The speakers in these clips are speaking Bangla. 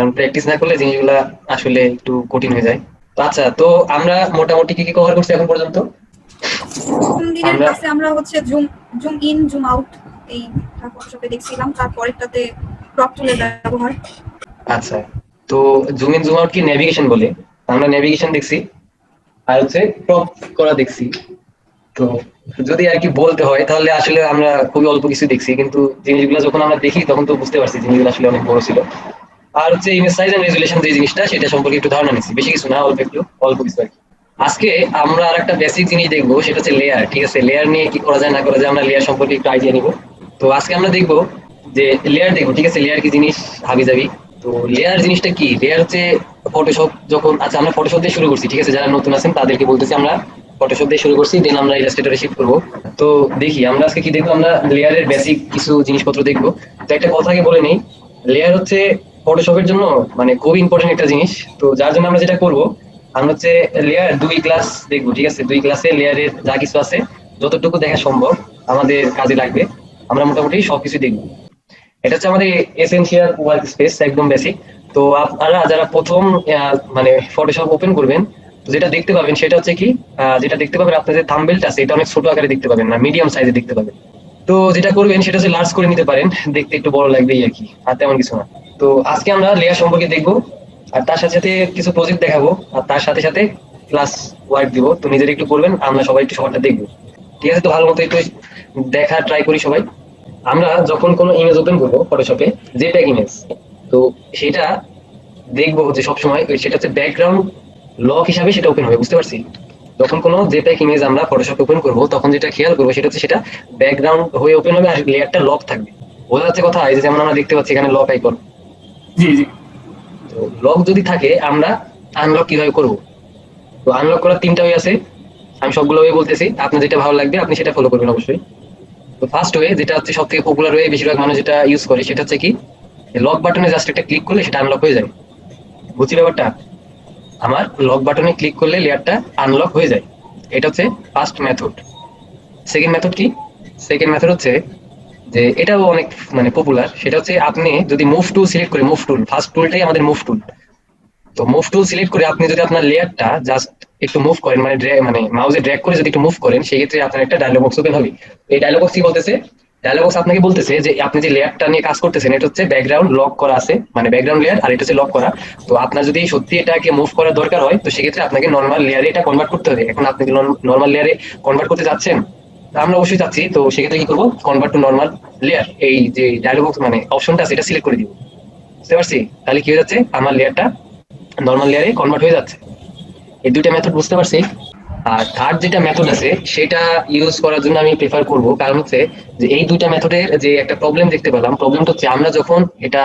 কারণ প্র্যাকটিস না করলে জিনিসগুলা আসলে একটু কঠিন হয়ে যায়। তো আচ্ছা, তো আমরা মোটামুটি কি কি কভার করছি এখন পর্যন্ত? প্রথম দিনের আমরা ক্লাসে আমরা হচ্ছে zoom zoom in zoom out এই ফটোশপে দেখছিলাম, তারপরেরটাতে ক্রপ টুলের ব্যবহার। আচ্ছা, তো জুম ইন জুম আউট কি নেভিগেশন বলে? আমরা নেভিগেশন দেখছি, আর হচ্ছে ক্রপ করা দেখছি। তো যদি আর কি বলতে হয় তাহলে আসলে আমরা খুবই অল্প কিছু দেখছি, কিন্তু জিনিসগুলো যখন আমরা দেখি তখন তো বুঝতে পারছি জিনিসগুলো আসলে অনেক বড় ছিল। আর হচ্ছে ইমেজ সাইজ এন্ড রেজুলেশন যে জিনিসটা, সেটা সম্পর্কে একটু ধারণা নিচ্ছি, বেশি কিছু না, অল্প কিছু আর কি। আজকে আমরা আর একটা বেসিক জিনিস দেখবো, সেটা হচ্ছে লেয়ার। ঠিক আছে, লেয়ার নিয়ে কি করা যায় না করা যায় আমরা লেয়ার সম্পর্কে একটু আইডিয়া নিব। তো আজকে আমরা দেখবো যে লেয়ার দেখবো। ঠিক আছে, লেয়ার কি জিনিস হাবি যাবি। তো লেয়ার জিনিসটা কি? লেয়ার হচ্ছে ফটোশপ যখন, আচ্ছা আমরা ফটোশপ দিয়ে শুরু করছি, ঠিক আছে, যারা নতুন আছেন তাদেরকে বলতেছি আমরা ফটোশপ দিয়ে শুরু করছি, দেন আমরা ইলাস্ট্রেটরে শিফট করবো। তো দেখি আমরা আজকে কি দেখবো, আমরা লেয়ারের বেসিক কিছু জিনিসপত্র দেখবো। তো একটা কথা আগে বলে নেই, লেয়ার হচ্ছে ফটোশপের জন্য মানে খুবই ইম্পর্টেন্ট একটা জিনিস। তো যার জন্য আমরা যেটা করব, আমরা হচ্ছে লেয়ার 2 ক্লাস দেখবো। ঠিক আছে, 2 ক্লাসে লেয়ারের যা কিছু আছে যতটুকু দেখা সম্ভব আমাদের কাজে লাগবে, আমরা মোটামুটি সবকিছু দেখবো। এটা হচ্ছে আমাদের এসেনশিয়াল ওয়ার্ক স্পেস, একদম বেসিক। তো আপনারা যারা প্রথম মানে ফটোশপ ওপেন করবেন, তো যেটা দেখতে পাবেন সেটা হচ্ছে কি, যেটা দেখতে পাবেন আপনার যে থাম্বনেলটা আছে এটা অনেক ছোট আকারে দেখতে পাবেন না, মিডিয়াম সাইজে দেখতে পাবেন। তো যেটা করবেন সেটা হচ্ছে লার্জ করে নিতে পারেন, দেখতে একটু বড় লাগবেই আর কি, আর তেমন কিছু না। তো আজকে আমরা লেয়ার সম্পর্কে দেখবো, আর তার সাথে সাথে কিছু প্রজেক্ট দেখাবো, আর তার সাথে সাথে ক্লাস ওয়ার্ক দিব। তো নিজেরা একটু করবেন, আমরা সবাই একটু সবারটা দেখবো। ঠিক আছে, তো ভালো মতো একটু দেখা ট্রাই করি সবাই। আমরা যখন কোনো ইমেজ ওপেন করবো ফটোশপে, জেপিইজি ইমেজ, তো সেটা দেখবো যে সবসময় সেটা হচ্ছে ব্যাকগ্রাউন্ড লক হিসাবে সেটা ওপেন হবে, বুঝতে পারছি? যখন কোনো জেপিইজি ইমেজ আমরা ফটোশপে ওপেন করবো তখন যেটা খেয়াল করবো সেটা হচ্ছে সেটা ব্যাকগ্রাউন্ড হয়ে ওপেন হবে, আর লেয়ারটা লক থাকবে। বোঝা যাচ্ছে কথা? এই যে যেমন আমরা দেখতে পাচ্ছি এখানে লক আইকন। জি জি। তো লক যদি থাকে আমরা আনলক কিভাবে করব? তো আনলক করার 3টা ওয়ে আছে, আমি সবগুলো ওয়ে বলতেছি, আপনার যেটা ভালো লাগবে আপনি সেটা ফলো করবেন অবশ্যই। তো ফার্স্ট ওয়ে, যেটা হচ্ছে সব থেকে পপুলার ওয়ে, বেশিরভাগ মানুষ যেটা ইউজ করে, সেটা হচ্ছে কি, লক বাটনে জাস্ট একটা ক্লিক করলে সেটা আনলক হয়ে যায়। বুঝছি ব্যাপারটা? আমার লক বাটনে ক্লিক করলে লেয়ারটা আনলক হয়ে যায়। এটা হচ্ছে ফার্স্ট মেথড। সেকেন্ড মেথড কি? সেকেন্ড মেথড হচ্ছে যে এটাও অনেক মানে পপুলার, সেটা হচ্ছে আপনি যদি মুভ টুল সিলেক্ট করে, মুভ টুল ফার্স্ট টুলটাই আমাদের মুভ টুল। তো মুভ টুল সিলেক্ট করে আপনি যদি আপনার লেয়ারটা জাস্ট একটু মুভ করেন, মানে মানে মাউসে ড্র্যাগ করে যদি একটু মুভ করেন, সেক্ষেত্রে আপনার একটা ডায়লগ বক্স ওপেন হবে। এই ডায়লগ বক্স কি বলতেছে? ডায়লগ বক্স আপনাকে বলতেছে যে আপনি যে লেয়ারটা নিয়ে কাজ করতেছেন এটা হচ্ছে ব্যাকগ্রাউন্ড লক করা আছে, মানে ব্যাকগ্রাউন্ড লেয়ার, আর এটা হচ্ছে লক করা। তো আপনার যদি সত্যি এটাকে মুভ করার দরকার হয় তো সেক্ষেত্রে আপনাকে নর্মাল লেয়ারে এটা কনভার্ট করতে হবে। এখন আপনি নর্মাল লেয়ারে কনভার্ট করতে যাচ্ছেন, আমরা অবশ্যই চাচ্ছি, তো সেক্ষেত্রে কি করবো, কনভার্ট টু নর্মাল লেয়ার, এই যে ডায়লগ বক্স মানে অপশনটা আছে এটা সিলেক্ট করে দিব। বুঝতে পারছি? তাহলে কি হয়ে যাচ্ছে, আমার লেয়ারটা নর্মাল লেয়ারে কনভার্ট হয়ে যাচ্ছে। এই 2টা মেথড বুঝতে পারছি। আর থার্ড যেটা মেথড আছে সেটা ইউজ করার জন্য আমি প্রেফার করব, কারণ হচ্ছে যে এই 2টা মেথডের যে একটা প্রবলেম দেখতে পেলাম, প্রবলেমটা হচ্ছে আমরা যখন এটা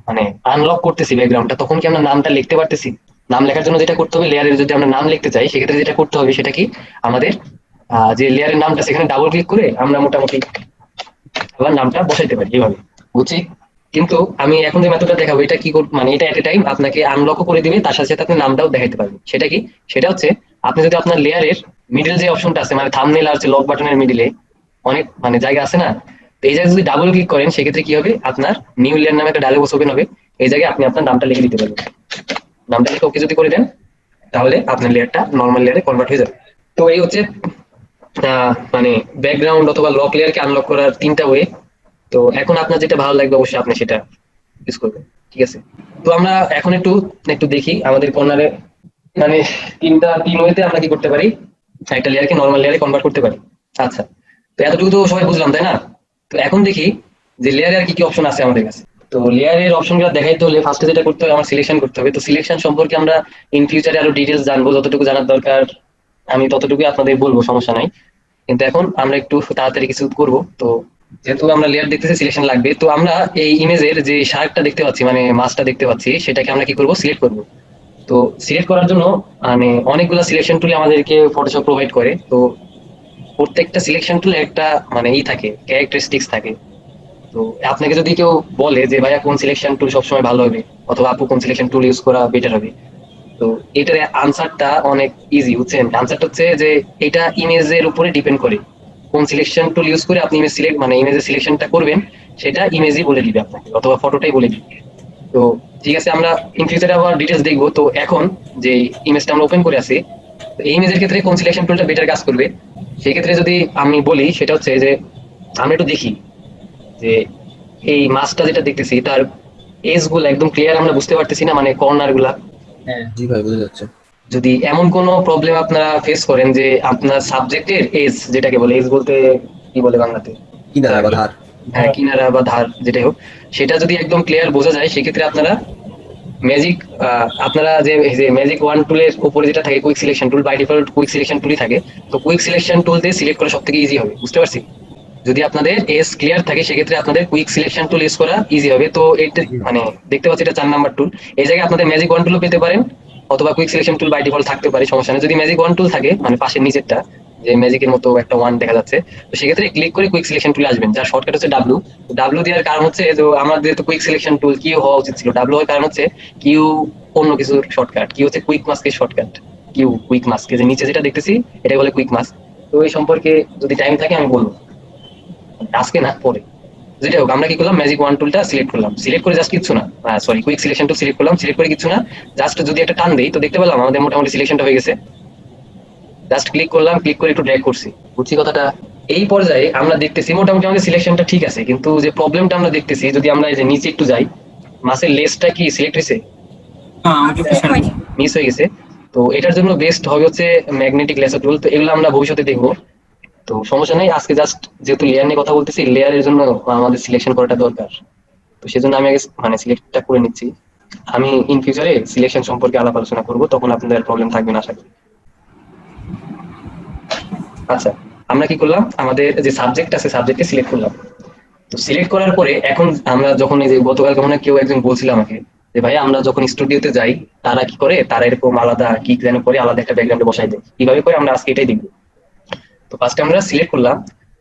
মানে আনলক করতেছি ব্যাকগ্রাউন্ডটা, তখন কি আমরা নামটা লিখতে পারতেছি? নাম লেখার জন্য যেটা করতে হবে, লেয়ারের যদি আমরা নাম লিখতে চাই সেক্ষেত্রে যেটা করতে হবে সেটা কি, আমাদের যে লেয়ারের নামটা সেখানে ডাবল ক্লিক করে আমরা মোটামুটি আবার নামটা বসাইতে পারি এইভাবে। বুঝছি? কিন্তু আমি এখন যে মেথডটা দেখাবো এটা কি মানে এটা এট এ টাইম আপনাকে আনলক করে দিবে, তার সাথে সাথে আপনি নামটাও দেখাইতে পারবেন। সেটা কি? সেটা হচ্ছে আপনি যদি আপনার লেয়ারের মিডল যে অপশনটা আছে, মানে থাম্বনেল আর লক বাটনের মিডলে অনেক মানে জায়গা আছে না, তো এই জায়গায় যদি ডাবল ক্লিক করেন সেক্ষেত্রে কি হবে, আপনার নিউ লেয়ার নামে একটা ডায়লগ বক্স ওপেন হবে। এই জায়গায় আপনি আপনার নামটা লিখে দিতে পারবেন। নামটা লিখে ওকে যদি করে দেন তাহলে আপনার লেয়ারটা নর্মাল লেয়ারে কনভার্ট হয়ে যাবে। তো এই হচ্ছে মানে ব্যাকগ্রাউন্ড অথবা লক লেয়ারকে আনলক করার 3টা ওয়ে। তো এখন আপনার যেটা ভালো লাগবে অবশ্যই আপনি সেটা ইউজ করবেন। ঠিক আছে, তো আমরা এখন একটু একটু দেখি আমাদের কর্নারে, মানে 3 ওয়েতে আমরা কি করতে পারি, একটা লেয়ারকে নর্মাল লেয়ারে কনভার্ট করতে পারি। আচ্ছা, তো এতটুকু তো সবাই বুঝলাম তাই না? তো এখন দেখি যে লেয়ারে আর কি কি অপশন আছে আমাদের কাছে। তো লেয়ারের অপশনগুলো দেখাইতে হলে ফার্স্টে যেটা করতে হবে, আমার সিলেকশন করতে হবে। তো সিলেকশন সম্পর্কে আমরা ইন ফিউচারে আরো ডিটেলস জানবো, যতটুকু জানার দরকার আমি ততটুকুই আপনাদের বলবো, সমস্যা নাই। কিন্তু এখন আমরা একটু তাড়াতাড়ি কিছু করব। তো যেহেতু আমরা লেয়ার দেখতেছি সিলেকশন লাগবে, তো আমরা এই ইমেজের যে শার্কটা দেখতে পাচ্ছি মানে মাছটা দেখতে পাচ্ছি সেটাকে আমরা কি করব, সিলেক্ট করব। তো সিলেক্ট করার জন্য মানে অনেকগুলো সিলেকশন টুল আমাদেরকে ফটোশপ প্রোভাইড করে। তো প্রত্যেকটা সিলেকশন টুলে একটা মানে থাকে, ক্যারেক্টারিস্টিক্স থাকে। তো আপনাকে যদি কেউ বলে যে ভাইয়া কোন সিলেকশন টুল সবসময় ভালো হবে, অথবা আপু কোন সিলেকশন টুল ইউজ করা বেটার হবে, তো এটার আনসারটা অনেক ইজি, বুঝছেন? আনসারটা হচ্ছে যে এটা ইমেজের উপরে ডিপেন্ড করে, কোন সিলেকশন টুল ইউজ করে আপনি ইমেজের সিলেকশনটা করবেন সেটা ইমেজই বলে দিবে আপনাকে, অথবা ফটোটাই বলে দিবে। তো ঠিক আছে, আমরা ইন ফিউচারে আবার ডিটেলস দেখবো। তো এখন যে ইমেজটা আমরা ওপেন করে আছি, তো এই ইমেজের ক্ষেত্রে কোন সিলেকশন টুলটা বেটার কাজ করবে, সেই ক্ষেত্রে যদি আমি বলি সেটা হচ্ছে যে আমরা একটু দেখি যে এই মাছটা যেটা দেখতেছি তার এজ গুলো একদম ক্লিয়ার আমরা বুঝতে পারতেছি না, মানে কর্নার গুলা। হ্যাঁ জি ভাই বোঝা যাচ্ছে। যদি এমন কোনো প্রবলেম আপনারা ফেস করেন যে আপনার সাবজেক্টের এজ, যেটাকে বলে এজ বলতে কি বলে বাংলাতে, কিনারা বা ধার। হ্যাঁ কিনারা বা ধার যেটাই হোক, সেটা যদি একদম ক্লিয়ার বোঝা যায় সেক্ষেত্রে আপনারা ম্যাজিক, আপনারা যে ম্যাজিক ওয়ান টুলের উপরে যেটা থাকে quick selection tool, by default quick selection টুলই থাকে। তো কুইক সিলেকশন টুল দিয়ে সিলেক্ট করা সব থেকে ইজি হবে, বুঝতে পারছি। যদি আপনাদের এস ক্লিয়ার থাকে সেক্ষেত্রে আপনাদের কুইক সিলেকশন টুল ইউজ করা ইজি হবে। তো এটা মানে দেখতে পাচ্ছি এটা 4 নাম্বার টুল। এই জায়গায় আপনাদের ম্যাজিক ওয়ান টুলও পেতে পারেন, অথবা quick selection tool by default থাকতে পারে, সমস্যা নেই। যদি ম্যাজিক ওয়ান টুল থাকে মানে পাশের নিচেরটা, যে ম্যাজিকের মতো একটা ওয়ান দেখা যাচ্ছে, তো সেক্ষেত্রে ক্লিক করে কুইক সিলেকশন টুলে আসবেন, যার শর্টকাট হচ্ছে ডাব্লু। ডাব্লু দেওয়ার কারণ হচ্ছে যে আমাদের যেহেতু কুইক সিলেকশন টুল কিউ হওয়া উচিত ছিল, ডাব্লু হওয়ার কারণ হচ্ছে কিউ অন্য কিছুর শর্টকাট, কি হচ্ছে কুইক মাস্কের শর্টকাট। কিউ কুইক মাস্কে যে নিচে যেটা দেখতেছি এটা বলে কুইক মাস্ক। তো এই সম্পর্কে যদি টাইম থাকে আমি বলবো, আজকে না পরে। যেটা হোক, আমরা কি করলাম, ম্যাজিক ওয়ান টুলটা সিলেক্ট করলাম, সিলেক্ট করে জাস্ট কিছু না, sorry quick selection tool select করলাম, সিলেক্ট করে কিছু না, জাস্ট যদি একটা টান দেই তো দেখতে পেলাম আমাদের মোটামুটি সিলেকশনটা হয়ে গেছে। জাস্ট ক্লিক করলাম, ক্লিক করে একটু ড্র্যাগ করছি, বুঝছি কথাটা। এই পর্যায়ে আমরা দেখতেছি মোটামুটি আমাদের সিলেকশনটা ঠিক আছে, কিন্তু যে প্রবলেমটা আমরা দেখতেছি, যদি আমরা এই যে নিচে একটু যাই, মাসের লেসটা কি সিলেক্ট হয়েছে, মিস হয়ে গেছে। তো এটার জন্য বেস্ট হবে হচ্ছে ম্যাগনেটিক লেসার টুল। তো এগুলো আমরা ভবিষ্যতে দেখবো, তো সমস্যা নেই। আজকে জাস্ট যেহেতু লেয়ার নিয়ে কথা বলতেছি, লেয়ারের জন্য আমাদের সিলেকশন করাটা দরকার। তো সেজন্য আমি আগে মানে সিলেক্টটা করে নিচ্ছি। আমি ইন ফিউচারে সিলেকশন সম্পর্কে আলাপ আলোচনা করবো, তখন আপনাদের প্রবলেম থাকবে না আশা করি। আচ্ছা, আমরা কি করলাম, আমাদের যে সাবজেক্ট আছে সাবজেক্টকে সিলেক্ট করলাম। তো সিলেক্ট করার পরে এখন আমরা যখন এই যে গতকাল মনে হয় কেউ একজন বলছিল আমাকে যে ভাই আমরা যখন স্টুডিওতে যাই তারা কি করে, তারা এরকম আলাদা কি যেন করে আলাদা একটা ব্যাকগ্রাউন্ডে বসাই দেয়, কিভাবে করে আমরা আজকে এটাই দেখবো। তো ফার্স্টে আমরা সিলেক্ট করলাম,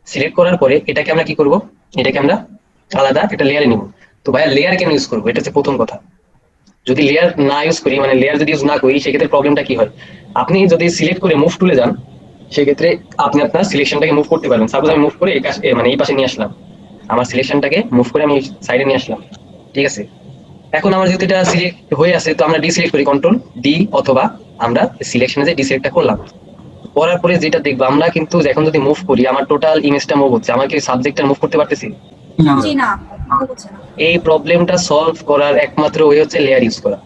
সিলেক্ট করার পরে এটাকে আমরা কি করব, এটাকে আমরা আলাদা একটা লেয়ারে নিব। তো ভাইয়া লেয়ার কেন ইউজ করবো, এটা হচ্ছে প্রথম কথা। যদি লেয়ার না ইউজ করি, মানে লেয়ার যদি ইউজ না করি, সেক্ষেত্রে প্রবলেমটা কি হয়, আপনি যদি সিলেক্ট করে মুভ টুলে যান সেক্ষেত্রে আপনি আপনার সিলেকশনটাকে মুভ করতে পারবেন। সাপোজ আমি মুভ করে মানে এই পাশে নিয়ে আসলাম, আমার সিলেকশনটাকে মুভ করে আমি সাইডে নিয়ে আসলাম, ঠিক আছে। এখন আমার যেহেতু এটা সিলেক্ট হয়ে আছে, তো আমরা ডিসিলেক্ট করি, কন্ট্রোল ডি, অথবা আমরা সিলেকশনে যে ডিসিলেক্টটা করলাম, করার পরে যেটা দেখবো আমরা, কিন্তু এখন যদি মুভ করি আমার টোটাল ইমেজটা মুভ হচ্ছে, আমার কি সাবজেক্টটা মুভ করতে পারতেছি? জি না, হচ্ছে না। এই প্রবলেমটা সলভ করার একমাত্র ওয়ে হচ্ছে লেয়ার ইউজ করা।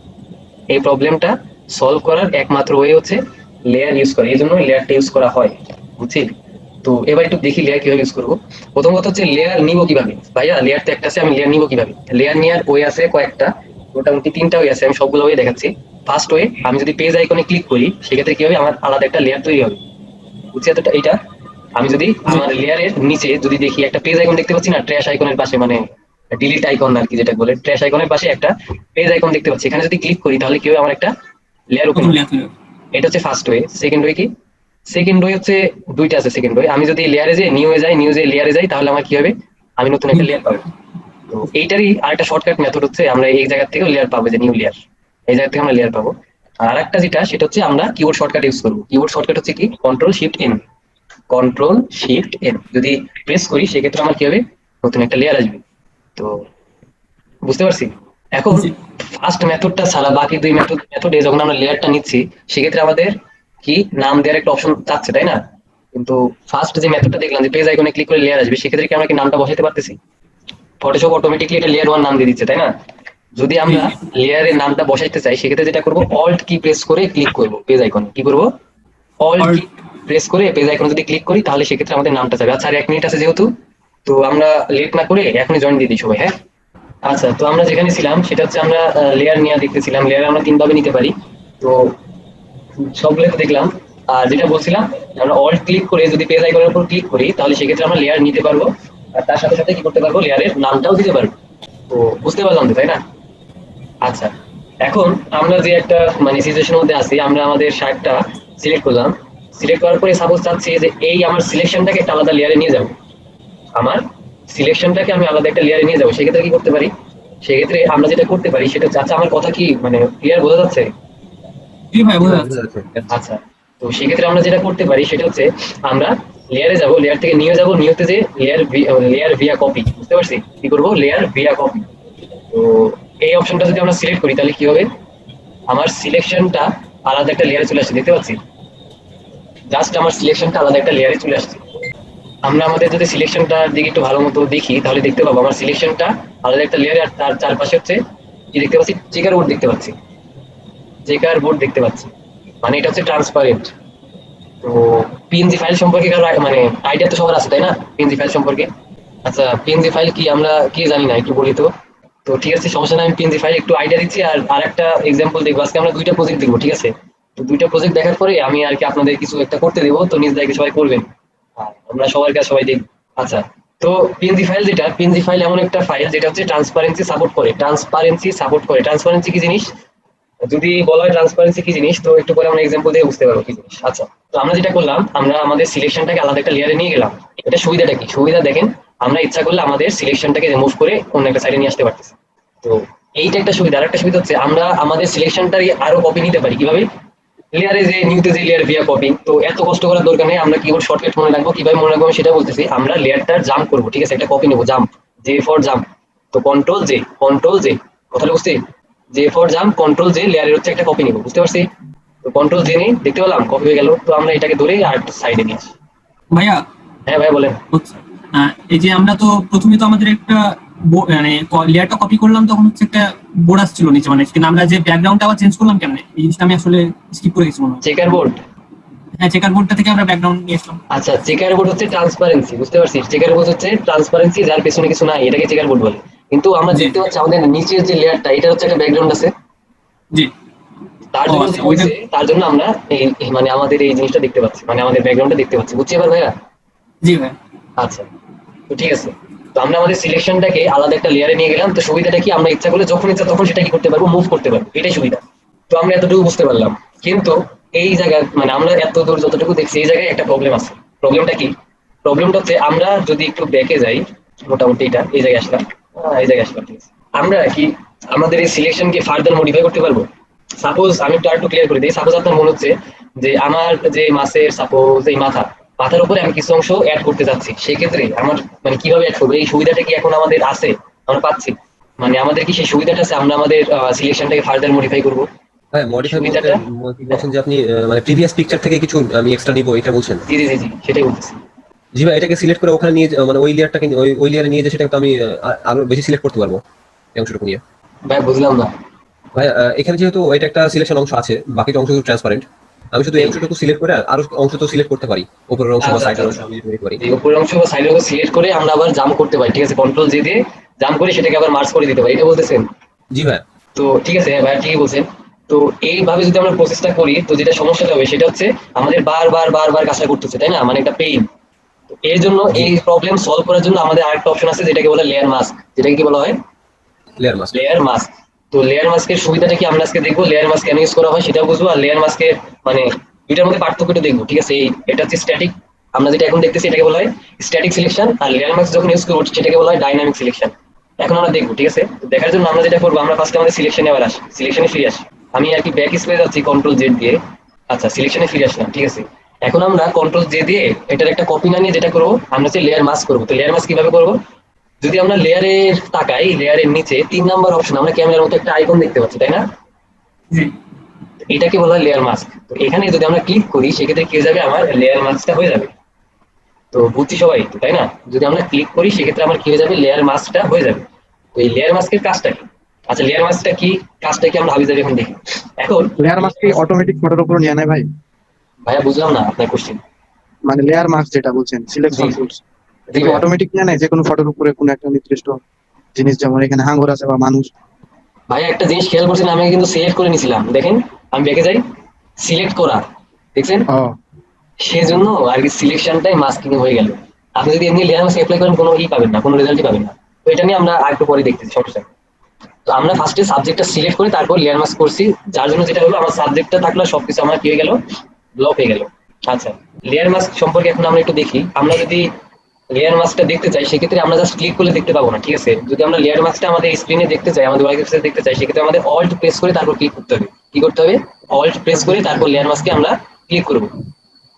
এই প্রবলেমটা সলভ করার একমাত্র ওয়ে হচ্ছে লেয়ার ইউজ করা, এই জন্য লেয়ারটা ইউজ করা হয়, বুঝছি। তো এবার একটু দেখি লেয়ার কিভাবে ইউজ করবো। প্রথম কথা হচ্ছে লেয়ার নিব কিভাবে, ভাইয়া লেয়ার তো একটা আছে, আমি লেয়ার নিব কিভাবে। লেয়ার নেওয়ার ওয়ে আছে কয়েকটা, মোটামুটি 3টা ওয়ে আছে, আমি সবগুলো ওয়ে দেখাচ্ছি। ফার্স্ট ওয়ে, আমি যদি পেজ আইকনে ক্লিক করি সেক্ষেত্রে কি হবে, আমার আলাদা একটা লেয়ার তৈরি হবে, বুঝছি এতটা। এইটা আমি যদি আমার লেয়ারের নিচে যদি দেখি একটা পেজ আইকন দেখতে পাচ্ছি না, ট্র্যাশ আইকনের পাশে, মানে ডিলিট আইকন আর কি যেটা বলে, ট্র্যাশ আইকনের পাশে একটা পেজ আইকন দেখতে পাচ্ছি, এখানে যদি ক্লিক করি তাহলে কি হবে, আমার একটা লেয়ার ওপেন। এটা হচ্ছে ফার্স্ট ওয়ে। সেকেন্ড ওয়ে কি, সেকেন্ড ওয়ে হচ্ছে দুইটা আছে। সেকেন্ড ওয়ে, আমি যদি লেয়ারে যাই, নিউয়ে যাই, নিউজে লেয়ারে যাই, তাহলে আমার কি হবে, আমি নতুন একটা লেয়ার পাবো। তো এইটারই আরেকটা শর্টকাট মেথড হচ্ছে আমরা এই জায়গা থেকে লেয়ার পাবো, যে নিউ লেয়ার, এই জায়গা থেকে আমরা লেয়ার পাবো। আর আরেকটা যেটা, সেটা হচ্ছে আমরা কিবোর্ড শর্টকাট ইউজ করবো। কিবোর্ড শর্টকাট হচ্ছে কি, control shift N, control shift N যদি প্রেস করি সেক্ষেত্রে আমার কি হবে, নতুন একটা লেয়ার আসবে। তো বুঝতে পারছি। এখন ফার্স্ট মেথডটা ছাড়া বাকি দুই মেথডে যখন আমরা লেয়ারটা নিচ্ছি সেক্ষেত্রে আমাদের কি নাম দেওয়ার একটা অপশন চাচ্ছে, তাই না? কিন্তু ফার্স্ট যে মেথডটা দেখলাম যে পেজ আইকনে ক্লিক করে লেয়ার আসবে, সেক্ষেত্রে কি আমরা কি নামটা বসাতে পারতেছি? ফটোশপ অটোমেটিকলি এটা লেয়ার 1 নাম দিয়ে দিচ্ছে, তাই না? যদি আমরা লেয়ারের নামটা বসাইতে চাই সেক্ষেত্রে যেটা করব, অল্ট কি প্রেস করে ক্লিক করব পেজ আইকনে, কি করব, অল্ট কি প্রেস করে পেজ আইকনে যদি ক্লিক করি তাহলে সেক্ষেত্রে আমাদের নামটা যাবে। আচ্ছা, আর 1 মিনিট আছে যেহেতু, তো আমরা লেট না করে এখনই জয়েন দিয়ে দিই সবাই, হ্যাঁ। আচ্ছা, তো আমরা যেখানে ছিলাম সেটা হচ্ছে আমরা লেয়ার নিয়ে দেখতেছিলাম। লেয়ার আমরা 3 ভাবে নিতে পারি, তো সবগুলো তো দেখলাম। আর যেটা বলছিলাম, আমরা অল্ট ক্লিক করে যদি পেজ আইকনের উপর ক্লিক করি তাহলে সেক্ষেত্রে আমরা লেয়ার নিতে পারবো, আর তার সাথে সাথে কি করতে পারবো, লেয়ারের নামটাও দিতে পারবো। তো বুঝতে পারলাম তো, তাই না? আচ্ছা, এখন আমরা যে একটা মানে সিচুয়েশনের মধ্যে আছি, আমরা আমাদের শার্টটা সিলেক্ট করলাম। সিলেক্ট করার পরে সাপোজ চাচ্ছি যে এই আমার সিলেকশনটাকে একটা আলাদা লেয়ারে নিয়ে যাবো, আমার সিলেকশনটাকে আমি আলাদা একটা লেয়ারে নিয়ে যাবো। সেক্ষেত্রে কি করতে পারি, সেক্ষেত্রে আমরা যেটা করতে পারি সেটা হচ্ছে, আচ্ছা আমার কথা কি মানে ক্লিয়ার বোঝা যাচ্ছে? আচ্ছা, তো সেক্ষেত্রে আমরা যেটা করতে পারি সেটা হচ্ছে, আমরা লেয়ারে যাব, লেয়ার থেকে নিয়ে যাব, নিয়েতে যে লেয়ার ভিয়া কপি, বুঝতে পারছি কি করবো, লেয়ার ভিয়া কপি। তো এই অপশনটা যদি আমরা সিলেক্ট করি তাহলে কি হবে, আমার সিলেকশনটা আলাদা একটা লেয়ারে চলে আসছে, দেখতে পাচ্ছি জাস্ট আমার সিলেকশনটা আলাদা একটা লেয়ারে চলে আসছে। আমরা আমাদের যদি সিলেকশনটার দিকে একটু ভালো মতো দেখি তাহলে দেখতে পাবো আমার সিলেকশনটা আলাদা একটা লেয়ারে, আর তার চারপাশে হচ্ছে কি দেখতে পাচ্ছি, চেকার বোর্ড দেখতে পাচ্ছি, চেকার বোর্ড দেখতে পাচ্ছি, মানে এটা হচ্ছে ট্রান্সপারেন্ট। তো পিএনজি ফাইল সম্পর্কে কারো মানে আইডিয়া তো সবার আছে তাই না, পিএনজি ফাইল সম্পর্কে? আচ্ছা পিএনজি ফাইল কি আমরা কি জানি না একটু বলি তো। তো ঠিক আছে সমস্যা নাই, আমি পিএনজি ফাইল একটু আইডিয়া দিচ্ছি আর আরেকটা এক্সাম্পল দেখবো। আজকে আমরা দুইটা প্রজেক্ট দেখবো, ঠিক আছে? তো দুইটা প্রজেক্ট দেখার পরে আমি আর কি আপনাদের কিছু একটা করতে দেবো, তো নিজ দায়িত্বে সবাই করবেন, আর আমরা সবার কাছে সবাই দেখবো। আচ্ছা, তো পিএনজি ফাইল যেটা, পিএনজি ফাইল এমন একটা ফাইল যেটা হচ্ছে ট্রান্সপারেন্সি সাপোর্ট করে, ট্রান্সপারেন্সি সাপোর্ট করে। ট্রান্সপারেন্সি কি জিনিস যদি বলা হয়, ট্রান্সপারেন্সি কি জিনিস, তো একটু পরে আমরা এক্সাম্পল দিয়ে বুঝতে পারবো কি জিনিস। আচ্ছা, তো আমরা যেটা করলাম, আমরা আমাদের সিলেকশনটাকে আলাদা একটা লেয়ারে নিয়ে গেলাম। এটা সুবিধাটা কি, সুবিধা দেখেন, আমরা ইচ্ছা করলে আমাদের সিলেকশনটাকে রিমুভ করে অন্য একটা সাইডে নিয়ে আসতে পারতেছি। তো এইটা একটা সুবিধা। আর একটা সুবিধা হচ্ছে আমরা আমাদের সিলেকশনটারই আরো কপি নিতে পারি। কিভাবে? লেয়ারে যে নিউতে যে লেয়ার ভিয়া কপি, তো এত কষ্ট করার দরকার নেই। আমরা কিবোর্ড শর্টকাট মনে রাখবো, কিভাবে মনে রাখবো আমি সেটা বলতেছি। আমরা লেয়ারটার জাম্প করবো, ঠিক আছে? একটা কপি নেবো, জাম্প, জে ফর জাম্প। তো কন্ট্রোল জে, কন্ট্রোল জে, কথাটা বুঝতে, J for jump, control J, লেয়ারের হচ্ছে একটা কপি নিবো, বুঝতে পারছি? তো কন্ট্রোল জে নেই, দেখতে পেলাম কপি হয়ে গেল। তো আমরা এটাকে ধরে আর একটা সাইডে নিয়ে আসি। ভাইয়া হ্যাঁ ভাই বলেন। এই যে আমরা তো প্রথমে তো আমাদের একটা মানে লেয়ারটা কপি করলাম, তখন হচ্ছে একটা বোর্ড আসছিল নিচে, মানে কিন্তু আমরা যে ব্যাকগ্রাউন্ডটা আবার চেঞ্জ করলাম কেমনে, এই জিনিসটা আমি আসলে স্কিপ করে গেছি মনে হয়। চেকার বোর্ড, হ্যাঁ, চেকার বোর্ডটা থেকে আমরা ব্যাকগ্রাউন্ড নিয়ে আসলাম। আচ্ছা চেকার বোর্ড হচ্ছে ট্রান্সপারেন্সি, বুঝতে পারছিস? চেকার বোর্ড হচ্ছে ট্রান্সপারেন্সি, যার পেছনে কিছু নাই, এটাকে চেকার বোর্ড বলে। কিন্তু আমরা জি দেখতে পাচ্ছি আমাদের নিচের যে লেয়ারটা, এটা হচ্ছে একটা ব্যাকগ্রাউন্ড আছে, জি। তার ও জন্য আচ্ছা, কি ওইটা। হয়েছে, তার জন্য আমরা মানে আমাদের এই জিনিসটা দেখতে পাচ্ছি, মানে আমাদের ব্যাকগ্রাউন্ডটা দেখতে পাচ্ছি। বুঝছি এবার ভাইয়া? জি ভাই। আচ্ছা, তো ঠিক আছে। তো আমরা আমাদের সিলেকশনটাকে আলাদা একটা লেয়ারে নিয়ে গেলাম। তো সুবিধাটা কি, আমরা ইচ্ছা করলে যখন ইচ্ছা তখন সেটা কি করতে পারবো, মুভ করতে পারবো, এটাই সুবিধা। তো আমরা এতটুকু বুঝতে পারলাম। কিন্তু এই জায়গায় মানে আমরা এত দূর যতটুকু দেখছি, এই জায়গায় একটা প্রবলেম আছে। প্রবলেমটা কি? প্রবলেমটা হচ্ছে আমরা যদি একটু ব্যাকে যাই, মোটামুটি এটা এই জায়গায় আসলাম, এই জায়গায় আসলাম, ঠিক আছে? আমরা কি আমাদের এই সিলেকশনকে ফার্দার মডিফাই করতে পারবো? সাপোজ আমি একটু আরেকটু ক্লিয়ার করে দিই। সাপোজ আপনার মনে হচ্ছে যে আমার যে মাছের সাপোজ এই মাথার উপরে আমি কিছু অংশ অ্যাড করতে যাচ্ছি, সেক্ষেত্রে আমার মানে কিভাবে অ্যাড করবো, এই সুবিধাটা কি এখন আমাদের আছে, আমরা পাচ্ছি? মানে আমাদের কি সেই সুবিধাটা আছে, আমরা আমাদের সিলেকশনটাকে ফার্দার মডিফাই করবো? হ্যাঁ, মডিফাই বলতে সুবিধাটা, কি বলছেন যে আপনি মানে প্রিভিয়াস পিকচার থেকে কিছু আমি এক্সট্রা নিব, এটা বলছেন? জি জি জি জি, সেটাই বলতেছি। জি ভাই, এটাকে সিলেক্ট করে ওখানে নিয়ে মানে ওই লেয়ারটাকে ওই লেয়ারে নিয়ে যে সেটা তো আমি আরো বেশি সিলেক্ট করতে পারবো এই অংশটুকু নিয়ে। ভাই বুঝলাম না। ভাই এখানে যেহেতু এটা একটা সিলেকশন অংশ আছে, বাকিটা অংশ শুধু ট্রান্সপারেন্ট, আমি শুধু এই অংশটুকু সিলেক্ট করে আরো অংশ তো সিলেক্ট করতে পারি, উপরের অংশ বা আচ্ছা সাইডের আচ্ছা অংশ আচ্ছা, আমি সিলেক্ট করি। এই উপরের অংশ বা সাইডের অংশ সিলেক্ট করে আমরা আবার জাম্প করতে পারি, ঠিক আছে? কন্ট্রোল জে দিয়ে জাম্প করে সেটাকে আবার মার্জ করে দিতে পারি, এটা বলতেছেন? জি ভাই। তো ঠিক আছে, হ্যাঁ ভাই ঠিকই বলছেন। তো এইভাবে যদি আমরা প্রসেসটা করি, তো যেটা সমস্যাটা হবে সেটা হচ্ছে আমাদের বারবার কাজটা করতেছে, তাই না? মানে একটা পেইন। তো এর জন্য জি, এই প্রবলেম সলভ করার জন্য আমাদের আরেকটা অপশন আছে, যেটাকে বলে লেয়ার মাস্ক। যেটাকে কি বলা হয়? Layer mask. Layer mask. তো লেয়ার মাস্কের সুবিধাটা কি আমরা আজকে দেখবো, লেয়ার মাস্ক কেন ইউজ করা হয় সেটাও বুঝবো, আর লেয়ার মাস্কের মানে দুইটার মধ্যে পার্থক্যটা দেখবো, ঠিক আছে? এটা হচ্ছে স্ট্যাটিক, আমরা যেটা এখন দেখতেছি এটাকে বলা হয় স্ট্যাটিক সিলেকশন, আর লেয়ার মাস্ক যখন ইউজ করবো সেটাকে বলা হয় ডাইনামিক সিলেকশন। এখন আমরা দেখবো, ঠিক আছে? তো দেখার জন্য আমরা যেটা করবো, আমরা ফার্স্টে আমাদের সিলেকশনে আবার আসি, সিলেকশনে ফিরে আসি। আমি আর কি ব্যাক স্পেসে যাচ্ছি কন্ট্রোল জেড দিয়ে। আচ্ছা, সিলেকশনে ফিরে আসলাম, ঠিক আছে? এখন আমরা কন্ট্রোল জে দিয়ে এটার একটা কপি না নিয়ে যেটা করবো, আমরা হচ্ছে লেয়ার মাস্ক করবো। তো লেয়ার মাস্ক কিভাবে করবো? যদি আমরা লেয়ারের তাকাই, লেয়ারের নিচে 3 নাম্বার অপশন আমরা ক্যামেরার মতো একটা আইকন দেখতে পাচ্ছি, তাই না? জি। এটাকে বলা হয় লেয়ার মাস্ক। তো এখানে যদি আমরা ক্লিক করি সেক্ষেত্রে কি হয়ে যাবে, আমার লেয়ার মাস্কটা হয়ে যাবে। তো বুঝছি সবাই তো, তাই না? যদি আমরা ক্লিক করি সেক্ষেত্রে আমার কি হয়ে যাবে, লেয়ার মাস্কটা হয়ে যাবে। তো এই লেয়ার মাস্কের কাজটা কি? আচ্ছা, লেয়ার মাস্কটা কি, কাজটা কি আমরা হাবি যাবে এখন দেখি। এখন লেয়ার মাস্ক কি অটোমেটিক ফটোর উপর নিয়ে নেয় ভাই? ভাইয়া বুঝলাম না আপনার কোশ্চেন। মানে লেয়ার মাস্ক যেটা বলছেন সিলেকশন জি টুলস, জি এটা কি ভাইয়া। অটোমেটিক নিয়ে নেয় যে কোনো ফটোর উপরে কোনো একটা নির্দিষ্ট জিনিস, যেমন এখানে হাঙ্গর আছে বা মানুষ? ভাইয়া একটা জিনিস খেয়াল করছেন, আমি কিন্তু সিলেক্ট করে নিয়েছিলাম, দেখেন আমি ব্যাকে যাই, সিলেক্ট করা, দেখছেন? ও সেজন্য আর কি সিলেকশনটাই মাস্কিং হয়ে গেল। আপনি যদি এমনি লেয়ার মাস্ক অ্যাপ্লাই করেন, কোনো পাবেন না, কোনো রেজাল্টই পাবেন না। তো এটা নিয়ে আমরা আরেকটু পরে দেখতেছি, সমস্যা নেই। তো আমরা ফার্স্টে সাবজেক্টটা সিলেক্ট করে তারপর লেয়ার মাস্ক করছি, যার জন্য যেটা হলো আমার সাবজেক্টটা থাকলো, সবকিছু আমার কি হয়ে গেল, ব্লক হয়ে গেল। আচ্ছা, লেয়ার মাস্ক সম্পর্কে এখন আমরা একটু দেখি। আমরা যদি লেয়ার মাস্কটা দেখতে চাই সেক্ষেত্রে আমরা জাস্ট ক্লিক করলে দেখতে পাবো না, ঠিক আছে? যদি আমরা লেয়ার মাস্কটা আমাদের স্ক্রিনে দেখতে চাই, আমাদের ওয়াইফাই দেখতে চাই, সেক্ষেত্রে আমাদের অল্ট প্রেস করে তারপর ক্লিক করতে হবে। কি করতে হবে? অল্ট প্রেস করে তারপর লেয়ার মাস্কে আমরা ক্লিক করবো।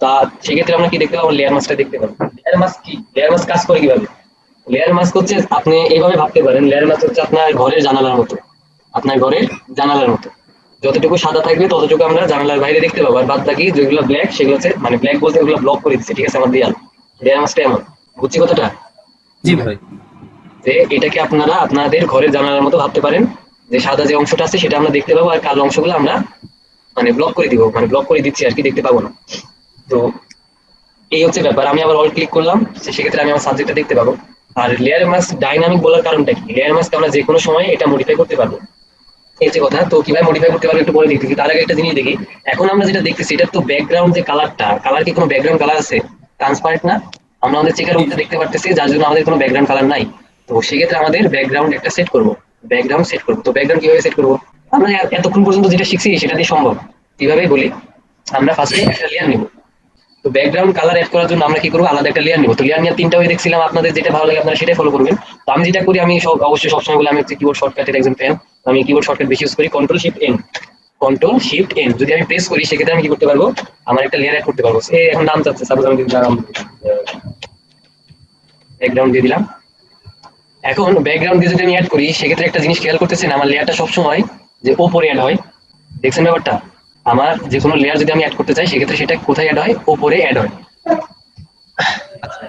তা সেক্ষেত্রে আমরা কি দেখতে পাবো, লেয়ার মাস্কটা দেখতে পাবো। লেয়ার মাস্ক কি, লেয়ার মাস্ক কাজ করে কিভাবে? লেয়ার মাস্ক হচ্ছে, আপনি এইভাবে ভাবতে পারেন, লেয়ার মাস্ক হচ্ছে আপনার ঘরের জানালার মতো। আপনার ঘরের জানালার মতো। যতটুকু সাদা থাকবে ততটুকু আমরা জানালার বাইরে দেখতে পাবো, আর বাদ বাকি যেগুলো ব্ল্যাক সেগুলো হচ্ছে মানে ব্ল্যাক বলতে ওগুলো ব্লক করে দিচ্ছে, ঠিক আছে, আমার দেয়াল মাছটা এমন। বুঝছি কথাটা? জি ভাই। যে এটাকে আপনারা আপনাদের ঘরের জানালার মতো ভাবতে পারেন, যে সাদা যে অংশটা আছে সেটা আমরা দেখতে পাবো, আর কালো অংশগুলো আমরা মানে ব্লক করে দিব, মানে ব্লক করে দিচ্ছি আর কি, দেখতে পাবো না। তো এই হচ্ছে ব্যাপার। আমি আবার অল ক্লিক করলাম, সেক্ষেত্রে আমি আমার সাবজেক্টটা দেখতে পাবো। আর লেয়ার মাস্ক ডাইনামিক বলার কারণটা কি? লেয়ার মাস্ক আমরা যে কোনো সময় এটা মডিফাই করতে পারবো, এই যে কথা। তো কিভাবে মডিফাই করতে পারবো একটু পরে দেখতেছি, তার আগে একটা জিনিস দেখি। এখন আমরা যেটা দেখতেছি এটা তো ব্যাকগ্রাউন্ড, যে কালারটা, কালার কি কোনো ব্যাকগ্রাউন্ড কালার আছে? ট্রান্সপারেন্ট না, আমরা আমাদের চেকার মধ্যে দেখতে পারতেছি, যার জন্য আমাদের কোনো ব্যাকগ্রাউন্ড কালার নাই। তো সেক্ষেত্রে আমাদের ব্যাকগ্রাউন্ড একটা সেট করব, ব্যাকগ্রাউন্ড সেট করবো। তো ব্যাকগ্রাউন্ড কিভাবে সেট করবো? আমরা এতক্ষণ পর্যন্ত যেটা শিখছি সেটা দিয়ে সম্ভব। কিভাবে বলি, আমরা ফার্স্টে একটা লেয়ার নিব। তো ব্যাকগ্রাউন্ড কালার এড করার জন্য আমরা কি করবো, আলাদা একটা লেয়ার নিব। তো লেয়ার নিয়ে তিনটা ওয়ে দেখছিলাম, আপনাদের যেটা ভালো লাগে আপনারা সেটাই ফলো করবেন। তো আমি যেটা করি, আমি অবশ্যই সবসময় বলে আমি হচ্ছে কিবোর্ড শর্টকাটের একজন ফ্যান। আমি কিবোর্ড শর্টকাট বেশি ইউজ করি, control shift N. Control shift N যদি আমি প্রেস করি সেক্ষেত্রে আমি কি করতে পারবো, আমার একটা লেয়ার অ্যাড করতে পারবো। সে এখন নাম চাচ্ছে, সাপোজ আমি ব্যাকগ্রাউন্ড দিয়ে দিলাম। এখন ব্যাকগ্রাউন্ড দিয়ে যদি আমি অ্যাড করি সেক্ষেত্রে একটা জিনিস খেয়াল করতেছেন, আমার লেয়ারটা সবসময় যে ওপরে অ্যাড হয়। দেখছেন ব্যাপারটা? আমার যে কোনো লেয়ার যদি আমি অ্যাড করতে চাই সেক্ষেত্রে সেটা কোথায় অ্যাড হয়, ওপরে অ্যাড হয়।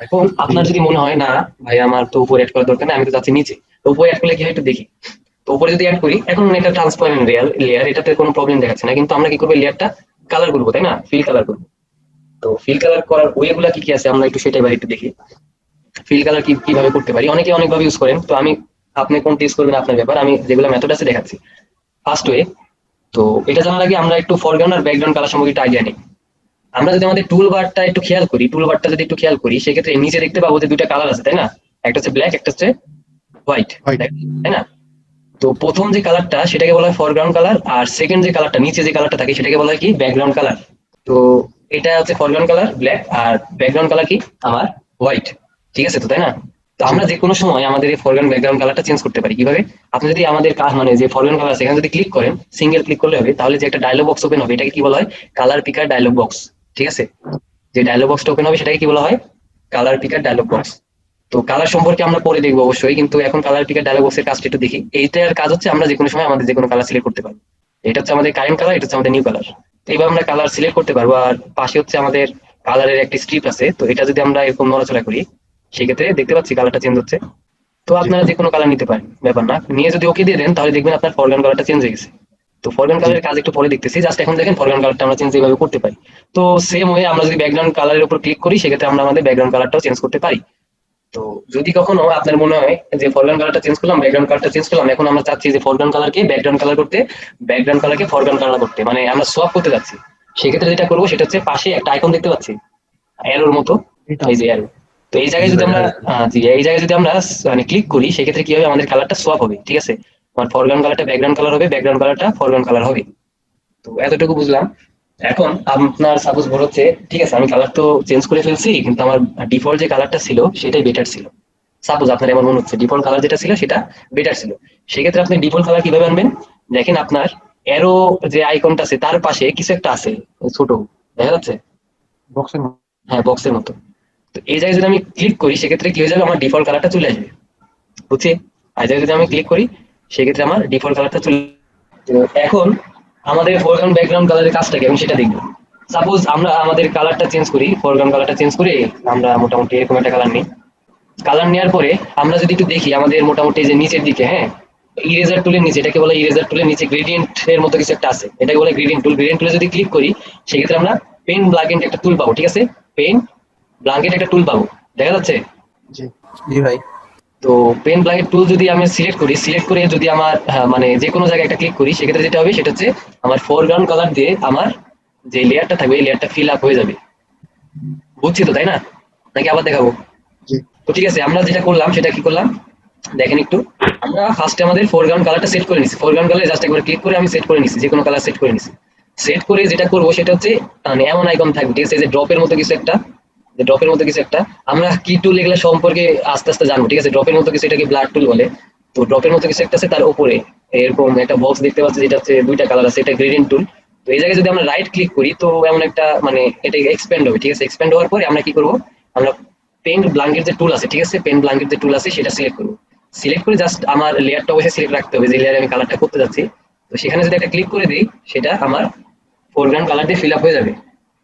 এখন আপনার যদি মনে হয় না ভাই আমার তো উপরে অ্যাড করার দরকার নেই, আমি তো যাচ্ছি নিচে, তো উপরে অ্যাড করলে কি হয় একটু দেখি। তো উপরে যদি অ্যাড করি, এখন এটা ট্রান্সপারেন্ট লেয়ার, এটাতে কোনো প্রবলেম দেখাচ্ছে না, কিন্তু আমরা কি করবো, লেয়ারটা কালার করবো, তাই না? ফিল কালার করবো। তো ফিল কালার করার ওয়ে গুলা কি কি আছে আমরা একটু সেটাই একটু দেখি। ফিল কালার কিভাবে করতে পারি, অনেকে অনেকভাবে ইউজ করেন। তো আমি, আপনি কোনটা ইউজ করবেন আপনার ব্যাপার, আমি যেগুলো মেথড আছে দেখাচ্ছি। ফার্স্ট ওয়ে, তো এটা জানার আগে আমরা একটু ফরগ্রাউন্ড আর ব্যাকগ্রাউন্ড কালার সম্পর্কে একটা আইডিয়া নিই। আমরা যদি আমাদের টুল বারটা একটু খেয়াল করি, টুল বারটা যদি একটু খেয়াল করি সেক্ষেত্রে নিচে দেখতে পাবো যে দুইটা কালার আছে, তাই না? একটা হচ্ছে ব্ল্যাক, একটা হচ্ছে হোয়াইট, White. তাই না? তো প্রথম যে কালারটা সেটাকে বলা হয় ফরগ্রাউন্ড কালার, আর সেকেন্ড যে কালারটা নিচে যে কালারটা থাকে সেটাকে বলা হয় কি, ব্যাকগ্রাউন্ড কালার। তো এটা হচ্ছে ফরগ্রাউন্ড কালার ব্ল্যাক, আর ব্যাকগ্রাউন্ড কালার কি আমার হোয়াইট, ঠিক আছে তো, তাই না? তো আমরা যে কোনো সময় আমাদের এই ফরগ্রাউন্ড ব্যাকগ্রাউন্ড কালারটা চেঞ্জ করতে পারি কিভাবে? আপনি যদি আমাদের মানে যে ফরগ্রাউন্ড কালার আছে এখানে যদি ক্লিক করেন, সিঙ্গেল ক্লিক করলে হবে, তাহলে যে একটা ডায়লগ বক্স ওপেন হবে এটাকে কি বলা হয়, কালার পিকার ডায়লগ বক্স, ঠিক আছে? যে ডায়লগ বক্সটা ওপেন হবে সেটাকে কি বলা হয়, কালার পিকার ডায়লগ বক্স। তো কালার সম্পর্কে আমরা পরে দেখবো অবশ্যই, কিন্তু এখন কালার পিকার ডায়লগ বক্সের কাজটা একটু দেখি। এইটার কাজ হচ্ছে আমরা যে কোনো সময় আমাদের যে কোনো কালার সিলেক্ট করতে পারবো। এটা হচ্ছে আমাদের কারেন্ট কালার, এটা হচ্ছে আমাদের নিউ কালার। তো এইভাবে আমরা কালার সিলেক্ট করতে পারবো। আর পাশে হচ্ছে আমাদের কালারের একটি স্ট্রিপ আছে, তো এটা যদি আমরা এরকম নড়াচড়া করি সেক্ষেত্রে দেখতে পাচ্ছি কালারটা চেঞ্জ হচ্ছে। তো আপনারা যে কোনো কালার নিতে পারেন, ব্যাপার না। নিয়ে যদি ওকে দিয়ে দেন তাহলে দেখবেন আপনার ফরগ্রাউন্ড কালারটা চেঞ্জ হয়ে গেছে। তো ফরগ্রাউন্ড কালারের কাজ একটু পরে দেখতেছি, জাস্ট এখন দেখেন ফরগ্রাউন্ড কালারটা আমরা চেঞ্জ এইভাবে করতে পারি। তো সেম ওয়ে আমরা যদি ব্যাকগ্রাউন্ড কালারের উপর ক্লিক করি সেক্ষেত্রে আমরা আমাদের ব্যাকগ্রাউন্ড কালারটাও চেঞ্জ করতে পারি। তো যদি কখনো আপনার মনে হয় যে ফরগ্রাউন্ড কালারটা চেঞ্জ করলাম, ব্যাকগ্রাউন্ড কালারটা চেঞ্জ করলাম, এখন আমরা চাচ্ছি যে ফরগ্রাউন্ড কালারকে ব্যাকগ্রাউন্ড কালার করতে, ব্যাকগ্রাউন্ড কালারকে ফরগ্রাউন্ড কালার করতে, মানে আমরা সোয়াপ করতে যাচ্ছি, সেক্ষেত্রে যেটা করবো সেটা হচ্ছে পাশে একটা আইকন দেখতে পাচ্ছি অ্যারোর মতো, এই যে অ্যারো। তো এই জায়গায় যদি আমরা জি এই জায়গায় যদি আমরা মানে ক্লিক করি সেক্ষেত্রে কি হবে, আমাদের কালারটা সোয়াপ হবে, ঠিক আছে? আমার ফরগ্রাউন্ড কালারটা ব্যাকগ্রাউন্ড কালার হবে, ব্যাকগ্রাউন্ড কালারটা ফরগ্রাউন্ড কালার হবে। তো এতটুকু বুঝলাম। এখন আপনার সাপোজ বড় হচ্ছে, ঠিক আছে আমি কালার তো চেঞ্জ করে ফেলছি, কিন্তু আমার ডিফল্ট যে কালারটা ছিল সেটাই বেটার ছিল। সাপোজ আপনার এমন মনে হচ্ছে ডিফল্ট কালার যেটা ছিল সেটা বেটার ছিল, সেক্ষেত্রে আপনি ডিফল্ট কালার কিভাবে আনবেন? দেখেন আপনার অ্যারো যে আইকনটা আছে তার পাশে কিছু একটা আছে, ছোট, দেখা যাচ্ছে? বক্সের হ্যাঁ, বক্সের মতো। তো এই জায়গায় যদি আমি ক্লিক করি সেক্ষেত্রে কি হয়ে যাবে, আমার ডিফল্ট কালারটা চলে আসবে, বুঝছি? আর এই জায়গায় যদি আমি ক্লিক করি সেক্ষেত্রে আমার ডিফল্ট কালারটা চলে। তো এখন আমাদের ফোরগ্রাউন্ড ব্যাকগ্রাউন্ড কালারের কাজটা কি আমি সেটা দেখবো। সাপোজ আমরা আমাদের কালারটা চেঞ্জ করি, ফোরগ্রাউন্ড কালারটা চেঞ্জ করে আমরা মোটামুটি এরকম একটা কালার নিই। কালার নেওয়ার পরে আমরা যদি একটু দেখি আমাদের মোটামুটি যে নিচের দিকে, হ্যাঁ, ইরেজার টুলের নিচে, এটাকে বলে ইরেজার টুলের নিচে গ্রেডিয়েন্ট এর মতো কিছু একটা আছে, এটাকে বলে গ্রেডিয়েন্ট টুল। গ্রেডিয়েন্ট টুলে যদি ক্লিক করি সেক্ষেত্রে আমরা পেন ব্ল্যাঙ্কেট একটা টুল পাবো, ঠিক আছে? পেন ব্ল্যাঙ্কেট একটা টুল পাবো, দেখা যাচ্ছে? জি জি ভাই। তো পেন ব্ল্যাঙ্কেট টুল যদি আমি সিলেক্ট করি, সিলেক্ট করে যদি আমার মানে যে কোনো জায়গায় একটা ক্লিক করি সেক্ষেত্রে যেটা হবে সেটা হচ্ছে আমার ফোরগ্রাউন্ড কালার দিয়ে আমার যে লেয়ারটা থাকবে এই লেয়ারটা ফিল আপ হয়ে যাবে। বুঝছি তো, তাই না? নাকি আবার দেখাবো? জি তো ঠিক আছে, আমরা যেটা করলাম সেটা কি করলাম দেখেন একটু। আমরা ফার্স্টে আমাদের ফোরগ্রাউন্ড কালারটা সেট করে নিছি, ফোরগ্রাউন্ড কালার জাস্ট একবার ক্লিক করে আমি সেট করে নিছি, যে কোনো কালার সেট করে নিছি। সেট করে যেটা করবো সেটা হচ্ছে মানে এমন আইকন থাকবে, ঠিক আছে, যে ড্রপের মতো কিছু একটা, যে ড্রপের মতো কিছু একটা। আমরা কি টুল এগুলো সম্পর্কে আস্তে আস্তে জানবো, ঠিক আছে? ড্রপের মতো কিছু, এটাকে ব্লাড টুল বলে। তো ড্রপের মতো কিছু একটা আছে, তার উপরে এরকম একটা বক্স দেখতে পাচ্ছি যেটা হচ্ছে দুইটা কালার আছে, এটা গ্রেডিয়েন্ট টুল। তো এই জায়গায় যদি আমরা রাইট ক্লিক করি তো এমন একটা মানে এটা এক্সপ্যান্ড হবে, ঠিক আছে? এক্সপ্যান্ড হওয়ার পরে আমরা কি করবো, আমরা পেন ব্ল্যাঙ্কেট যে টুল আছে, ঠিক আছে, পেন ব্ল্যাঙ্কেট যে টুল আছে সেটা সিলেক্ট করবো। সিলেক্ট করে জাস্ট আমার লেয়ারটা অবশ্যই সিলেক্ট রাখতে হবে যে লেয়ারে আমি কালারটা করতে যাচ্ছি। তো সেখানে যদি একটা ক্লিক করে দিই সেটা আমার ফোরগ্রাউন্ড কালার দিয়ে ফিল আপ হয়ে যাবে।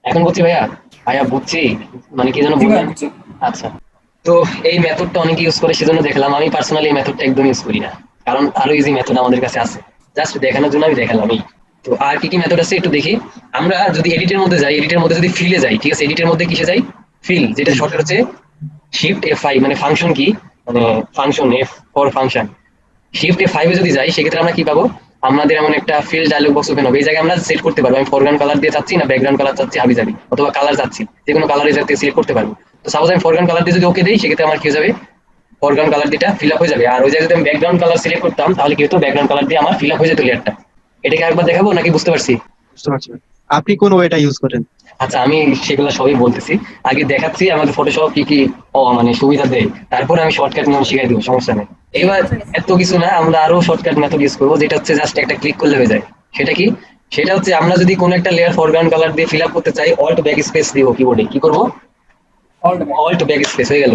এখন বুঝছি ভাইয়া? ভাইয়া বুঝছি, মানে কি যেন বললেন। আচ্ছা, তো এই মেথডটা অনেকে ইউজ করে সেজন্য দেখলাম। আমি পার্সোনালি এই মেথডটা একদম ইউজ করি না, কারণ আরো ইজি মেথড আমাদের কাছে আছে, জাস্ট দেখানোর জন্য আমি দেখালাম। এই তো আর কি কি মেথড আছে একটু দেখি। আমরা যদি এডিটের মধ্যে যাই, এডিটের মধ্যে যদি ফিলে যাই, ঠিক আছে, এডিটের মধ্যে কিসে যাই? ফিল, যেটা শর্টকাট হচ্ছে শিফট F5, মানে ফাংশন কি, মানে function F for function. Shift F5 এ যদি যাই সেক্ষেত্রে আমরা কি পাবো? আমাদের এমন একটা ফিল ডায়লগ বক্স ওপেন হবে। এই জায়গায় আমরা সেট করতে পারবো আমি ফরগ্রাউন্ড কালার দিয়ে চাচ্ছি না ব্যাকগ্রাউন্ড কালার চাচ্ছি হাবি যাবি, অথবা কালার চাচ্ছি, যে কোনো কালার এই জায়গায় সিলেক্ট করতে পারবো। তো সাপোজ আমি ফরগ্রাউন্ড কালার দিয়ে যদি ওকে দিই সেক্ষেত্রে আমার কি হয়ে যাবে? ফরগ্রাউন্ড কালার দিয়েটা ফিল আপ হয়ে যাবে। আর ওই জায়গায় যদি আমি ব্যাকগ্রাউন্ড কালার সিলেক্ট করতাম তাহলে কি হতো? ব্যাকগ্রাউন্ড কালার দিয়ে আমার ফিল আপ হয়ে যেত লেয়ারটা। এটাকে আরেকবার দেখাবো নাকি বুঝতে পারছি? বুঝতে পারছি ভাই। আপনি কোন ওয়েটা ইউজ করেন? আচ্ছা, আমি সেগুলো সবই বলতেছি। আগে দেখাচ্ছি আমাদের ফটোশপ কি কি মানে সুবিধা দেয়, তারপরে আমি শর্টকাট নিয়ম শিখাই দেবো, সমস্যা নেই। এবার এত কিছু না, আমরা আরো শর্টকাট মেথড ইউজ করবো, যেটা হচ্ছে জাস্ট একটা ক্লিক করলে হয়ে যায়। সেটা কি? সেটা হচ্ছে আমরা যদি কোনো একটা লেয়ার ফরগ্রাউন্ড কালার দিয়ে ফিল আপ করতে চাই, অল্ট ব্যাক স্পেস দিব কিবোর্ডে। কি করবো? অল্ট ব্যাক স্পেস হয়ে গেল।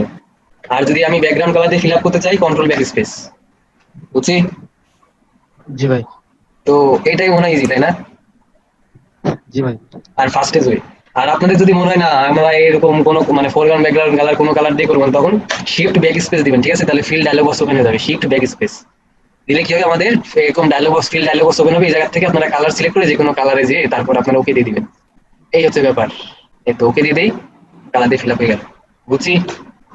আর যদি আমি ব্যাকগ্রাউন্ড কালার দিয়ে ফিল আপ করতে চাই, কন্ট্রোল ব্যাক স্পেস। বুঝছি? জি ভাই। তো এটাই মনে হয় ইজি, তাই না? জি ভাই। আর ফার্স্টেজ ওয়ে। আর আপনাদের যদি মনে হয় না আমরা এরকম কোনো মানে ফোরগ্রাউন্ড ব্যাকগ্রাউন্ড কালার কোনো কালার দিয়ে করবেন, তখন শিফট ব্যাক স্পেস দিবেন, ঠিক আছে? তাহলে ফিল ডায়লগ বক্স ওপেন হয়ে যাবে। শিফট ব্যাক স্পেস দিলে কি হবে? আমাদের এরকম dialog box, fill dialog box open হবে। এই জায়গা থেকে আপনারা কালার সিলেক্ট করে যে কোনো কালারে যে তারপর আপনারা ওকে দিয়ে দিবেন। এই হচ্ছে ব্যাপার। এই তো ওকে দিয়ে দেই, কালার দিয়ে ফিল আপ হয়ে গেল। বুঝছি?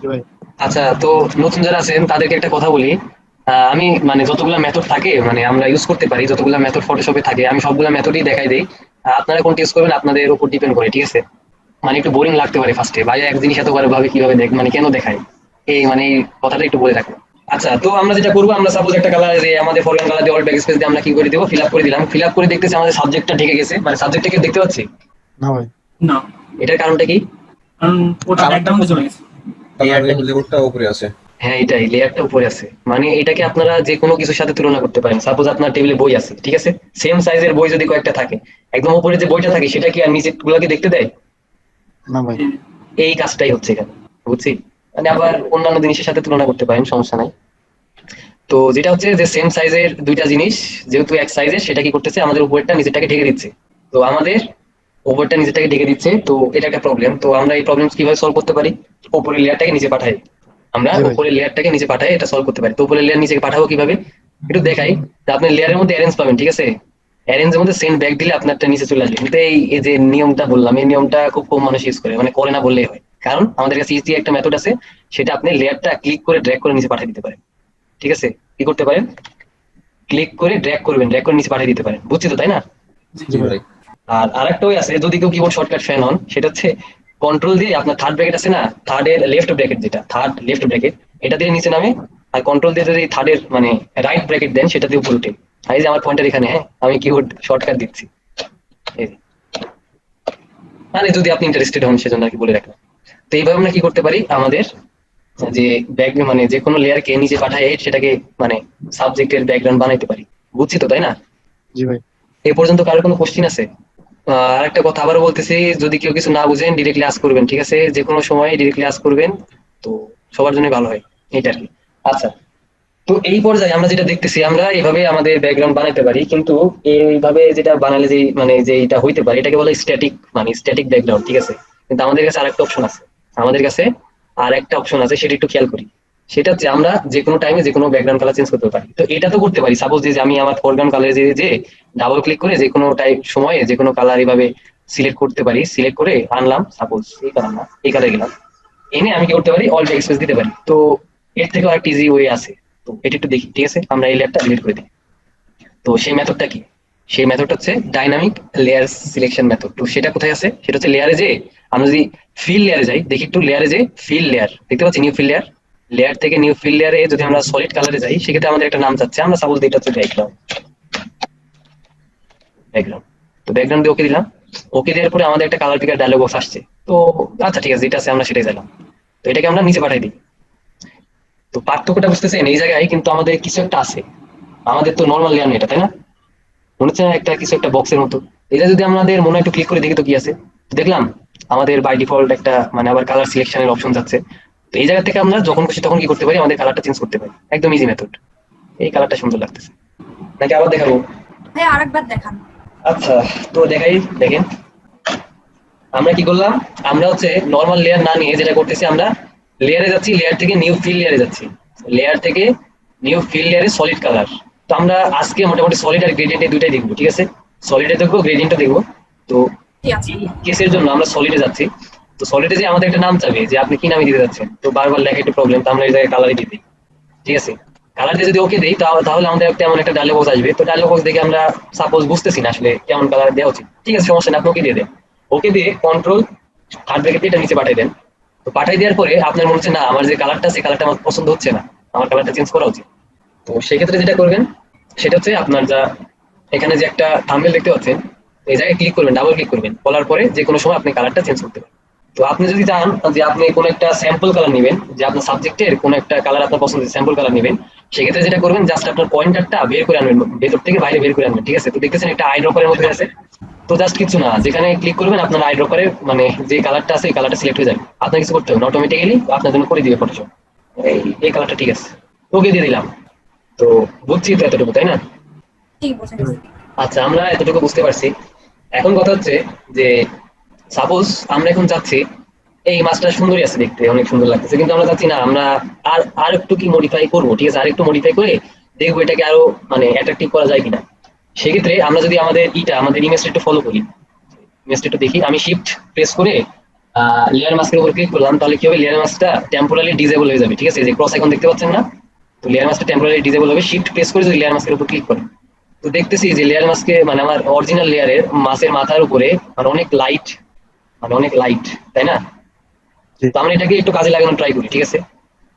জি ভাই। আচ্ছা, তো নতুন যারা আছেন তাদেরকে একটা কথা বলি। আমি মানে যতগুলা মেথড থাকে, মানে আমরা ইউজ করতে পারি, যতগুলা মেথড ফটোশপে থাকে, আমি সবগুলা মেথডই দেখাই দেই। আপনারা কোনটা ইউজ করবেন আপনাদের উপর ডিপেন্ড করে, ঠিক আছে? মানে একটু বোরিং লাগতে পারে ফার্স্টে, ভাই এক জিনিস এতবার ভাবে কিভাবে দেখ, মানে কেন দেখায়, এই মানে এই কথাটা একটু বলে রাখবো। আচ্ছা, তো আমরা যেটা করবো, আমরা সাপোজ একটা কালার, যে আমাদের ফরগ্রাউন্ড কালার দিয়ে অল ব্যাক স্পেস দিয়ে আমরা কি করে দেবো? ফিল আপ করে দিলাম। ফিল আপ করে দেখতেছি আমাদের সাবজেক্টটা ঢেকে গেছে, মানে সাবজেক্টটাকে দেখতে পাচ্ছি। না ভাই। না, এটার কারণটা কি? কারণ ওটা ব্যাকগ্রাউন্ডে চলে গেছে। লেয়ারটা উপরে আছে। হ্যাঁ, এটাই, লেয়ারটা উপরে আছে। মানে এটাকে আপনারা যে কোনো কিছুর সাথে তুলনা করতে পারেন। সাপোজ আপনার টেবিলে বই আছে, ঠিক আছে, সেম সাইজের বই যদি কয়েকটা থাকে, একদম উপরে যে বইটা থাকে সেটা কি আর নিচের গুলাকে দেখতে দেয়? না ভাই। এই কাজটাই হচ্ছে এখানে। বুঝছি? মানে আবার অন্যান্য জিনিসের সাথে তুলনা করতে পারেন, সমস্যা নাই। তো যেটা হচ্ছে যে সেম সাইজের দুইটা জিনিস যেহেতু এক সাইজের, সেটা কি করতেছে? আমাদের উপরটা নিচেরটাকে ঢেকে দিচ্ছে। তো আমাদের উপরটা নিচেরটাকে ঢেকে দিচ্ছে, তো এটা একটা প্রবলেম। তো আমরা এই প্রবলেম কিভাবে সলভ করতে পারি? উপরের লেয়ারটাকে নিচে পাঠাই। আমরা জি ভাই। উপরের লেয়ারটাকে নিচে পাঠাই, এটা সলভ করতে পারি। তো উপরের লেয়ার নিচে পাঠাবো কিভাবে একটু দেখাই। যে আপনি লেয়ারের মধ্যে অ্যারেঞ্জ পাবেন, ঠিক আছে? অ্যারেঞ্জের মধ্যে সেন্ড ব্যাক দিলে আপনারটা নিচে চলে আসবে। কিন্তু এই যে নিয়মটা বললাম, এই নিয়মটা খুব কম মানুষ ইউজ করে, মানে করে না বললেই হয়। কারণ আমাদের কাছে ইজি একটা মেথড আছে, সেটা আপনি লেয়ারটা ক্লিক করে ড্র্যাগ করে নিচে পাঠিয়ে দিতে পারেন। ঠিক আছে? কি করতে পারেন? ক্লিক করে ড্র্যাগ করবেন, ড্র্যাগ করে নিচে পাঠিয়ে দিতে পারেন। বুঝছি তো, তাই না? জি ভাই। আর আরেকটা ওই আছে, যদি কেউ কিবোর্ড শর্টকাট ফ্যান হন, সেটা হচ্ছে কন্ট্রোল দিয়ে আপনার থার্ড ব্র্যাকেট আছে না, থার্ড এর লেফট ব্র্যাকেট, যেটা থার্ড লেফট ব্র্যাকেট, এটা দিয়ে নিচে নামে। আর কন্ট্রোল দিয়ে যদি থার্ডের মানে রাইট ব্র্যাকেট দেন, সেটা দিয়ে উপরে উঠে। আর এই যে আমার পয়েন্টার এখানে, হ্যাঁ, আমি কিবোর্ড শর্টকাট দিচ্ছি। এই যে। মানে যদি আপনি ইন্টারেস্টেড হন সেজন্য আর কি বলে রাখলাম। তো এইভাবে আমরা কি করতে পারি? আমাদের যে ব্যাক মানে যে কোনো লেয়ারকে নিচে পাঠায় সেটাকে মানে সাবজেক্টের ব্যাকগ্রাউন্ড বানাইতে পারি। বুঝছি তো, তাই না? জি ভাই। এ পর্যন্ত কারো কোনো কোশ্চিন আছে? আর একটা কথা আবারও বলতেছি, যদি কেউ কিছু না বুঝেন ডিরেক্টলি আস্ক করবেন, ঠিক আছে? যে কোনো সময় ডিরেক্টলি আস্ক করবেন, তো সবার জন্য ভালো হয়, এটা আর কি। আচ্ছা, তো এই পর্যায়ে আমরা যেটা দেখতেছি, আমরা এইভাবে আমাদের ব্যাকগ্রাউন্ড বানাইতে পারি, কিন্তু এইভাবে যেটা বানালে যে মানে যে এটা হইতে পারে, এটাকে বলে স্ট্যাটিক, মানে স্ট্যাটিক ব্যাকগ্রাউন্ড, ঠিক আছে? কিন্তু আমাদের কাছে আরেকটা অপশন আছে, আমাদের কাছে আর একটা অপশন আছে, সেটা একটু খেয়াল করি। সেটা হচ্ছে আমরা যে কোনো টাইমে যে কোনো ব্যাকগ্রাউন্ড কালার চেঞ্জ করতে পারি। তো এটা তো করতে পারি, সাপোজ যে আমি আমার ফোরগ্রাউন্ড কালারে যে ডাবল ক্লিক করে যে কোনো টাইপ সময়ে যে কোনো কালার এইভাবে সিলেক্ট করতে পারি। সিলেক্ট করে আনলাম, সাপোজ এই কালার না, এই কালারে গেলাম, এনে আমি কি করতে পারি? অল ব্যাক স্পেস দিতে পারি। তো এর থেকে আরেকটা ইজি ওয়ে আছে, তো এটা একটু দেখি, ঠিক আছে? আমরা এই লেয়ারটা ডিলিট করে দিই। তো সেই মেথডটা কি? সেই মেথডটা হচ্ছে ডাইনামিক লেয়ার সিলেকশন মেথড। তো সেটা কোথায় আছে? সেটা হচ্ছে লেয়ারে যে আমরা যদি ফিল লেয়ারে যাই, দেখি একটু লেয়ারে যে ফিল লেয়ার দেখতে পাচ্ছি, নিউ ফিল লেয়ার, লেয়ার থেকে নিউ ফিল লেয়ারে যদি আমরা সলিড কালারে যাই, সেক্ষেত্রে আমাদের একটা নাম চাচ্ছে, আমরা সাপোজ এটা হচ্ছে ব্যাকগ্রাউন্ড। ব্যাকগ্রাউন্ড, তো ব্যাকগ্রাউন্ড দিয়ে ওকে দিলাম। ওকে দেওয়ার পরে আমাদের একটা কালার পিকার ডায়লগ বক্স আসছে। তো আচ্ছা ঠিক আছে, যেটা আছে আমরা সেটাই দিলাম। তো এটাকে আমরা নিচে পাঠাই দিই। তো পার্থক্যটা বুঝতেছেন? এই জায়গায় কিন্তু আমাদের কিছু একটা আছে, আমাদের তো নর্মাল লেয়ার নেই এটা, তাই না? মনে হচ্ছে না একটা কিছু একটা বক্সের মতো? এটা যদি আমাদের মনে হয় একটু ক্লিক করে দেখি তো কি আছে। তো দেখলাম আমাদের বাই ডিফল্ট একটা মানে আবার কালার সিলেকশনের অপশন যাচ্ছে। তো তো এই জায়গা থেকে আমরা যখন খুশি তখন কি করতে পারি, আমাদের কালারটা চেঞ্জ করতে পারি। একদম ইজি মেথড। এই কালারটা সুন্দর লাগতেছে নাকি আবার দেখাবো? ভাই আরেকবার দেখান। আচ্ছা তো দেখাই, দেখেন আমরা কি করলাম, আমরা হচ্ছে নর্মাল লেয়ার না নিয়ে যেটা করতেছি, আমরা লেয়ারে যাচ্ছি, লেয়ার থেকে নিউ ফিল লেয়ারে যাচ্ছি, লেয়ার থেকে নিউ ফিল লেয়ারে সলিড কালার। তো আমরা আজকে মোটামুটি সলিড আর গ্রেডিয়েন্ট এই দুইটাই দেখবো, ঠিক আছে? সলিডে দেখবো, গ্রেডিয়েন্টটা দেখবো। তো ঠিক আছে। এই কেসের জন্য আমরা সলিডে যাচ্ছি। তো সলিডে যে আমাদের একটা নাম চাবে যে আপনি কি নামে দিতে যাচ্ছেন, তো বারবার লেখা একটু প্রবলেম, তো আমরা এই জায়গায় কালারই দিয়ে দিই, ঠিক আছে? কালার দিয়ে যদি ওকে দিই তাহলে আমাদের তেমন একটা ডায়লগ বক্স আসবে। তো ডায়লগ বক্স দেখে আমরা সাপোজ বুঝতেছি না আসলে কেমন কালার দেওয়া উচিত, ঠিক আছে, সমস্যা নেই, আপনি ওকে দিয়ে দেন। ওকে দিয়ে কন্ট্রোল থার্ড ব্র্যাকেট দিয়ে এটা নিচে পাঠিয়ে দেন। তো পাঠিয়ে দেওয়ার পরে আপনার মনে হচ্ছে না আমার যে কালারটা, সেই কালারটা আমার পছন্দ হচ্ছে না, আমার কালারটা চেঞ্জ করা উচিত। তো সেক্ষেত্রে যেটা করবেন সেটা হচ্ছে আপনার যা এখানে যে একটা থাম্বনেল দেখতে পাচ্ছেন, এই জায়গায় ক্লিক করবেন, ডাবল ক্লিক করবেন, করার পরে যে কোনো সময় আপনি কালারটা চেঞ্জ করতে পারেন। তো আপনি যদি চান যে আপনি কোনো একটা স্যাম্পল কালার নেবেন, যে আপনার সাবজেক্টের কোনো একটা কালার আপনার পছন্দের স্যাম্পল কালার নেবেন, সেক্ষেত্রে যেটা করবেন জাস্ট আপনার পয়েন্টারটা বের করে আনবেন, ভেতর থেকে বাইরে বের করে আনবেন, ঠিক আছে? তো দেখতেছেন একটা আই ড্রপারের মধ্যে আছে। তো জাস্ট কিছু না, যেখানে ক্লিক করবেন আপনার আই ড্রপারের মানে যে কালারটা আছে এই কালারটা সিলেক্ট হয়ে যাবে, আপনার কিছু করতে হবে না, অটোমেটিক্যালি আপনার জন্য করে দিবে ফটোশপ। এই কালারটা ঠিক আছে, ওকে দিয়ে দিলাম। তো বুঝছি তো এতটুকু, তাই না? ঠিক বোঝা গেছে। আচ্ছা আমরা এতটুকু বুঝতে পারছি। এখন কথা হচ্ছে যে সাপোজ আমরা এখন যাচ্ছি, এই মাছটা সুন্দরই আছে দেখতে, অনেক সুন্দর লাগতেছে, কিন্তু আমরা চাচ্ছি না আমরা আর একটু কি মডিফাই করবো, ঠিক আছে? আর একটু মডিফাই করে দেখবো এটাকে আরো মানে অ্যাট্রাকটিভ করা যায় কিনা। সেক্ষেত্রে আমরা যদি আমাদের ইমেজটা একটু ফলো করি, ইমেজটা একটু দেখি, আমি শিফট প্রেস করে লেয়ার মাস্কের উপর ক্লিক করলাম, তাহলে কি হবে, লেয়ার মাস্কটা টেম্পোরারি ডিসেবল হয়ে যাবে, ঠিক আছে? এই যে ক্রস আইকন দেখতে পাচ্ছেন না, তো লেয়ার মাস্কটা টেম্পোরারি ডিসেবল হবে। শিফট প্রেস করে যদি লেয়ার মাস্কের উপর ক্লিক করেন, তো দেখতেছি যে লেয়ার মাস্কে মানে আমার অরিজিনাল লেয়ারের মাছের মাথার উপরে মানে অনেক লাইট, তাই না? তো আমরা এটাকে একটু কাজে লাগানোর ট্রাই করি, ঠিক আছে?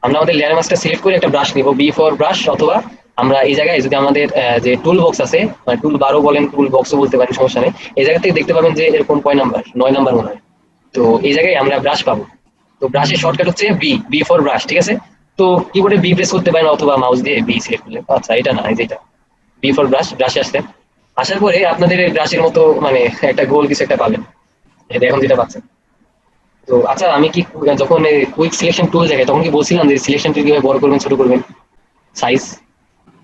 আমরা আমাদের লেয়ার মাস্কটা সিলেক্ট করে একটা ব্রাশ নিব, বি ফর ব্রাশ, অথবা আমরা এই জায়গায় যদি আমাদের যে টুল বক্স আছে, মানে টুল বারও বলেন, টুল বক্সও বলতে পারেন, সমস্যা নেই। এই জায়গা থেকে দেখতে পাবেন যে এরকম কয় নাম্বার, 9 নাম্বার মনে হয়। তো এই জায়গায় আমরা ব্রাশ পাবো। তো ব্রাশের শর্টকাট হচ্ছে বি ফর ব্রাশ, ঠিক আছে? তো কিবোর্ডে বি প্রেস করতে পারেন অথবা মাউস দিয়ে বি সিলেক্ট করলে, আচ্ছা এটা না, এই যে এটা বি ফর ব্রাশ, ব্রাশে আসতেন। আসার পরে আপনাদের ব্রাশের মতো মানে একটা গোল কিছু একটা পাবেন, এই এখন যেটা পাচ্ছেন। তো আচ্ছা আমি কি যখন কুইক সিলেকশন টুল জায়গায় তখন কি বলছিলাম যে সিলেকশন টুল কিভাবে বড় করবেন ছোট করবেন, সাইজ?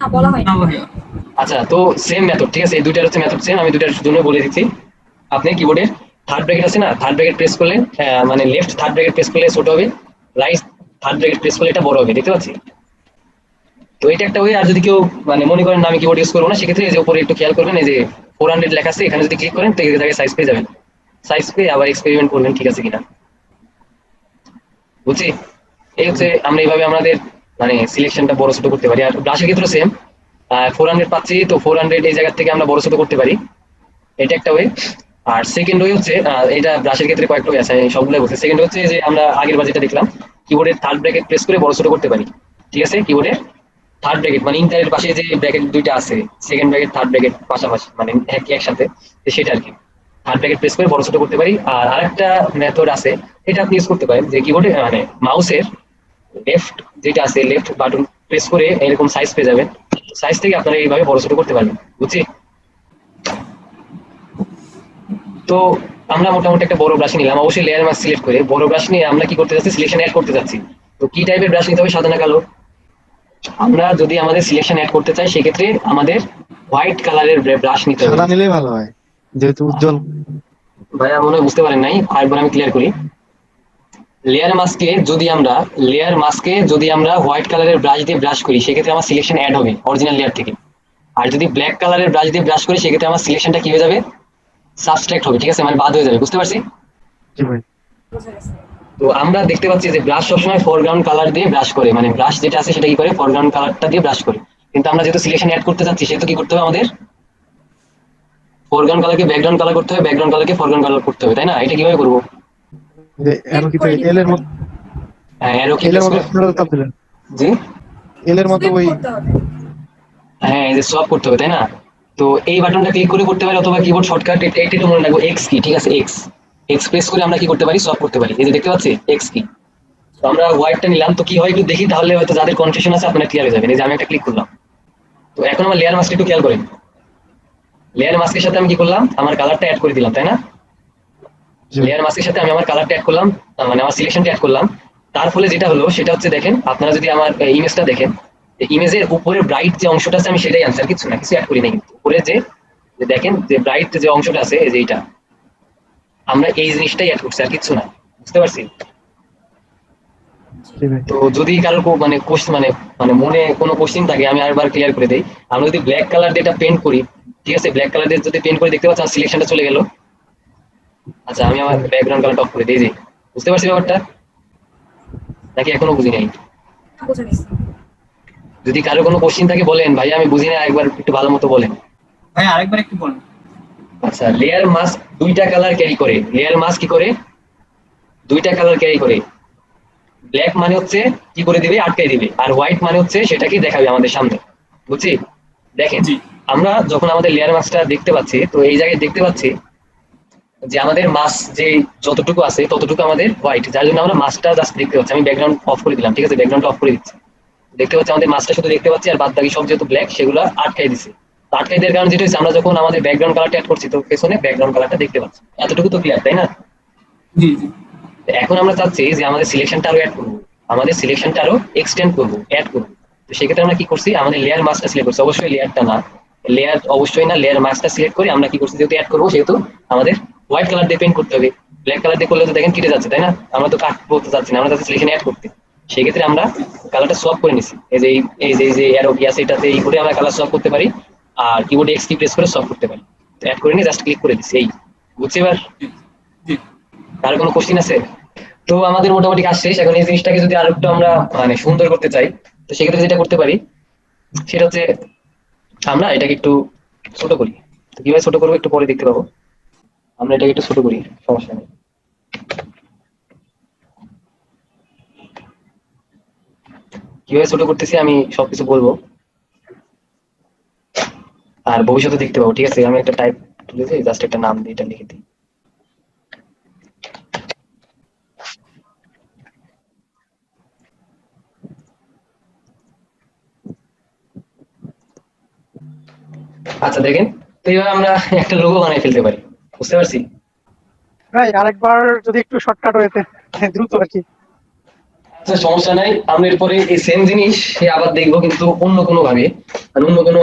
না বলা হয় না ভাইয়া। আচ্ছা তো সেম মেথড, ঠিক আছে? এই দুইটার হচ্ছে মেথড সেম, আমি দুইটার জন্য বলে দিচ্ছি। আপনি কিবোর্ডের থার্ড ব্র্যাকেট আছে না, থার্ড ব্র্যাকেট প্রেস করলে মানে লেফট থার্ড ব্র্যাকেট প্রেস করলে ছোট হবে, রাইট থার্ড ব্র্যাকেট প্রেস করলে এটা বড় হবে, দেখতে পাচ্ছি? তো এটা একটা ওয়ে। আর যদি কেউ মানে মনে করেন না আমি কিবোর্ড ইউজ করবো না, সেক্ষেত্রে এই যে উপরে একটু খেয়াল করবেন, এই যে 400 লেখা আছে, এখানে যদি ক্লিক করেন তো এই জায়গায় সাইজ পেয়ে যাবেন, সাইজ পেয়ে আবার এক্সপেরিমেন্ট করবেন ঠিক আছে কিনা, বুঝছি? এই হচ্ছে আমরা এইভাবে আমাদের মানে সিলেকশনটা বড় ছোট করতে পারি। আর ব্রাশের ক্ষেত্রে সেম, 400 পাচ্ছি, তো 400 এই জায়গা থেকে আমরা বড় ছোট করতে পারি, এটা একটা ওয়ে। আর সেকেন্ড ওয়ে হচ্ছে এটা ব্রাশের ক্ষেত্রে কয়েকটা ওয়ে আছে, সবগুলো বলছে। সেকেন্ড হচ্ছে যে আমরা আগের বার যেটা দেখলাম, কিবোর্ডের থার্ড ব্র্যাকেট প্রেস করে বড় ছোট করতে পারি, ঠিক আছে? কিবোর্ডের থার্ড ব্র্যাকেট মানে ইন্টারের পাশে যে ব্র্যাকেট দুইটা আছে, সেকেন্ড ব্র্যাকেট থার্ড ব্র্যাকেট পাশাপাশি মানে একসাথে, তো সেটা আর কি থার্ড ব্র্যাকেট প্রেস করে বড় ছোট করতে পারি। আর আরেকটা মেথড আছে, এটা আপনি ইউজ করতে পারেন যে কিবোর্ডে মানে মাউসের লেফট যেটা আছে, লেফট বাটন প্রেস করে এরকম সাইজ পেয়ে যাবেন, সাইজ থেকে আপনারা এইভাবে বড় ছোট করতে পারবেন, বুঝছি? তো আমরা মোটামুটি একটা বড় ব্রাশ নিলাম, অবশ্যই লেয়ার মাস্ক সিলেক্ট করে বড় ব্রাশ নিয়ে আমরা কি করতে যাচ্ছি, সিলেকশন অ্যাড করতে যাচ্ছি। তো কি টাইপের ব্রাশ নিতে হবে, সাদা না কালো? আমরা যদি আমাদের সিলেকশন অ্যাড করতে চাই সেক্ষেত্রে আমাদের হোয়াইট কালারের ব্রাশ নিতে হবে। সাদা নিলেই ভালো হয় যেহেতু উজ্জ্বল। ভাইয়া মনে হয় বুঝতে পারেন নাই, আরেকবার আমি ক্লিয়ার করি। লেয়ার মাস্কে যদি আমরা হোয়াইট কালারের ব্রাশ দিয়ে ব্রাশ করি সেক্ষেত্রে আমার সিলেকশন অ্যাড হবে অরিজিনাল লেয়ার থেকে। আর যদি ব্ল্যাক কালারের ব্রাশ দিয়ে ব্রাশ করি সেক্ষেত্রে আমার সিলেকশনটা কি হয়ে যাবে, সাবস্ট্রাক্ট হবে, ঠিক আছে? মানে বাদ হয়ে যাবে, বুঝতে পারছি? জি ভাই। বোঝা গেছে। তো আমরা দেখতে পাচ্ছি যে ব্রাশ সবসময় ফোরগ্রাউন্ড কালার দিয়ে ব্রাশ করে, মানে ব্রাশ যেটা আছে সেটা কি করে, ফোরগ্রাউন্ড কালারটা দিয়ে ব্রাশ করে। কিন্তু আমরা যেহেতু সিলেকশন অ্যাড করতে যাচ্ছি সেহেতু কি করতে হবে, আমাদের ফোরগ্রাউন্ড কালারকে ব্যাকগ্রাউন্ড কালার করতে হবে, ব্যাকগ্রাউন্ড কালারকে ফোরগ্রাউন্ড কালার করতে হবে, তাই না? এটা কিভাবে করবো? এর কি এল এর মতো, অ্যারো কি এল এর প্রেস মতো করে, আপনারা চাপ দিলেন, জি এল এর মতো Swipe ওই করতে হবে। হ্যাঁ এই যে সোয়াপ করতে হবে, তাই না? তো এই বাটনটা ক্লিক করে করতে পারি, অথবা কিবোর্ড শর্টকাট একটু মনে রাখবো, এক্স কি, ঠিক আছে? এক্স প্রেস করে আমরা কি করতে পারি, সোয়াপ করতে পারি। এই যে দেখতে পাচ্ছি এক্স কি। তো আমরা হোয়াইটটা নিলাম, তো কি হয় একটু দেখি, তাহলে হয়তো যাদের কনফিউশন আছে আপনারা ক্লিয়ার হয়ে যাবেন। এই যে আমি একটা ক্লিক করলাম, তো এখন আমার লেয়ার মাস্কটা একটু খেয়াল করেন, লেয়ার মাস্কের সাথে আমি কি করলাম, আমার কালারটা অ্যাড করে দিলাম, তাই না? জি। লেয়ার মাস্কের সাথে আমি আমার কালারটা অ্যাড করলাম, মানে আমার সিলেকশনটা অ্যাড করলাম। তার ফলে যেটা হলো সেটা হচ্ছে, দেখেন আপনারা যদি আমার ইমেজটা দেখেন, ইমেজের উপরে ব্রাইট যে অংশটা আছে আমি সেটাই আনসার, কিছু না, কিছু অ্যাড করি না। কিন্তু উপরে যে যে দেখেন যে ব্রাইট যে অংশটা আছে, এই যে এইটা, আমরা এই জিনিসটাই অ্যাড করছি, আর কিছু না। বুঝতে পারছি? জি ভাই। তো যদি কারোর মানে কোশ্চেন মানে মানে মনে কোনো কোশ্চেন থাকে আমি আরেকবার ক্লিয়ার করে দেই। আমরা যদি ব্ল্যাক কালার দিয়ে এটা পেন্ট করি, ঠিক আছে, ব্ল্যাক কালার দিয়ে যদি পেন্ট করে, দেখতে পাচ্ছেন সিলেকশনটা চলে গেল। আচ্ছা, আমি আমার ব্যাকগ্রাউন্ড কালারটা অফ করে দিই। যে বুঝতে পারছি ব্যাপারটা, নাকি এখনো বুঝি নাই? বোঝা গেছে। যদি কারো কোনো কোশ্চেন থাকে বলেন, ভাই আমি বুঝি না, একবার একটু ভালো মতো বলেন। ভাই আরেকবার একটু বলুন। আচ্ছা, লেয়ার মাস্ক দুইটা কালার ক্যারি করে। লেয়ার মাস্ক কি করে? দুইটা কালার ক্যারি করে। ব্ল্যাক মানে হচ্ছে কি করে দিবে, আটকাই দিবে, আর হোয়াইট মানে হচ্ছে সেটাকে দেখাবে আমাদের সামনে। বুঝছি? দেখেন, জি আমরা যখন আমাদের লেয়ার মাস্কটা দেখতে পাচ্ছি, তো এই জায়গায় দেখতে পাচ্ছি যে আমাদের মাস যে যতটুকু আছে ততটুকু আমাদের হোয়াইট, যার জন্য আমরা মাসটা জাস্ট দেখতে পাচ্ছি। আমি ব্যাকগ্রাউন্ড অফ করে দিলাম, ঠিক আছে, ব্যাকগ্রাউন্ড অফ করে দিচ্ছি। দেখতে পাচ্ছি আমাদের মাসটা শুধু দেখতে পাচ্ছি, আর বাদ বাকি সব যেহেতু ব্ল্যাক সেগুলো আটকাই দিছে। তো আটকাই দেওয়ার কারণ যেটা হচ্ছে, আমরা যখন আমাদের ব্যাকগ্রাউন্ড কালারটা অ্যাড করছি তো পেছনে ব্যাকগ্রাউন্ড কালারটা দেখতে পাচ্ছি। এতটুকু তো ক্লিয়ার, তাই না? জি জি তো এখন আমরা চাচ্ছি যে আমাদের সিলেকশনটা আরো অ্যাড করবো, আমাদের সিলেকশনটা আরো এক্সটেন্ড করবো, অ্যাড করবো। তো সেক্ষেত্রে আমরা কি করছি, আমাদের লেয়ার মাস্কটা সিলেক্ট করছি, অবশ্যই লেয়ারটা না, লেয়ার অবশ্যই না, লেয়ার মাস্কটা সিলেক্ট করে আমরা কি করছি, যেহেতু অ্যাড করবো সেহেতু আমাদের হোয়াইট কালার দিয়ে পেন্ট করতে হবে। ব্ল্যাক কালার দিয়ে করলে তো দেখেন কেটে যাচ্ছে, তাই না? আমরা তো কাট করতে চাচ্ছি না, আমরা চাচ্ছি সিলেকশন অ্যাড করতে। সেক্ষেত্রে আমরা কালারটা সোয়াপ করে নিছি, এই যে এই যে অ্যারো কি আছে এটাতে এই করে আমরা কালার সোয়াপ করতে পারি, আর কিবোর্ডে এক্স কি প্রেস করে সোয়াপ করতে পারি। তো অ্যাড করে নিয়ে জাস্ট ক্লিক করে দিচ্ছি। এই বুঝছি এবার? জি জি কার কোনো কোশ্চিন আছে? তো আমাদের মোটামুটি কাজ শেষ। এখন এই জিনিসটাকে যদি আরো একটু আমরা মানে সুন্দর করতে চাই, তো সেক্ষেত্রে যেটা করতে পারি সেটা হচ্ছে আমরা এটাকে একটু ছোট করি। তো কিভাবে ছোট করবো একটু পরে দেখতে পাবো। আমরা এটাকে একটু ছোট করি, সমস্যা নেই। কিভাবে ছোট করতেছি আমি সবকিছু বলবো, আর ভবিষ্যতে দেখতে পাবো। ঠিক আছে, আমি একটা টাইপ তুলে দিই, জাস্ট একটা নাম দিয়ে এটা লিখে দিই। আচ্ছা দেখেন, তো এইভাবে আমরা একটা লোগো বানাই ফেলতে পারি। বুঝতে পারছি? ভাই আরেকবার যদি একটু শর্টকাট হয়েছে, দ্রুত আর কি। আচ্ছা, সমস্যা নাই, আমরা এরপরে এই সেম জিনিস আবার দেখবো, কিন্তু অন্য কোনো ভাবে, আর অন্য কোনো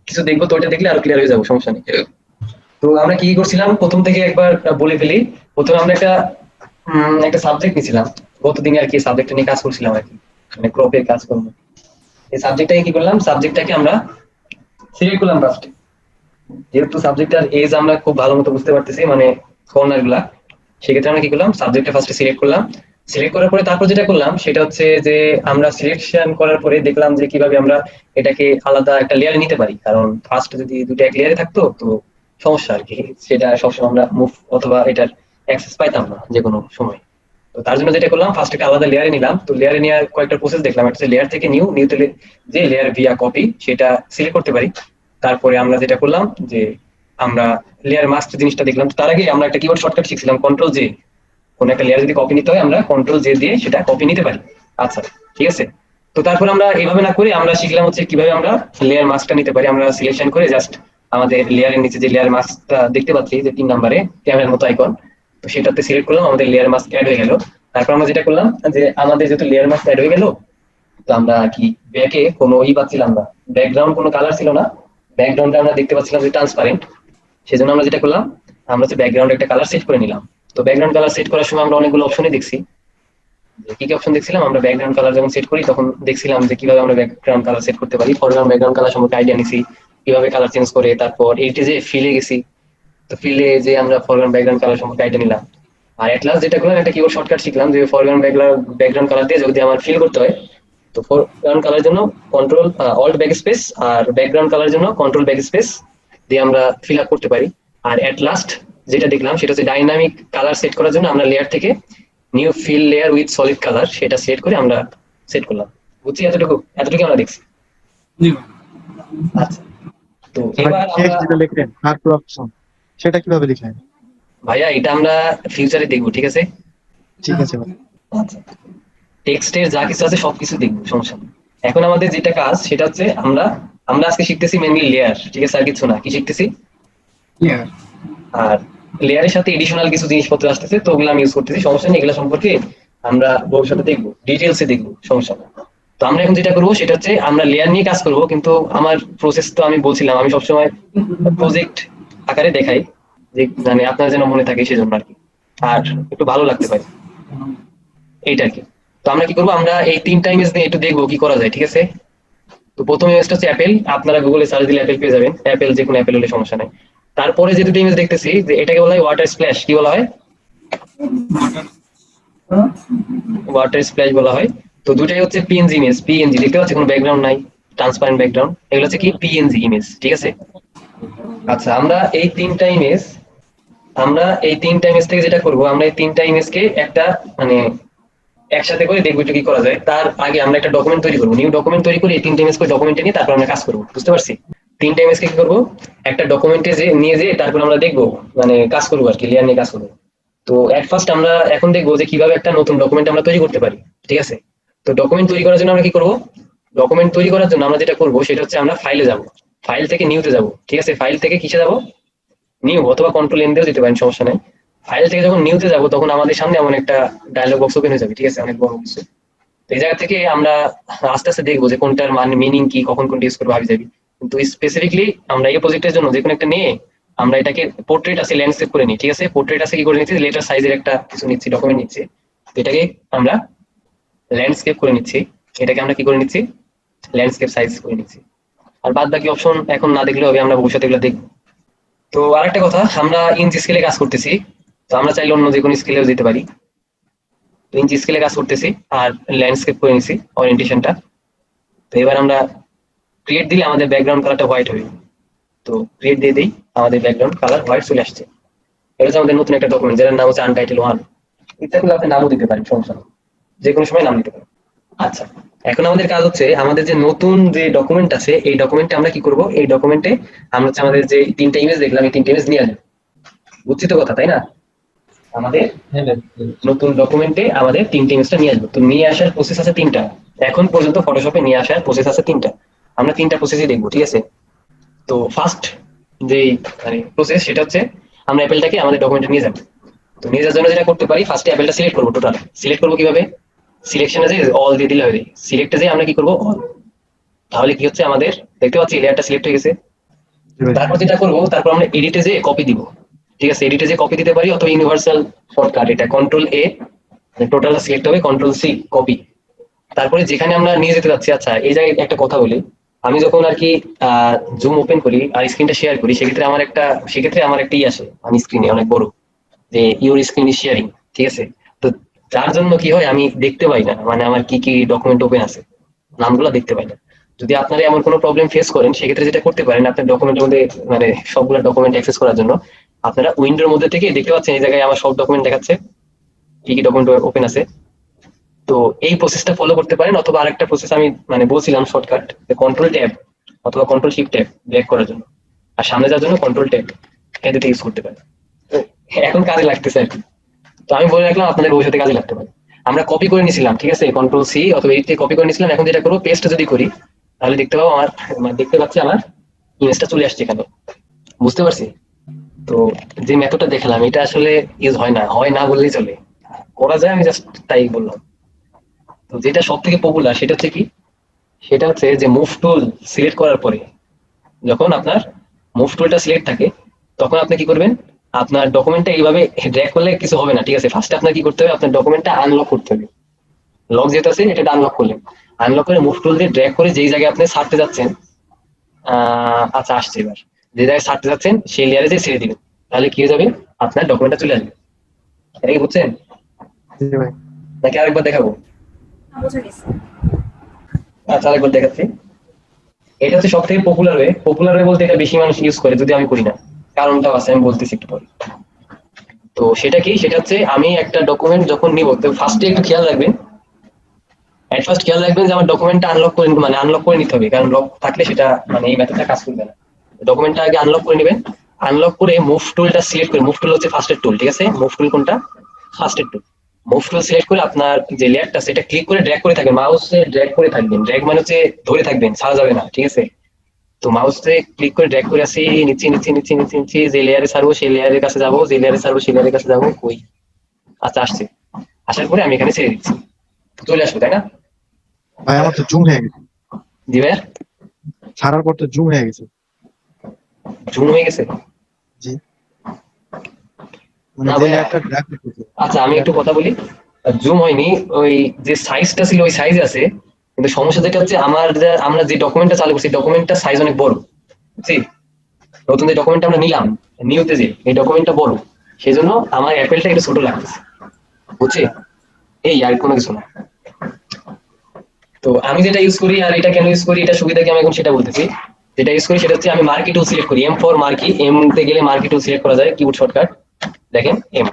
কিছু দেখবো, তো ওটা দেখলে আরো ক্লিয়ার হয়ে যাবো, সমস্যা নেই। তো আমরা কি করছিলাম প্রথম থেকে একবার বলে ফেলি। প্রথমে আমরা একটা সাবজেক্ট নিয়েছিলাম, গতদিনে আর কি সাবজেক্ট নিয়ে কাজ করছিলাম আর কি, মানে ক্রপের কাজ করবো। এই সাবজেক্টটাকে কি করলাম, সাবজেক্টটাকে আমরা সিলেক্ট করলাম ফার্স্টে। যেহেতু সাবজেক্টটার এজ আমরা খুব ভালো মতো বুঝতে পারতেছি, মানে কর্নার গুলা, সেক্ষেত্রে আমরা কি করলাম, সাবজেক্টটা ফার্স্টে সিলেক্ট করলাম। সিলেক্ট করার পরে তারপর যেটা করলাম সেটা হচ্ছে যে আমরা সিলেকশন করার পরে দেখলাম যে কিভাবে আমরা এটাকে আলাদা একটা লেয়ারে নিতে পারি। কারণ ফার্স্ট যদি দুটো এক লেয়ারে থাকতো তো সমস্যা আর কি, সেটা সবসময় আমরা মুভ অথবা এটার অ্যাক্সেস পাইতাম না যে কোনো সময়। তো তার জন্য যেটা করলাম, ফার্স্ট একটা আলাদা লেয়ারে নিলাম। তো লেয়ারে নেওয়ার কয়েকটা প্রসেস দেখলাম। একটা লেয়ার থেকে নিউতে যে লেয়ার ভিয়া কপি সেটা সিলেক্ট করতে পারি। তারপরে আমরা যেটা করলাম যে আমরা লেয়ার মাস্ক জিনিসটা দেখলাম। তো তার আগে আমরা একটা কিবোর্ড শর্টকাট শিখছিলাম, কন্ট্রোল জে। কোন একটা লেয়ার যদি কপি নিতে হয় আমরা কন্ট্রোল জে দিয়ে সেটা কপি নিতে পারি। আচ্ছা, ঠিক আছে। তো তারপর আমরা এইভাবে না করে আমরা শিখলাম হচ্ছে কিভাবে আমরা লেয়ার মাস্কটা নিতে পারি। আমরা সিলেকশন করে জাস্ট আমাদের লেয়ারের নিচে যে লেয়ার মাস্কটা দেখতে পাচ্ছি যে 3 নম্বরে ক্যামেরার মতো আইকন, তো সেটাতে সিলেক্ট করলাম, আমাদের লেয়ার মাস্ক অ্যাড হয়ে গেল। তারপর আমরা যেটা করলাম যে আমাদের যেহেতু লেয়ার মাস্ক অ্যাড হয়ে গেল, তো আমরা কি ব্যাকে কোনো পাচ্ছিলাম না, ব্যাকগ্রাউন্ড কোনো কালার ছিল না, ব্যাকগ্রাউন্ডটা আমরা দেখতে পাচ্ছিলাম যে ট্রান্সপারেন্ট। সেজন্য আমরা যেটা করলাম, আমরা হচ্ছে ব্যাকগ্রাউন্ড একটা কালার সেট করে নিলাম। তো ব্যাকগ্রাউন্ড কালার সেট করার সময় আমরা অনেকগুলো অপশনই দেখছি। কি কি অপশন দেখছিলাম, আমরা ব্যাকগ্রাউন্ড কালার যখন সেট করি তখন দেখছিলাম যে কিভাবে আমরা ব্যাকগ্রাউন্ড কালার সেট করতে পারি। ফরগ্রাউন্ড ব্যাকগ্রাউন্ড কালার সম্পর্কে আইডিয়া নিছি, কিভাবে কালার চেঞ্জ করে। তারপর এইটি যে ফিলে গেছি, তো ফিলে যে আমরা ফরগ্রাউন্ড ব্যাকগ্রাউন্ড কালার সম্পর্কে আইডিয়া নিলাম। আর এট লাস্ট যেটা করলাম, একটা কিবোর্ড শর্টকাট শিখলাম যে ফরগ্রাউন্ড ব্যাকগ্রাউন্ড কালার দিয়ে যদি আমার ফিল করতে হয়, তো ফরগ্রাউন্ড কালার জন্য কন্ট্রোল অল্ট ব্যাক স্পেস, আর ব্যাকগ্রাউন্ড কালার জন্য কন্ট্রোল ব্যাক স্পেস দিয়ে আমরা ফিল আপ করতে পারি। আর এট লাস্ট যেটা দেখলাম সেটা হচ্ছে ডাইনামিক কালার সেট করার জন্য আমরা লেয়ার থেকে new fill layer with solid colour সেটা সেট করে আমরা সেট করলাম। বুঝছি? এতটুকু আমরা দেখছি। জি ভাই। আচ্ছা, তো এবার শেষ আমরা যেটা লিখলেন হার্ড অপশন, সেটা কিভাবে লিখলেন? ভাইয়া এটা আমরা ফিউচারে দেখবো, ঠিক আছে? ঠিক আছে ভাই। আচ্ছা, টেক্সটের যা কিছু আছে সবকিছু দেখবো, সমস্যা নেই। এখন আমাদের যেটা কাজ সেটা হচ্ছে আমরা আমরা আজকে শিখতেছি মেনলি লেয়ার, ঠিক আছে, আর কিছু না। কি শিখতেছি? ক্লিয়ার। আর লেয়ারের সাথে এডিশনাল কিছু জিনিসপত্র আসতেছে, তো ওগুলো আমি ইউজ করতেছি, সমস্যা নেই। এগুলো সম্পর্কে আমরা ভবিষ্যতে দেখবো। ডিটেলসে দেখবো, সমস্যা না। তো আমরা এখন যেটা করবো সেটা হচ্ছে আমরা লেয়ার নিয়ে কাজ করবো, কিন্তু আমার প্রসেস তো আমি বলছিলাম আমি সবসময় প্রজেক্ট আকারে দেখাই, যে মানে আপনার যেন মনে থাকে সেজন্য আর কি, আর একটু ভালো লাগতে পারে এইটা আর কি। তো আমরা কি করবো, আমরা এই 3টা ইমেজ নিয়ে একটু দেখবো কি করা যায়, ঠিক আছে। তো প্রথম ইমেজটা হচ্ছে অ্যাপেল, আপনারা গুগলে সার্চ দিলে অ্যাপেল পেয়ে যাবেন, অ্যাপেল যে কোনো অ্যাপেল হলে সমস্যা নাই। তারপরে যে দুটো ইমেজ দেখতেছি যে এটাকে বলা হয় ওয়াটার স্প্ল্যাশ, কি বলা হয়, ওয়াটার স্প্ল্যাশ বলা হয়। তো দুটাই হচ্ছে পিএনজি ইমেজ, পিএনজি দেখতে পাচ্ছি, কোনো ব্যাকগ্রাউন্ড নাই, ট্রান্সপারেন্ট ব্যাকগ্রাউন্ড, এগুলো হচ্ছে কি পিএনজি ইমেজ, ঠিক আছে। আচ্ছা আমরা এই 3টা ইমেজ, থেকে যেটা করব, আমরা এই 3টা ইমেজকে একটা মানে একসাথে করে দেখবো একটু কি করা যায়। তার আগে আমরা একটা ডকুমেন্ট তৈরি করবো, নিউ ডকুমেন্ট তৈরি করে এই 3টা ইমেজ করে ডকুমেন্টে নিয়ে তারপর আমরা কাজ করবো, বুঝতে পারছি। 3টা ইমেজকে কি করবো, একটা ডকুমেন্টে যে নিয়ে যেয়ে তারপর আমরা দেখবো, মানে কাজ করবো আর কি, লেয়ার নিয়ে কাজ করবো। তো এট ফার্স্ট আমরা এখন দেখবো যে কিভাবে একটা নতুন ডকুমেন্ট আমরা তৈরি করতে পারি, ঠিক আছে। তো ডকুমেন্ট তৈরি করার জন্য আমরা কি করবো, ডকুমেন্ট তৈরি করার জন্য আমরা যেটা করবো সেটা হচ্ছে আমরা ফাইলে যাব, ফাইল থেকে নিউতে যাব, ঠিক আছে। ফাইল থেকে কিসে যাব, নিউ অথবা কন্ট্রোল এন দিয়েও যেতে পারেন, সমস্যা নাই। ফাইল থেকে যখন নিউতে যাব তখন আমাদের সামনে এমন একটা ডায়লগ বক্স ওপেন হয়ে যাবে, ঠিক আছে, অনেক বড় কিছু। তো এই জায়গা থেকে আমরা আস্তে আস্তে দেখবো যে কোনটার মানে মিনিং কি, কখন কোনটা ইউজ করবো ভাবি যাবি। কিন্তু স্পেসিফিকলি আমরা এই প্রজেক্টের জন্য যে কোনো একটা নিয়ে আমরা এটাকে পোর্ট্রেট আছে ল্যান্ডস্কেপ করে নিই, ঠিক আছে। পোর্ট্রেট আছে কি করে নিচ্ছি, লেটার সাইজের একটা কিছু নিচ্ছি, ডকুমেন্ট নিচ্ছি, তো এটাকে আমরা ল্যান্ডস্কেপ করে নিচ্ছি, এটাকে আমরা কি করে নিচ্ছি, ল্যান্ডস্কেপ সাইজ করে নিচ্ছি। আর বাদ বাকি অপশন এখন না দেখলে হবে, আমরা ভবিষ্যতে এগুলো দেখবো। তো আরেকটা কথা, আমরা ইঞ্চ স্কেলে কাজ করতেছি, তো আমরা চাইলে অন্য যে কোনো স্কেলেও যেতে পারি। তো ইঞ্চ স্কেলে কাজ করতেছি আর ল্যান্ডস্কেপ করে নিছি ওরিয়েন্টেশনটা। তো এবার আমরা ক্রিয়েট দিলে আমাদের ব্যাকগ্রাউন্ড কালারটা হোয়াইট হবে। তো ক্রিয়েট দিয়ে দিই, আমাদের ব্যাকগ্রাউন্ড কালার হোয়াইট চলে আসছে। এটা হচ্ছে আমাদের নতুন একটা ডকুমেন্ট, যার নাম হচ্ছে আনটাইটেল 1। ইচ্ছা করলে আপনি নামও দিতে পারেন, সমস্যা নেই, যে কোনো সময় নাম দিতে পারেন। আচ্ছা, এখন আমাদের কাজ হচ্ছে আমাদের যে নতুন যে ডকুমেন্ট আছে এই ডকুমেন্টে আমরা কি করব, এই ডকুমেন্টে আমরা হচ্ছে আমাদের যে 3টা ইমেজ দেখলাম এই 3টা ইমেজ নিয়ে আসবো, বুঝছি তো কথা, তাই না। আমাদের নতুন ডকুমেন্টে আমাদের 3টা ইমেজটা নিয়ে আসবো। তো নিয়ে আসার প্রসেস আছে 3টা, এখন পর্যন্ত ফটোশপে নিয়ে আসার প্রসেস আছে 3টা, আমরা 3টা প্রসেসই দেখবো, ঠিক আছে। তো ফার্স্ট যে মানে প্রসেস সেটা হচ্ছে আমরা অ্যাপেলটাকে আমাদের ডকুমেন্টে নিয়ে যাবো। তো নিয়ে যাওয়ার জন্য যেটা করতে পারি, ফার্স্টে অ্যাপেলটা সিলেক্ট করবো, টোটাল সিলেক্ট করবো কিভাবে, সিলেকশনে যে অল দিয়ে দিলে হবে, সিলেক্টে যে আমরা কি করবো অল, তাহলে কি হচ্ছে আমাদের দেখতে পাচ্ছি লেয়ারটা সিলেক্ট হয়ে গেছে। তারপর যেটা করবো, তারপর আমরা এডিটে যে কপি দিব, ঠিক আছে। এডিটে যে কপি দিতে পারি অথবা ইউনিভার্সাল শর্টকাট, এটা কন্ট্রোল এ, টোটালটা সিলেক্ট হবে, কন্ট্রোল সি কপি। তারপরে যেখানে আমরা নিয়ে যেতে যাচ্ছি, আচ্ছা এই জায়গায় একটা কথা বলি, আমি যখন আর কি জুম ওপেন করি আর স্ক্রিনটা শেয়ার করি, সেক্ষেত্রে আমার একটা ই আসে, আমি স্ক্রিনে অনেক বড়, যে ইউর স্ক্রিন ইজ শেয়ারিং, ঠিক আছে। তো যার জন্য কি হয়, আমি দেখতে পাই না, মানে আমার কি কি ডকুমেন্ট ওপেন আছে নামগুলো দেখতে পাই না। যদি আপনারা এমন কোনো প্রবলেম ফেস করেন, সেক্ষেত্রে যেটা করতে পারেন, আপনার ডকুমেন্টের মধ্যে মানে সবগুলো ডকুমেন্ট অ্যাক্সেস করার জন্য আপনারা উইন্ডোর মধ্যে থেকে দেখতে পাচ্ছেন এই জায়গায় আমার সব ডকুমেন্ট দেখাচ্ছে, কি কি ডকুমেন্ট ওপেন আছে। তো এই প্রসেসটা ফলো করতে পারেন, অথবা আরেকটা প্রসেস আমি মানে বলছিলাম শর্টকাট, কন্ট্রোল ট্যাব অথবা কন্ট্রোল শিফট ট্যাব ব্যাক করার জন্য, আর সামনে যাওয়ার জন্য কন্ট্রোল ট্যাব, এই দুটো ইউজ করতে পারেন। এখন কাজে লাগতেছে আর কি, তো আমি বলে রাখলাম আপনাদের ভবিষ্যতে কাজে লাগতে পারে। আমরা কপি করে নিয়েছিলাম, ঠিক আছে, কন্ট্রোল সি অথবা এইট থেকে কপি করে নিয়েছিলাম। এখন যেটা করবো, পেস্ট যদি করি তাহলে দেখতে পাবো দেখতে পাচ্ছি আমার ইমেজটা চলে আসছে এখানে, বুঝতে পারছি। তো যে মেথডটা দেখালাম এটা আসলে ইউজ হয় না বললেই চলে, করা যায়, আমি জাস্ট তাই বললাম। তো যেটা সব থেকে পপুলার সেটা হচ্ছে কি, সেটা হচ্ছে যে মুভ টুল সিলেক্ট করার পরে, যখন আপনার মুভ টুলটা সিলেক্ট থাকে তখন আপনি কি করবেন, আপনার ডকুমেন্টটা এইভাবে ড্র্যাগ করলে কিছু হবে না, ঠিক আছে। ফার্স্টে আপনার কি করতে হবে, আপনার ডকুমেন্টটা আনলক করতে হবে, লক যেটা আছে এটা আনলক করলেন, আনলক করে মুভ টুল দিয়ে ড্র্যাগ করে যেই জায়গায় আপনি ছাড়তে যাচ্ছেন, আচ্ছা আসছে, এবার যে জায়গায় ছাড়তে যাচ্ছেন সেই লেয়ারে যে ছেড়ে দিবেন, তাহলে কি হয়ে যাবে, আপনার ডকুমেন্টটা চলে আসবে। এটা কি বুঝছেন জি ভাই। নাকি আরেকবার দেখাবো? বোঝা গেছে। আচ্ছা আরেকবার দেখাচ্ছি। এটা হচ্ছে সব থেকে পপুলার ওয়ে বলতে এটা বেশি মানুষ ইউজ করে, যদি আমি করি না, কারণটাও আছে, আমি বলতেছি একটু পরে। তো সেটা কি, সেটা হচ্ছে আমি একটা ডকুমেন্ট যখন নিব, তো ফার্স্টে একটু খেয়াল রাখবেন, যে আমার ডকুমেন্টটা আনলক করে নিতে হবে, কারণ লক থাকলে সেটা মানে এই মেথডটা কাজ করবে না। ডকুমেন্টটা আগে আনলক করে নেবেন, আনলক করে মুভ টুলটা সিলেক্ট করে, মুভ টুল হচ্ছে ফার্স্টের টুল, ঠিক আছে। মুভ টুল কোনটা, ফার্স্টের টুল। মুভ টুল সিলেক্ট করে আপনার যে লেয়ারটা সেটা ক্লিক করে ড্র্যাগ করে থাকবেন, মাউসে ড্র্যাগ করে থাকবেন, ড্র্যাগ মানে হচ্ছে ধরে থাকবেন, ছাড়া যাবে না, ঠিক আছে। তো মাউসে ক্লিক করে ড্র্যাগ করে আসি নিচে, যে লেয়ারে ছাড়বো সেই লেয়ারের কাছে যাবো, যে লেয়ারে ছাড়বো সেই লেয়ারের কাছে যাবো, কই, আচ্ছা আসছে, আসার পরে আমি এখানে ছেড়ে দিচ্ছি। চলে আসবে, তাই না? ভাই আমার তো জুম হয়ে গেছে, জি ভাইয়া, ছাড়ার পর তো জুম হয়ে গেছে। জুম হয়ে গেছে। জি, মানে না যে ভাইয়া, একটা গ্রাফিক হচ্ছে। আচ্ছা আমি একটু কথা বলি। জুম হয়নি, ওই যে সাইজটা ছিল ওই সাইজে আছে, কিন্তু সমস্যা যেটা হচ্ছে আমরা যে ডকুমেন্টটা চালু করছি ডকুমেন্টটা সাইজ অনেক বড়, বুঝছি? নতুন যে ডকুমেন্টটা আমরা নিলাম নিউতে, যে এই ডকুমেন্টটা বড়, সেই জন্য আমার অ্যাপেলটা একটু ছোট লাগতেছে, বুঝছি? এই আর কোনো কিছু না। তো আমি যেটা ইউজ করি আর এটা কেন ইউজ করি, এটা সুবিধা কি আমি এখন সেটা বলতেছি। যেটা ইউজ করি সেটা হচ্ছে আমি মার্কি টুল সিলেক্ট করি, M4 মার্কি, এম তে গেলে মার্কি টুল সিলেক্ট করা যায়, কিবোর্ড শর্টকাট দেখেন এম।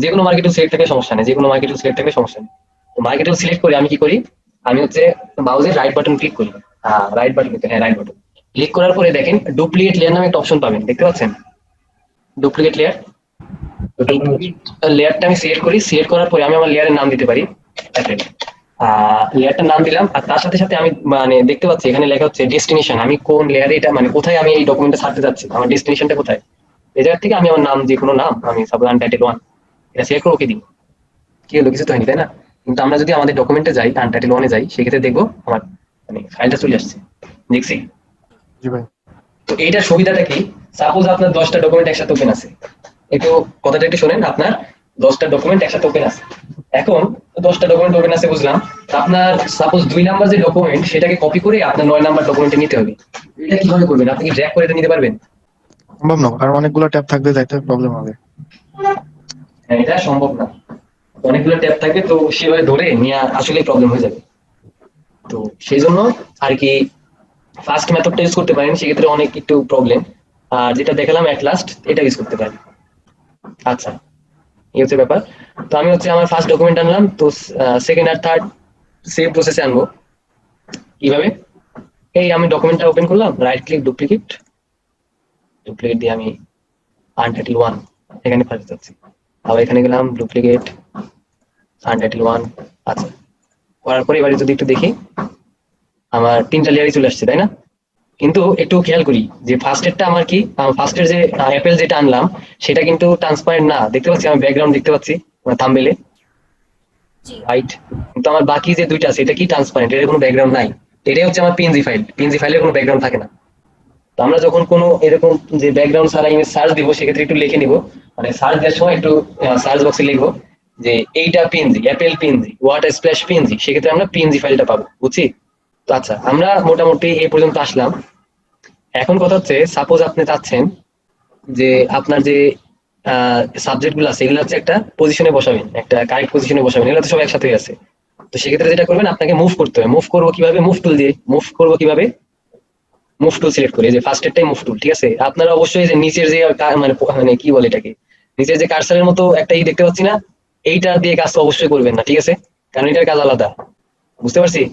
যে কোনো মার্কি টুল সিলেক্ট থাকলে সমস্যা নেই, যে কোনো মার্কি টুল সিলেক্ট থাকলে সমস্যা নেই। তো মার্কি টুল সিলেক্ট করে আমি কি করি, আমি হচ্ছে মাউসের রাইট বাটন ক্লিক করি, রাইট বাটন, হ্যাঁ রাইট বাটন ক্লিক করার পরে দেখেন ডুপ্লিকেট লেয়ার নামে একটা অপশন পাবেন, দেখতে পাচ্ছেন ডুপ্লিকেট লেয়ার। তো ডুপ্লিকেট লেয়ারটা আমি সিলেক্ট করি, সিলেক্ট করার পরে আমি আমার লেয়ারের নাম দিতে পারি লেয়ারটার নাম দিলাম, আর তার সাথে সাথে আমি মানে দেখতে পাচ্ছি এখানে লেখা হচ্ছে ডেস্টিনেশন, আমি কোন লেয়ারে এটা মানে কোথায় আমি এই ডকুমেন্টটা ছাড়তে যাচ্ছি, আমার ডেস্টিনেশনটা কোথায়। এই জায়গা থেকে আমি আমার নাম, যে কোনো নাম, আমি সাপোজ আনটাইটেল 1 এটা সিলেক্ট করে ওকে দিই, কি হলো, কিছু তো হয়নি, তাই না? কিন্তু আমরা যদি আমাদের ডকুমেন্টে যাই, আনটাইটেল 1 এ যাই, সেক্ষেত্রে দেখবো আমার মানে ফাইলটা চলে আসছে, দেখছি? জি ভাই। তো এইটার সুবিধাটা কি, সাপোজ আপনার 10টা ডকুমেন্ট একসাথে ওপেন আছে, একটু কথাটা একটু শোনেন, আপনার 10টা ডকুমেন্ট একসাথে ওপেন আছে, এখন 10টা ডকুমেন্ট ওপেন আছে বুঝলাম, তো আপনার সাপোজ 2 নাম্বার যে ডকুমেন্ট সেটাকে কপি করে আপনার 9 নাম্বার ডকুমেন্টে নিতে হবে। এটা কিভাবে করবেন, আপনি কি ড্র্যাগ করে এটা নিতে পারবেন? সম্ভব না, কারণ অনেকগুলো ট্যাব থাকবে, যাইতে প্রবলেম হবে। হ্যাঁ, এটা সম্ভব না, অনেকগুলো ট্যাব থাকবে, তো সেভাবে ধরে নিয়ে আসলে প্রবলেম হয়ে যাবে। তো সেই জন্য আর কি ফার্স্ট মেথডটা ইউজ করতে পারেন, সেক্ষেত্রে অনেক একটু প্রবলেম। আর যেটা দেখালাম এট লাস্ট, এটা ইউজ করতে পারেন। আচ্ছা, এই হচ্ছে ব্যাপার। তো আমি হচ্ছে আমার ফার্স্ট ডকুমেন্ট আনলাম, তো সেকেন্ড আর থার্ড সেম প্রসেসে আনবো। কিভাবে, এই আমি ডকুমেন্টটা ওপেন করলাম, রাইট ক্লিক ডুপ্লিকেট, ডুপ্লিকেট দিয়ে আমি আনটাইটেল 1 এখানে পাঠাতে চাচ্ছি, আবার এখানে গেলাম ডুপ্লিকেট আনটাইটেল 1। আচ্ছা, করার পরে এবারে যদি একটু দেখি আমার 3টা লেয়ারই চলে আসছে, তাই না? কিন্তু একটু খেয়াল করি যে ফার্স্টেরটা আমার কি, ফার্স্টের যে অ্যাপেল যেটা আনলাম সেটা কিন্তু ট্রান্সপারেন্ট না, দেখতে পাচ্ছি আমি ব্যাকগ্রাউন্ড দেখতে পাচ্ছি থাম্বনেলে, জি। রাইট? কিন্তু আমার বাকি যে দুইটা আছে এটা কি ট্রান্সপারেন্ট, এর কোনো ব্যাকগ্রাউন্ড নাই। এটাই হচ্ছে আমার পিএনজি ফাইল, পিএনজি ফাইলের কোনো ব্যাকগ্রাউন্ড থাকে না। তো আমরা যখন কোনো এরকম যে ব্যাকগ্রাউন্ড ছাড়া ইমেজ সার্চ দিব, সেক্ষেত্রে একটু লিখে নিব, মানে সার্চ দেওয়ার সময় একটু সার্চ বক্সে লিখবো যে এইটা PNG, Apple PNG, water splash PNG, সেক্ষেত্রে আমরা পিএনজি ফাইলটা পাবো, বুঝছি? তো আচ্ছা, আমরা মোটামুটি এই পর্যন্ত আসলাম। এখন কথা হচ্ছে, সাপোজ আপনি চাচ্ছেন যে আপনার যে সাবজেক্ট গুলো আছে এগুলো হচ্ছে একটা পজিশনে বসাবেন, একটা কারেক্ট পজিশনে বসাবেন, এগুলো তো সব একসাথে আছে। তো সেক্ষেত্রে যেটা করবেন, আপনাকে মুভ করতে হবে। মুভ করবো কিভাবে, মুভ টুল দিয়ে। মুভ করবো কিভাবে, মুভ টুল সিলেক্ট করে, যে ফার্স্ট এরটাই মুভ টুল, ঠিক আছে? আপনারা অবশ্যই যে নিচের যে মানে মানে কি বলে এটাকে, নিচের যে কার্সারের মতো একটা দেখতে পাচ্ছি না, এইটা দিয়ে কাজ অবশ্যই করবেন না, ঠিক আছে? কারণ এটার কাজ আলাদা, বুঝতে পারছি?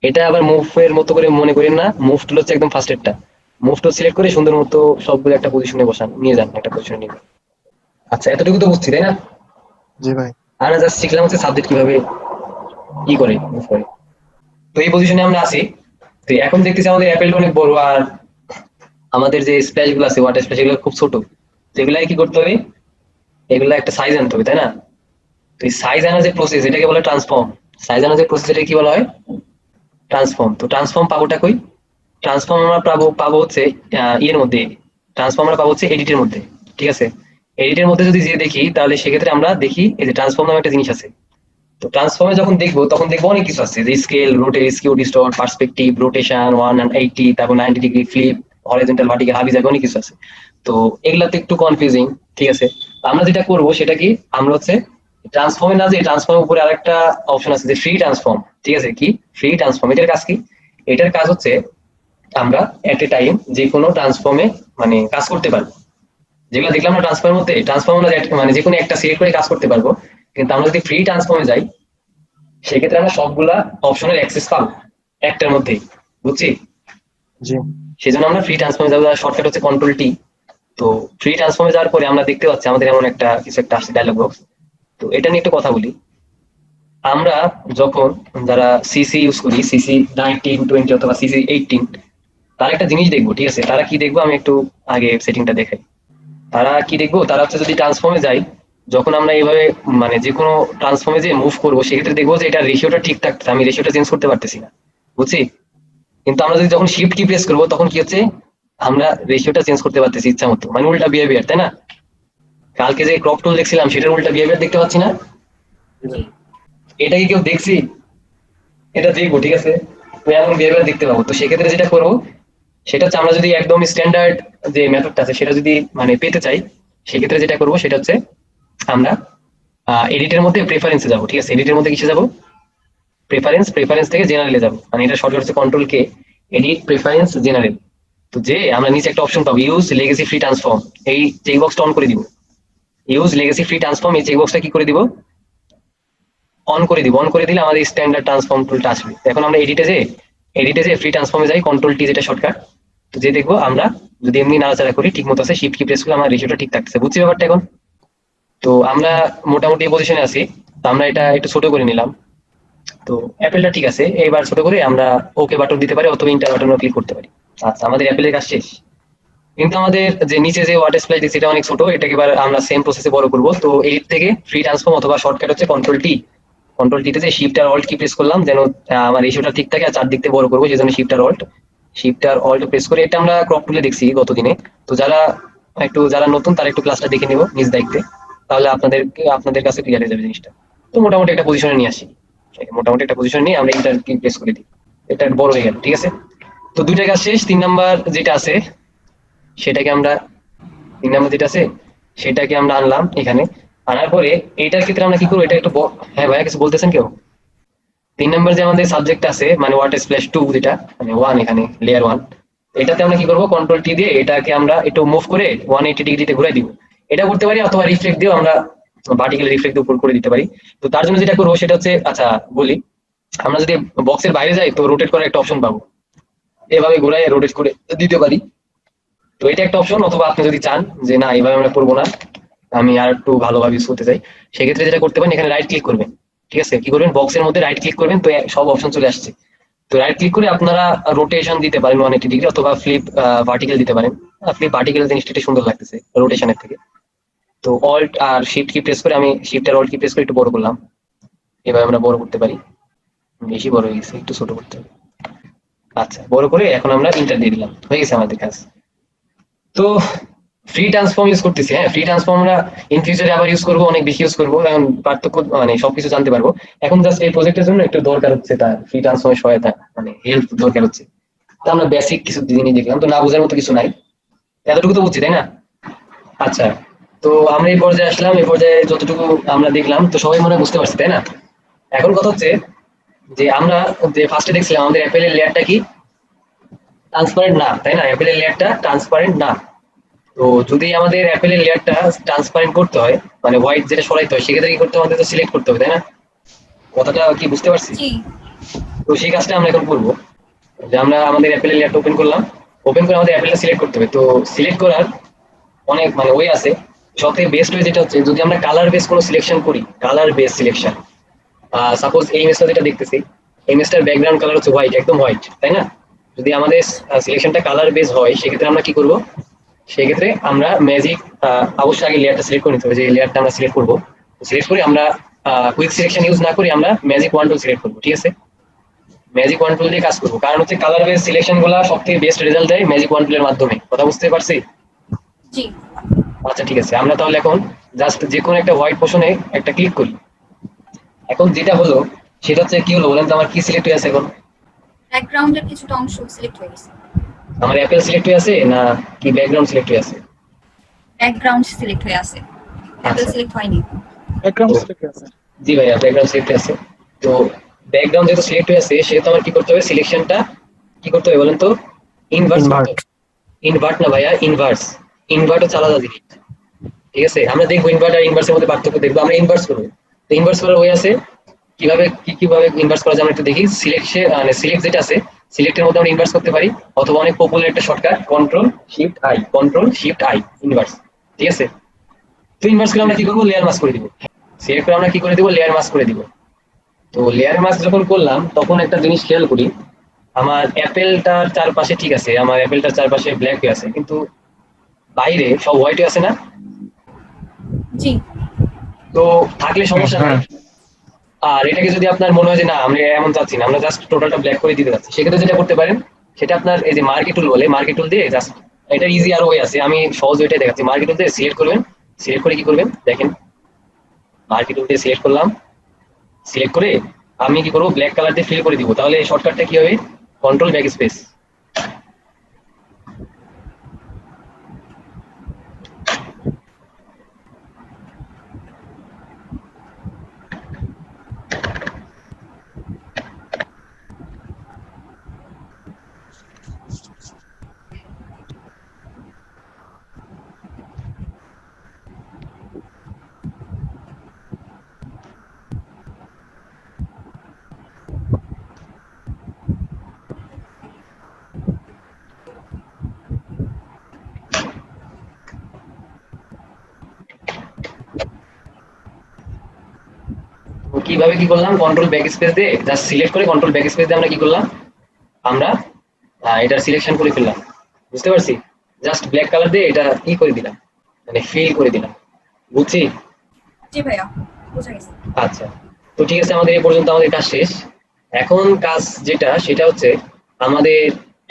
এটা আবার মুভের মতো করে মনে করেন না, মুভ টুল হচ্ছে একদম ফার্স্ট এরটা। মুভ টুল সিলেক্ট করে সুন্দর মতো সবগুলো একটা পজিশনে বসান, নিয়ে যান একটা পজিশনে নিয়ে। আচ্ছা, এতটুকু তো বুঝছি, তাই না? জি ভাই। আমরা জাস্ট শিখলাম হচ্ছে সাবজেক্ট কিভাবে কি করে, মুভ করে। তো এই পজিশনে আমরা আছি। তো এখন দেখতেছি আমাদের অ্যাপেলটা অনেক বড়, আর আমাদের যে স্প্ল্যাশ গুলো আছে, ওয়াটার স্প্ল্যাশ, এগুলো খুব ছোট। তো এগুলাই কি করতে হবে, এগুলা একটা সাইজ আনতে হবে, তাই না? তো এই সাইজ আনার যে প্রসেস, এটাকে বলে ট্রান্সফর্ম। সাইজ আনার যে প্রসেস, এটাকে কি বলা হয়, ট্রান্সফর্ম। তো ট্রান্সফর্ম পাবোটা কই, ট্রান্সফর্ম আমরা পাবো হচ্ছে ইয়ের মধ্যে, ট্রান্সফর্ম আমরা পাবো হচ্ছে এডিটের মধ্যে, ঠিক আছে? এডিটের মধ্যে যদি যে দেখি, তাহলে সেক্ষেত্রে আমরা দেখি এই যে ট্রান্সফর্ম নামে একটা জিনিস আছে। তো ট্রান্সফর্মে যখন দেখবো, তখন দেখবো অনেক কিছু আছে, যে scale, rotate, skew, distort, perspective, rotation 180, তারপর 90 ডিগ্রি, ফ্লিপ, হরিজন্টাল, ভার্টিক্যাল, হাবি জাবি, অনেক কিছু আছে। তো এগুলাতে একটু কনফিউজিং, ঠিক আছে? তো আমরা যেটা করবো সেটা কি, আমরা হচ্ছে ট্রান্সফর্মে না, যে ট্রান্সফর্মের উপরে আরেকটা অপশন আছে যে ফ্রি ট্রান্সফর্ম, ঠিক আছে? কি ফ্রি ট্রান্সফর্ম, এটার কাজ কি? এটার কাজ হচ্ছে আমরা এট এ টাইম যে কোনো ট্রান্সফর্মে মানে কাজ করতে পারবো। যেগুলো দেখলাম না ট্রান্সফর্মের মধ্যে, ট্রান্সফর্ম আমরা মানে যে কোনো একটা সিলেক্ট করে কাজ করতে পারবো। কিন্তু আমরা যদি ফ্রি ট্রান্সফর্মে যাই, সেক্ষেত্রে আমরা সবগুলা অপশনের অ্যাক্সেস পাবো একটার মধ্যেই, বুঝছি? জি। সেই জন্য আমরা ফ্রি ট্রান্সফর্মে যাবো, শর্টকাট হচ্ছে কন্ট্রোল টি। তো ফ্রি ট্রান্সফর্মে যাওয়ার পরে আমরা দেখতে পাচ্ছি আমাদের এমন একটা কিছু একটা আসছে, ডায়লগ বক্স। তো এটা নিয়ে একটু কথা বলি। আমরা যখন যারা সিসি ইউজ করি, সিসি 19, 20 অথবা সিসি 18, তারা একটা জিনিস দেখবো, ঠিক আছে? তারা কি দেখবো, আমি একটু আগে সেটিংটা দেখাই। তারা কি দেখবো, তারা হচ্ছে যদি ট্রান্সফর্মে যায়, যখন আমরা এইভাবে মানে যে কোনো ট্রান্সফর্মে যে মুভ করবো সেক্ষেত্রে দেখবো যে এটা রেশিওটা ঠিক থাকছে, আমি রেশিওটা চেঞ্জ করতে পারতেছি না, বুঝছি? কিন্তু আমরা যদি যখন শিফট কি প্রেস করবো তখন কি হচ্ছে, আমরা রেশিওটা চেঞ্জ করতে পারতেছি ইচ্ছা মতো, মানে উল্টা বিহেভিয়ার, তাই না? কালকে যে ক্রপ টুল দেখছিলাম সেটার উল্টা বিহেভিয়ার দেখতে পাচ্ছি না? জি এটা কি কেউ দেখছি? এটা দেখবো, ঠিক আছে? তো এমন বিহেভিয়ার দেখতে পাবো। তো সেক্ষেত্রে যেটা করবো সেটা হচ্ছে, আমরা যদি একদম স্ট্যান্ডার্ড যে মেথডটা আছে সেটা যদি মানে পেতে চাই, সেক্ষেত্রে যেটা করবো সেটা হচ্ছে আমরা এডিটের মধ্যে প্রেফারেন্সে যাবো, ঠিক আছে? এডিটের মধ্যে কিসে যাবো? প্রেফারেন্স থেকে জেনারেলে যাবো, মানে এটা শর্টকাট হচ্ছে control K, edit preference general. তো যে আমরা নিচে একটা অপশন পাবো, ইউজ লেগেসি ফ্রি ট্রান্সফর্ম, এই চেক বক্সটা অন করে দিব। ইউজ লেগেসি ফ্রি ট্রান্সফর্ম, এই চেক বক্সটা কি করে দিব? অন করে দিব। অন করে দিলে আমাদের স্ট্যান্ডার্ড ট্রান্সফর্ম টুলটা আসবে। এখন আমরা এডিটে যে ফ্রি ট্রান্সফর্মে যাই, কন্ট্রোল টি যেটা শর্টকাট। তো যে দেখবো আমরা যদি এমনি নাড়াচাড়া করি ঠিক মতো আছে, শিফট কি প্রেস করলে আমার রেশিওটা ঠিক থাকছে, বুঝছি ব্যাপারটা এখন? তো আমরা মোটামুটি এই পজিশনে আছি। তো আমরা এটা একটু ছোট করে নিলাম। তো অ্যাপেলটা ঠিক আছে, এইবার ছোট করে আমরা ওকে বাটন দিতে পারি অথবা ইন্টার বাটনও ক্লিক করতে পারি। আচ্ছা, আমাদের অ্যাপেলের কাজ শেষ। কিন্তু আমাদের যে নিচে যে ওয়াটার স্প্লাই দিচ্ছি এটা অনেক ছোট, এটাকে এবার আমরা সেম প্রসেসে বড় করব। তো এডিট থেকে ফ্রি ট্রান্সফর্ম অথবা শর্টকাট হচ্ছে কন্ট্রোল টিতে যে শিফট আর অল্ট কি প্রেস করলাম যেন আমার রেশিওটা ঠিক থাকে, আর চারদিক থেকে বড় করবো সেজন্য শিফট আর অল্ট প্রেস করে। এটা আমরা ক্রপ টুলে দেখছি গত দিনে। তো যারা নতুন তারা একটু ক্লাসটা দেখে নিব নিজ দায়িত্বে, তাহলে আপনাদের কাছে ক্লিয়ার হয়ে যাবে জিনিসটা। তো মোটামুটি একটা পজিশনে নিয়ে আসি, মোটামুটি একটা পজিশন নিয়ে আমরা ইন্টার কি প্রেস করে দিই, এটা বড় হয়ে গেল, ঠিক আছে? তো দুইটা কাজ শেষ। 3 নাম্বার যেটা আছে সেটাকে আমরা 3 নাম্বার যেটা আছে সেটাকে আমরা আনলাম এখানে। আনার পরে এইটার ক্ষেত্রে আমরা কি করবো, এটা একটু হ্যাঁ ভাইয়া কিছু বলতেছেন কেউ? 3 নাম্বার যে আমাদের সাবজেক্ট আছে মানে ওয়াটার স্প্ল্যাশ 2 যেটা মানে 1, এখানে লেয়ার 1, এটাতে আমরা কি করবো, কন্ট্রোল টি দিয়ে এটাকে আমরা একটু মুভ করে 180 ডিগ্রিতে ঘুরাই দিব। এটা করতে পারি, অথবা রিফ্লেক্ট দিয়েও আমরা ভার্টিক্যাল রিফ্লেক্ট উপর করে দিতে পারি। তো তার জন্য যেটা করবো সেটা হচ্ছে, আচ্ছা বলি, আমরা যদি বক্সের বাইরে যাই তো রোটেট করার একটা অপশন পাবো, এভাবে ঘুরাই রোটেট করে দিতে পারি। তো এটা একটা অপশন। অথবা আপনি যদি চান যে না এইভাবে আমরা করবো না, আমি আর একটু ভালোভাবে ইউজ করতে চাই, সেক্ষেত্রে যেটা করতে পারেন, এখানে রাইট ক্লিক করবেন, ঠিক আছে? কি করবেন, বক্সের মধ্যে রাইট ক্লিক করবেন, তো সব অপশন চলে আসছে। তো রাইট ক্লিক করে আপনারা রোটেশন দিতে পারেন 180 ডিগ্রি, অথবা ফ্লিপ ভার্টিক্যাল দিতে পারেন। ফ্লিপ ভার্টিক্যাল জিনিসটা একটু সুন্দর লাগতেছে রোটেশনের থেকে। তো অল্ট আর শিফট কি প্রেস করে, আমি শিফট আর অল্ট কি প্রেস করে একটু বড় করলাম, এভাবে আমরা বড় করতে পারি। বেশি বড় হয়ে গেছে, একটু ছোট করতে হবে। আচ্ছা, বড় করে এখন আমরা ইন্টার দিয়ে দিলাম, হয়ে গেছে আমাদের কাজ। তো ফ্রি ট্রান্সফর্ম ইউজ করতেছি, হ্যাঁ ফ্রি ট্রান্সফর্ম আমরা ইন ফিউচারে আবার ইউজ করবো, অনেক বেশি ইউজ করবো, এখন পার্থক্য মানে সবকিছু জানতে পারবো। এখন জাস্ট এই প্রজেক্টের জন্য একটু দরকার হচ্ছে তার ফ্রি ট্রান্সফর্মের সহায়তা, মানে হেল্প দরকার হচ্ছে। তো আমরা বেসিক কিছু জিনিস দেখলাম, তো না বোঝার মতো কিছু নাই, এতটুকু তো বুঝছি, তাই না? আচ্ছা, তো আমরা এই পর্যায়ে আসলাম, এই পর্যায়ে যতটুকু আমরা দেখলাম তো সবাই মনে হয় বুঝতে পারছি, তাই না? এখন কথা হচ্ছে যে আমরা যে ফার্স্টে দেখছিলাম আমাদের অ্যাপেলের লেয়ারটা কি ট্রান্সপারেন্ট না, তাই না? অ্যাপেলের লেয়ারটা ট্রান্সপারেন্ট না। তো যদি আমাদের অ্যাপেলের লেয়ারটা ট্রান্সপারেন্ট করতে হয়, মানে হোয়াইট যেটা সরাইতে হয়, সেক্ষেত্রে কি করতে হবে, আমাদের তো সিলেক্ট করতে হবে, তাই না? কথাটা কি বুঝতে পারছি? জি তো সেই কাজটা আমরা এখন করবো, যে আমরা আমাদের অ্যাপেলের লেয়ারটা ওপেন করলাম, ওপেন করে আমাদের অ্যাপেলটা সিলেক্ট করতে হবে। তো সিলেক্ট করার অনেক মানে ওয়ে আছে। সবথেকে বেস্ট ওয়ে যেটা হচ্ছে, যদি আমরা কালার বেস কোনো সিলেকশন করি, কালার বেস সিলেকশন, সাপোজ এই ইমেজটা যেটা দেখতেছি, এই ইমেজটার ব্যাকগ্রাউন্ড কালার হচ্ছে হোয়াইট, একদম হোয়াইট, তাই না? যদি আমাদের সিলেকশনটা কালার বেস হয়, সেক্ষেত্রে আমরা কি করব, সেক্ষেত্রে আমরা ম্যাজিক অবশ্যই আগে লেয়ারটা সিলেক্ট করে নিতে হবে, যে লেয়ারটা আমরা সিলেক্ট করবো। সিলেক্ট করে আমরা কুইক সিলেকশন ইউজ না করি, আমরা ম্যাজিক 1 টুল সিলেক্ট করবো, ঠিক আছে? ম্যাজিক 1 টুল দিয়ে কাজ করবো, কারণ হচ্ছে কালার বেস সিলেকশন গুলা সব থেকে বেস্ট রেজাল্ট দেয় ম্যাজিক 1 টুলের মাধ্যমে। কথা বুঝতে পারছি? জি আচ্ছা ঠিক আছে, আমরা তাহলে এখন জাস্ট যে কোনো একটা হোয়াইট পোর্শনে একটা ক্লিক করি। এখন যেটা হলো সেটা হচ্ছে কি হলো বলেন তো, আমার কি সিলেক্ট হয়ে আছে এখন? ব্যাকগ্রাউন্ডের কিছুটা অংশ সিলেক্ট হয়ে গেছে। আমার অ্যাপেল সিলেক্ট হয়ে আছে না কি ব্যাকগ্রাউন্ড সিলেক্ট হয়ে আছে? ব্যাকগ্রাউন্ড সিলেক্ট হয়ে আছে, অ্যাপেল আচ্ছা। সিলেক্ট হয়নি। ব্যাকগ্রাউন্ড সিলেক্ট আছে। জি ভাইয়া, ব্যাকগ্রাউন্ড সিলেক্ট হয়ে আছে। তো ব্যাকগ্রাউন্ড যেহেতু সিলেক্ট হয়ে আছে, সেহেতু আমার কি করতে হবে, সিলেকশনটা কি করতে হবে বলেন তো? ইনভার্স। ইনভার্ট না ভাইয়া, ইনভার্ট হচ্ছে আলাদা জিনিস, ঠিক আছে? আমরা দেখবো ইনভার্ট আর ইনভার্সের মধ্যে পার্থক্য দেখবো, আমরা ইনভার্স করবো। তো ইনভার্স করার ওয়ে আছে, কিভাবে ইনভার্স করা যায় আমরা একটু দেখি। সিলেকশন মানে সিলেক্ট যেটা আছে, সিলেক্টের মধ্যে আমরা ইনভার্স করতে পারি, অথবা অনেক পপুলার একটা shortcut control shift I inverse, ঠিক আছে? তো ইনভার্স করে আমরা কি করবো, লেয়ার মাস্ক করে দিব। সিলেক্ট করে আমরা কি করে দিব, লেয়ার মাস্ক করে দিব। তো লেয়ার মাস্ক যখন করলাম তখন একটা জিনিস খেয়াল করি, আমার অ্যাপেলটার চারপাশে ঠিক আছে, আমার অ্যাপেলটার চারপাশে ব্ল্যাক হয়ে আছে, কিন্তু বাইরে সব হোয়াইট হয়ে আছে না? জি তো থাকলে সমস্যা নাই। আর এটাকে যদি আপনার মনে হয় যে না আমরা এমন চাচ্ছি না, আমরা জাস্ট টোটালটা ব্ল্যাক করে দিতে যাচ্ছি, সেক্ষেত্রে যেটা করতে পারেন সেটা আপনার এই যে মার্কেট টুল বলে, মার্কেট টুল দিয়ে জাস্ট এটা ইজি আরো ওয়ে আছে, আমি সহজ ওইটাই দেখাচ্ছি। মার্কেট টুল দিয়ে সিলেক্ট করবেন, সিলেক্ট করে কি করবেন দেখেন, মার্কেট টুল দিয়ে সিলেক্ট করলাম, সিলেক্ট করে আমি কি করবো ব্ল্যাক কালার দিয়ে ফিল করে দিব। তাহলে শর্টকাটটা কি হবে, কন্ট্রোল ব্যাক স্পেস। তো কিভাবে কি করলাম, কন্ট্রোল ব্যাক স্পেস দিয়ে জাস্ট সিলেক্ট করে কন্ট্রোল ব্যাক স্পেস দিয়ে আমরা কি করলাম, আমরা এটার সিলেকশন করে ফেললাম, বুঝতে পারছি। জাস্ট ব্ল্যাক কালার দিয়ে এটা কি করে দিলাম, মানে ফিল করে দিলাম, বুঝছি। জি ভাইয়া, বুঝা গেছে। আচ্ছা, তো ঠিক আছে, আমাদের এই পর্যন্ত আমাদের কাজ শেষ। এখন কাজ যেটা সেটা হচ্ছে আমাদের,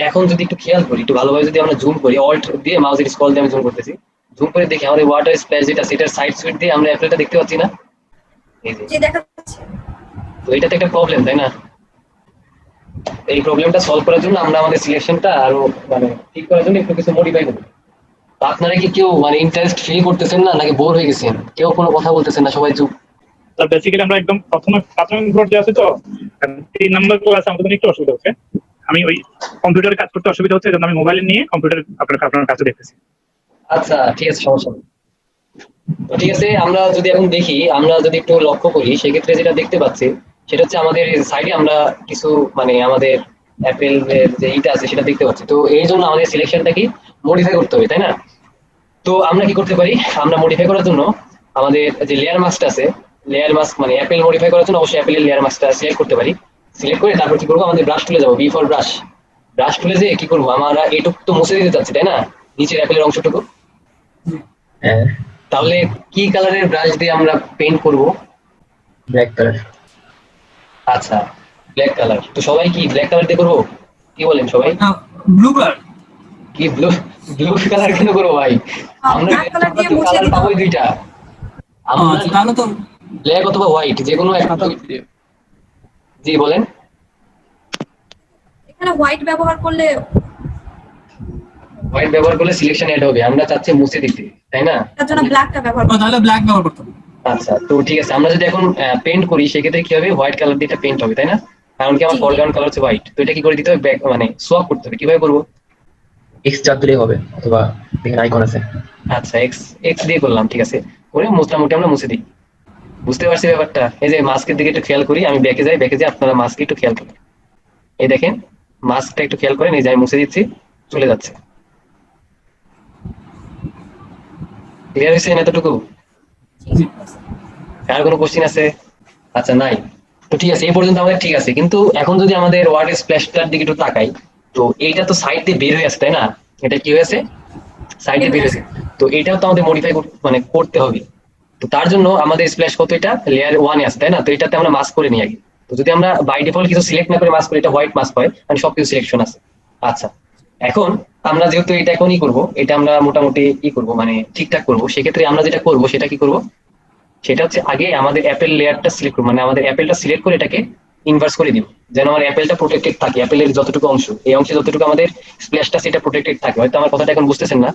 এখন যদি একটু খেয়াল করি, একটু ভালোভাবে যদি আমরা জুম করি, অল্ট দিয়ে মাউসের স্ক্রল দিয়ে আমি জুম করতেছি, জুম করে দেখি আমাদের ওয়াটার স্প্ল্যাশ যেটা সেটার সাইড সুইট দিয়ে আমরা অ্যাপেলটা দেখতে পাচ্ছি না, এই যে। জি দেখা যাচ্ছে। তো এটা তো একটা প্রবলেম, তাই না? এই প্রবলেমটা সলভ করার জন্য আমরা আমাদের সিলেকশনটা আরো মানে ঠিক করার জন্য একটু কিছু মডিফাই করব। তো আপনারা কি কেউ মানে ইন্টারেস্ট ফিল করতেছেন না, নাকি বোর হয়ে গেছেন, কেউ কোনো কথা বলতেছেন না, সবাই চুপ? তার বেসিক্যালি আমরা একদম প্রথমে প্রাথমিক পর্যায়ে আছি, তো 3 নম্বর ক্লাস আমাদের জন্য একটু অসুবিধা হচ্ছে। আমি ওই কম্পিউটারে কাজ করতে অসুবিধা হচ্ছে, জন্য আমি মোবাইল নিয়ে কম্পিউটার আপনার কাছে দেখতেছি। আচ্ছা ঠিক আছে, সমস্যা নেই। তো ঠিক আছে, আমরা যদি এখন দেখি, আমরা যদি একটু লক্ষ্য করি, সেক্ষেত্রে যেটা দেখতে পাচ্ছি সেটা হচ্ছে আমাদের সাইডে আমরা কিছু মানে আমাদের অ্যাপেল যে ইটা আছে সেটা দেখতে পাচ্ছি। তো এই জন্য আমাদের সিলেকশনটা কি মডিফাই করতে হবে, তাই না? তো আমরা কি করতে পারি, আমরা মডিফাই করার জন্য আমাদের যে লেয়ার মাস্কটা আছে, লেয়ার মাস্ক মানে অ্যাপেল মডিফাই করার জন্য অবশ্যই অ্যাপেলের লেয়ার মাস্কটা সিলেক্ট করতে পারি। সিলেক্ট করে তারপর কি করবো, আমাদের ব্রাশ টুলে যাবো, বি ফর ব্রাশ। ব্রাশ টুলে যেয়ে কি করবো, আমরা এটুকু তো মুছে দিতে চাচ্ছি, তাই না, নিচের অ্যাপেলের অংশটুকু। হ্যাঁ, তাহলে কি কালারের ব্রাশ দিয়ে আমরা পেইন্ট করব? Black colour. আচ্ছা, ব্ল্যাক কালার। তো সবাই কি ব্ল্যাক কালার দিয়ে করবো, কি বলেন সবাই? Blue colour. কি ব্লু, ব্লু কালার কেন করবো ভাই? আমরা ব্ল্যাক কালার দিয়ে মুছে কালার দিতে পাবোই হবে। দুইটা, আমরা তাহলে তো ব্ল্যাক অথবা হোয়াইট যে কোনো একটা। জি বলেন। এখানে হোয়াইট ব্যবহার করলে হোয়াইট ব্যবহার করলে সিলেকশন অ্যাড হবে, আমরা চাচ্ছি মুছে দিতে, তাই না? তার জন্য ব্ল্যাকটা ব্যবহার করতে তাহলে ব্ল্যাক ব্যবহার করতে হবে। আচ্ছা, তো ঠিক আছে, আমরা যদি এখন পেইন্ট করি সেক্ষেত্রে কি হবে, হোয়াইট কালার দিয়ে পেইন্ট হবে, তাই না? কারণ কি আমার জি। ফরগ্রাউন্ড কালার হচ্ছে হোয়াইট। তো এটা কি করে দিতে হবে, মানে সোয়াপ করতে হবে, কিভাবে করবো? এক্স চাপ দিলেই হবে, অথবা এখানে আইকন আছে। আচ্ছা, এক্স এক্স দিয়ে করলাম, ঠিক আছে, করে মোটামুটি আমরা মুছে দিই। বুঝতে পারছি ব্যাপারটা। এই যে মাস্কের দিকে একটু খেয়াল করি, আমি ব্যাকে যাই, ব্যাকে যাই, আপনারা মাস্কে একটু খেয়াল করেন। এই দেখেন মাস্কটা একটু খেয়াল করেন, এই যে আমি মুছে দিচ্ছি, চলে যাচ্ছে। ক্লিয়ার হয়েছে এতটুকু? জি। আর কোনো কোশ্চিন আছে? আচ্ছা নাই। তো ঠিক আছে, এই পর্যন্ত আমাদের ঠিক আছে, কিন্তু এখন যদি আমাদের ওয়ার্ড স্প্ল্যাশটার দিকে একটু তাকাই, তো এইটা তো সাইড দিয়ে বের হয়ে আছে, তাই না? এটা কি হয়েছে, সাইড দিয়ে বের হয়েছে। তো এটাও তো আমাদের মডিফাই মানে করতে হবে। তো তার জন্য আমাদের স্প্ল্যাশ কত, এটা লেয়ার 1 এ আছে, তাই না? তো এটাতে আমরা মাস্ক করে নিই আগে। তো যদি আমরা বাই ডিফল্ট কিছু সিলেক্ট না করে মাস্ক করি, এটা হোয়াইট মাস্ক হয়, মানে সবকিছু সিলেকশন আছে। আচ্ছা, এখন আমরা যেহেতু এটা এখনই করব, এটা আমরা মোটামুটি কি করব মানে ঠিকঠাক করব, সেক্ষেত্রে আমরা যেটা করব সেটা কি করব, সেটা হচ্ছে আগে আমাদের অ্যাপেল লেয়ারটা সিলেক্ট করব, মানে আমাদের অ্যাপেলটা সিলেক্ট করে এটাকে ইনভার্স করে দিব, যেন আমার অ্যাপেলটা প্রোটেক্টেড থাকে, অ্যাপেলের যতটুকু অংশ, এই অংশে যতটুকু আমাদের স্প্ল্যাশটা সেটা প্রোটেক্টেড থাকে। হয়তো আমার কথাটা এখন বুঝতেছেন না,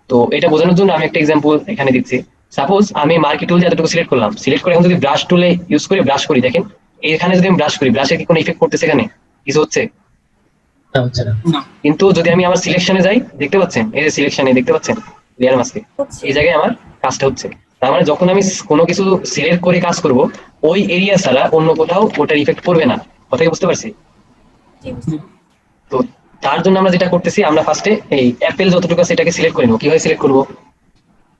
তো এটা বোঝানোর জন্য আমি একটা এক্সাম্পল এখানে দিচ্ছি। সাপোজ আমি মার্কেট টুল যতটুকু সিলেক্ট করলাম, সিলেক্ট করে এখন যদি ব্রাশ টুলে ইউজ করে ব্রাশ করি, দেখেন এখানে যদি আমি ব্রাশ করি, ব্রাশের কি কোনো ইফেক্ট করতেছে, এখানে কিছু হচ্ছে? না, হচ্ছে না। না। কিন্তু যদি আমি আমার সিলেকশনে যাই, দেখতে পাচ্ছেন এই যে সিলেকশনে দেখতে পাচ্ছেন লেয়ার মাস্কে হচ্ছে। এই জায়গায় আমার কাজটা হচ্ছে। তার মানে যখন আমি কোনো কিছু সিলেক্ট করে কাজ করব, ওই এরিয়া ছাড়া অন্য কোথাও ওটার ইফেক্ট পড়বে না। কথা কি বুঝতে পারছি? জি, বুঝতে পারছি। তো তার জন্য আমরা যেটা করতেছি, আমরা ফার্স্টে এই অ্যাপেল যতটুকু আছে এটাকে সিলেক্ট করে নেবো। কিভাবে সিলেক্ট করব,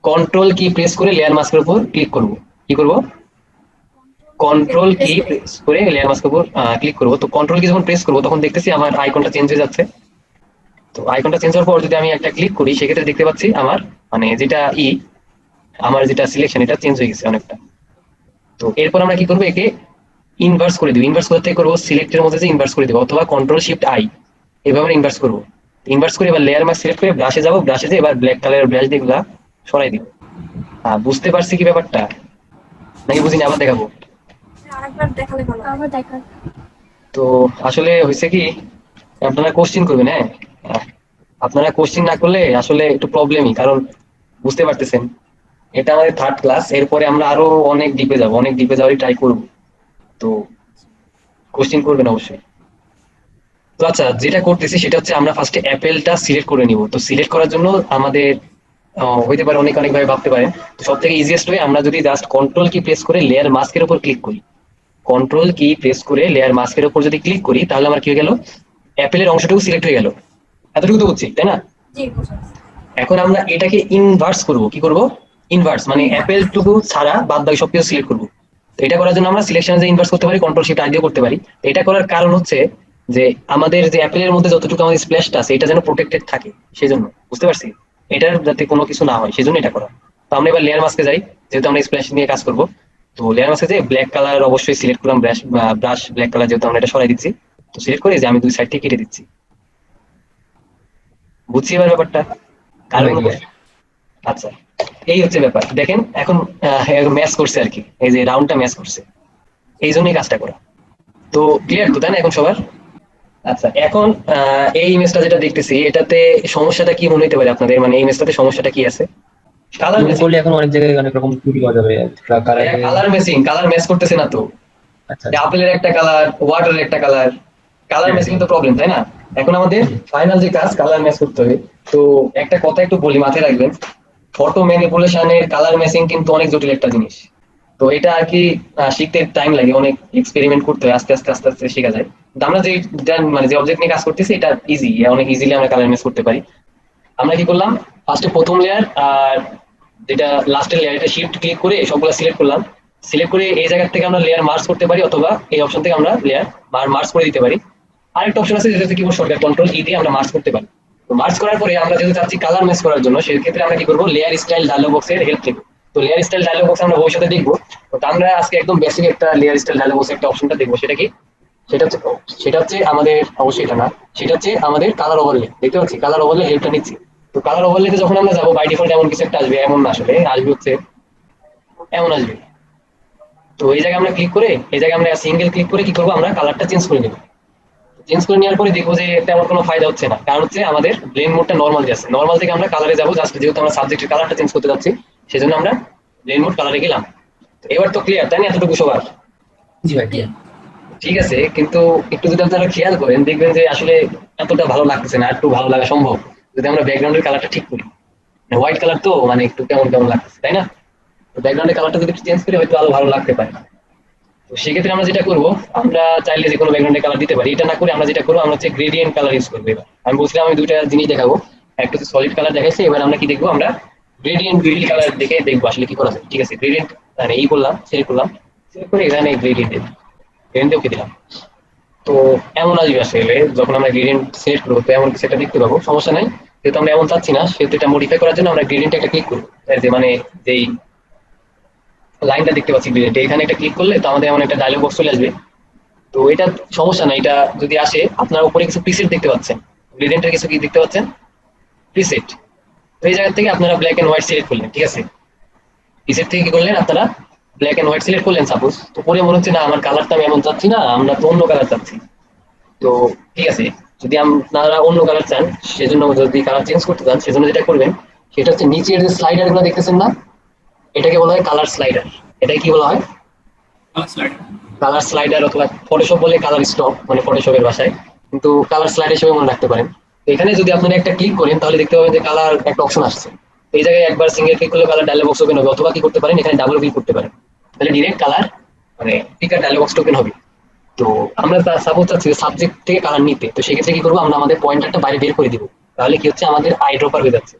কন্ট্রোল কি প্রেস করে লেয়ার মাস্কের উপর ক্লিক করব। কি করব, কন্ট্রোল কি প্রেস করে লেয়ার মাস্কের উপর ক্লিক করব। তো কন্ট্রোল কি যখন প্রেস করব, তখন দেখতেছি আমার আইকনটা চেঞ্জ হয়ে যাচ্ছে। তো আইকনটা চেঞ্জ হওয়ার পর যদি আমি একটা ক্লিক করি, সেক্ষেত্রে দেখতে পাচ্ছি আমার মানে যেটা আমার যেটা সিলেকশন এটা চেঞ্জ হয়ে গেছে অনেকটা। তো এরপর আমরা কি করবো, একে ইনভার্স করে দিব। ইনভার্স করতে করবো সিলেক্টের মধ্যে যে ইনভার্স করে দিব, অথবা কন্ট্রোল শিফট আই, এভাবে ইনভার্স করবো। ইনভার্স করে এবার লেয়ার মার্ক সিলেক্ট করে ব্রাশে যাবো, ব্রাশে যে এবার ব্ল্যাক কালারের ব্রাশ দিয়ে এগুলা সরাই দিব। বুঝতে পারছি কি ব্যাপারটা, নাকি বুঝিনি? আবার দেখাবো। আরেকবার দেখালে ভালো হয়। আবার দেখা। তো আসলে হয়েছে কি, আপনারা কোশ্চিন করবেন, হ্যাঁ আপনারা কোশ্চিন না করলে আসলে একটু প্রবলেমই, কারণ বুঝতে পারতেছেন এটা আমাদের থার্ড ক্লাস, এরপরে আমরা আরো অনেক ডিপে যাবো, অনেক ডিপে যাওয়ারই ট্রাই করবো। তো কোশ্চিন করবেন অবশ্যই। তো আচ্ছা, যেটা করতেছি সেটা হচ্ছে আমরা ফার্স্টে অ্যাপেলটা সিলেক্ট করে নিব। তো সিলেক্ট করার জন্য আমাদের হইতে পারে অনেক অনেক ভাবে ভাবতে পারেন। তো সব থেকে ইজিয়েস্ট ওয়ে, আমরা যদি জাস্ট কন্ট্রোল কি প্রেস করে লেয়ার মাস্কের উপর ক্লিক করি, কন্ট্রোল কি প্রেস করে লেয়ার মাস্কের উপর যদি ক্লিক করি, তাহলে আমার কি হয়ে গেল, অ্যাপেলের অংশটুকু সিলেক্ট হয়ে গেল। এতটুকু তো বুঝছি, তাই না? জি বুঝতে পারছি। এখন আমরা এটাকে ইনভার্স করব। কি করব? ইনভার্স, মানে অ্যাপেল টুকু ছাড়া বাদ বাকি সবকিছু সিলেক্ট করব। তো এটা করার জন্য আমরা সিলেকশনে যে ইনভার্স করতে পারি, কন্ট্রোল শিফট আই দিয়ে করতে পারি। তো এটা করার কারণ হচ্ছে যে আমাদের যে অ্যাপেলের মধ্যে যতটুকু আমাদের স্প্ল্যাশটা আছে এটা যেন প্রোটেক্টেড থাকে, সেজন্য। বুঝতে পারছি? এটার যাতে কোনো কিছু না হয় সেজন্য এটা করা। তো আমরা এবার লেয়ার মাস্কে যাই, যেহেতু আমরা স্প্ল্যাশ নিয়ে কাজ করব। তো লেয়ার মাস্কে যে ব্ল্যাক কালার অবশ্যই সিলেক্ট করলাম, ব্রাশ ব্ল্যাক কালার, যেহেতু আমরা এটা সরাই দিচ্ছি। তো সিলেক্ট করে যে আমি দুই সাইড থেকে কেটে দিচ্ছি। বুঝছি এবার ব্যাপারটা? কারণ আচ্ছা, এই হচ্ছে ব্যাপার। দেখেন এখন ম্যাচ করছে আর কি, এই যে রাউন্ডটা ম্যাচ করছে, এই জন্যই কাজটা করা। তো ক্লিয়ার তো, তাই না এখন সবার? আচ্ছা, এখন এই ইমেজটা যেটা দেখতেছি এটাতে সমস্যাটা কি মনে হতে পারে আপনাদের, মানে এই ইমেজটাতে সমস্যাটা কি আছে? Colour zoom matching. করলে এখন অনেক জায়গায় অনেক রকম ত্রুটি পাওয়া যাবে। কালার ম্যাচিং, কালার ম্যাচ করতেছে না তো। আচ্ছা আপেলের একটা কালার, ওয়াটারের একটা কালার, কালার ম্যাচিং তো প্রবলেম, তাই না? এখন আমাদের ফাইনাল যে কাজ, কালার ম্যাচ করতে হবে। তো একটা কথা একটু বলি, মাথায় রাখবেন, ফটো ম্যানিপুলেশনের কালার ম্যাচিং কিন্তু অনেক জটিল একটা জিনিস। তো এটা আর কি শিখতে টাইম লাগে, অনেক এক্সপেরিমেন্ট করতে হয়, আস্তে আস্তে আস্তে আস্তে শেখা যায়। কিন্তু আমরা যে মানে যে অবজেক্ট নিয়ে কাজ করতেছি এটা ইজি, অনেক ইজিলি আমরা কালার ম্যাচ করতে পারি। আমরা কি করলাম, ফার্স্টে প্রথম লেয়ার আর যেটা লাস্টের লেয়ার, এটা শিফট ক্লিক করে সবগুলো সিলেক্ট করলাম। সিলেক্ট করে এই জায়গা থেকে আমরা লেয়ার মার্জ করতে পারি, অথবা এই অপশন থেকে আমরা লেয়ার মার্জ করে দিতে পারি। আরেকটা অপশন আছে যেটা থেকে শর্টকাট কন্ট্রোল ই দিয়ে আমরা মার্জ করতে পারি। তো মার্জ করার পরে আমরা যেহেতু চাচ্ছি কালার ম্যাচ করার জন্য, সেক্ষেত্রে আমরা কি করবো, লেয়ার স্টাইল ডায়লগ বক্সের হেল্প নেব। তো লেয়ার স্টাইল ডায়লগ বক্স আমরা ভবিষ্যতে দেখবো। তো আমরা আজকে একদম বেসিক একটা লেয়ার স্টাইল ডায়লগ বক্স একটা অপশনটা দেখবো। সেটা কি? সেটা হচ্ছে আমাদের, অবশ্যই এটা না, সেটা হচ্ছে আমাদের কালার ওভারলে। দেখতে পাচ্ছি কালার ওভারলে হেল্পটা নিচ্ছি। তো কালার ওভারলেতে যখন আমরা যাবো, বাই ডিফল্ট এমন কিছু একটা আসবে, এমন না, আসলে আসবে হচ্ছে এমন আসবে। তো এই জায়গায় আমরা ক্লিক করে, এই জায়গায় আমরা সিঙ্গেল ক্লিক করে কি করবো, আমরা কালারটা চেঞ্জ করে নেবো। চেঞ্জ করে নেওয়ার পরে দেখবো যে তেমন কোনো ফায়দা হচ্ছে না, কারণ হচ্ছে আমাদের ব্লেন্ড মোডটা নর্মাল আছে। নর্মাল থেকে আমরা কালারে যাবো, জাস্ট যেহেতু আমরা সাবজেক্টের কালারটা চেঞ্জ করতে যাচ্ছি, সেজন্য আমরা ব্লেন্ড মোড কালারে গেলাম। এবার তো ক্লিয়ার, তাই না? এতটুকু সবার? জি ভাই clear। ঠিক আছে, কিন্তু একটু যদি আপনারা খেয়াল করেন দেখবেন যে আসলে এতটা ভালো লাগতেছে না, একটু ভালো লাগা সম্ভব যদি আমরা ব্যাকগ্রাউন্ডের কালারটা ঠিক করি। হোয়াইট কালার তো মানে একটু কেমন কেমন লাগতেছে, তাই না? তো ব্যাকগ্রাউন্ডের কালারটা যদি একটু চেঞ্জ করি হয়তো আরো ভালো লাগতে পারে। তো সেক্ষেত্রে আমরা যেটা করবো, আমরা চাইলে যে কোনো ব্যাকগ্রাউন্ডের কালার দিতে পারি। এটা না করে আমরা যেটা করবো, আমরা হচ্ছে গ্রেডিয়েন্ট কালার ইউজ করবো। এবার আমি বলছিলাম আমি দুইটা জিনিস দেখাবো, একটা হচ্ছে সলিড কালার দেখাইছে, এবার আমরা কি দেখবো, আমরা গ্রেডিয়েন্ট গ্রিল কালার দেখে দেখবো আসলে কি করা যায়। ঠিক আছে, গ্রেডিয়েন্ট মানে এই করলাম, সিলেক্ট করলাম, সিলেক্ট করে এখানে গ্রেডিয়েন্ট ওকে দিলাম। তো এমন আসবে আসলে যখন আমরা গ্রেডিয়েন্ট সিলেক্ট করবো, তো এমন কিছু একটা দেখতে পাবো। সমস্যা নাই, যেহেতু আমরা এমন চাচ্ছি না, সেহেতু এটা মডিফাই করার জন্য আমরা গ্রেডিয়েন্ট একটা ক্লিক করবো। যে মানে যেই লাইনটা দেখতে পাচ্ছি গ্রেডিয়েন্ট, এখানে একটা ক্লিক করলে তো আমাদের এমন একটা ডায়লগ বক্স চলে আসবে। তো এটা সমস্যা না, এটা যদি আসে, আপনার উপরে কিছু প্রিসেট দেখতে পাচ্ছেন, গ্রেডিয়েন্টের কিছু কি দেখতে পাচ্ছেন, প্রিসেট। তো এই জায়গা থেকে আপনারা ব্ল্যাক এন্ড হোয়াইট সিলেক্ট করলেন। ঠিক আছে, প্রিসেট থেকে কি করলেন, আপনারা ব্ল্যাক এন্ড হোয়াইট সিলেক্ট করলেন সাপোজ। তো পরে মনে হচ্ছে না আমার কালারটা আমি এমন চাচ্ছি না, আমরা তো অন্য কালার চাচ্ছি। তো ঠিক আছে, যদি আপনারা অন্য কালার চান, সেজন্য যদি কালার চেঞ্জ করতে চান, সেজন্য যেটা করবেন সেটা হচ্ছে নিচের যে স্লাইডার গুলো দেখতেছেন না, এটাকে বলা হয় কালার স্লাইডার। এটাকে কি বলা হয়? কালার স্লাইডার, অথবা ফটোশপ বলে কালার স্টপ, মানে ফটোশপের ভাষায়, কিন্তু কালার স্লাইড হিসেবে মনে রাখতে পারেন। এখানে যদি আপনারা একটা ক্লিক করেন তাহলে দেখতে পাবেন যে কালার একটা অপশন আসছে। এই জায়গায় একবার সিঙ্গেল ক্লিক করলে কালার ডায়লগ বক্স ওপেন হবে, অথবা কি করতে পারেন, এখানে ডাবল ক্লিক করতে পারেন, তাহলে ডিরেক্ট কালার মানে পিকার ডায়লগ বক্স ওপেন হবে। তো আমরা সাপোজ চাচ্ছি সাবজেক্ট থেকে কালার নিতে, তো সেক্ষেত্রে কি করবো, আমরা আমাদের পয়েন্টারটা বাইরে বের করে দিব। তাহলে কি হচ্ছে, আমাদের আই ড্রপার হয়ে যাচ্ছে।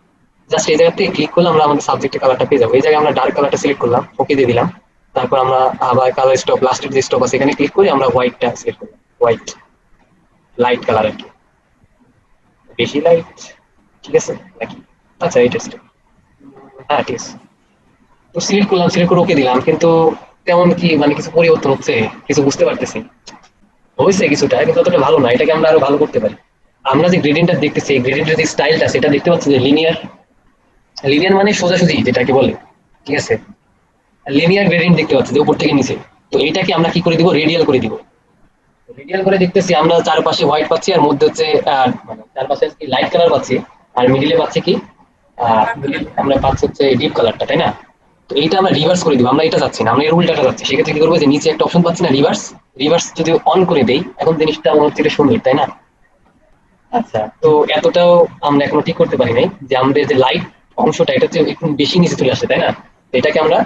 জাস্ট এই জায়গা থেকে ক্লিক করলে আমরা আমাদের সাবজেক্টের কালারটা পেয়ে যাবো। এই জায়গায় আমরা ডার্ক কালারটা সিলেক্ট করলাম, ওকে দিয়ে দিলাম। তারপর আমরা আবার কালার স্টপ, লাস্টের যে স্টপ আছে এখানে ক্লিক করে আমরা হোয়াইটটা সিলেক্ট করলাম, হোয়াইট লাইট কালার আর কি, বেশি লাইট। ঠিক আছে নাকি? আচ্ছা, এই টেস্ট, হ্যাঁ ঠিক আছে। তো সিলেক্ট করলাম, সিলেক্ট করে ওকে দিলাম, কিন্তু তেমন কি মানে কিছু পরিবর্তন হচ্ছে কিছু বুঝতে পারতেছি। হয়েছে কিছুটা, কিন্তু অতটা ভালো না, এটাকে আমরা আরো ভালো করতে পারি। আমরা যে গ্রেডিয়েন্টটা দেখতেছি, গ্রেডিয়েন্টের যে স্টাইলটা সেটা দেখতে পাচ্ছি যে লিনিয়ার। লিনিয়ার মানে সোজাসুজি যেটাকে বলে, ঠিক আছে? লিনিয়ার গ্রেডিয়েন্ট দেখতে পাচ্ছি যে উপর থেকে নিচে। তো এইটাকে আমরা কি করে দিব, রেডিয়াল করে দিব। রেডিয়াল করে দেখতেছি আমরা চারপাশে হোয়াইট পাচ্ছি, আর মধ্যে হচ্ছে মানে চারপাশে লাইট কালার পাচ্ছি, আর মিডিলে পাচ্ছি কি আমরা পাচ্ছি হচ্ছে ডিপ কালারটা, তাই না? তো এইটা আমরা রিভার্স করে দিব, আমরা এটা যাচ্ছি না, আমরা এর উল্টাটা যাচ্ছি। সেক্ষেত্রে কি করবো, যে নিচে একটা অপশন পাচ্ছি না রিভার্স, রিভার্স যদি অন করে দেই, এখন জিনিসটা মনে হচ্ছে এটা সুন্দর, তাই না? আচ্ছা, তো এতটাও আমরা এখনো ঠিক করতে পারি নাই যে আমাদের যে লাইট অংশটা এটা হচ্ছে একটু বেশি নিচে চলে আসে, তাই না? তো এটাকে আমরা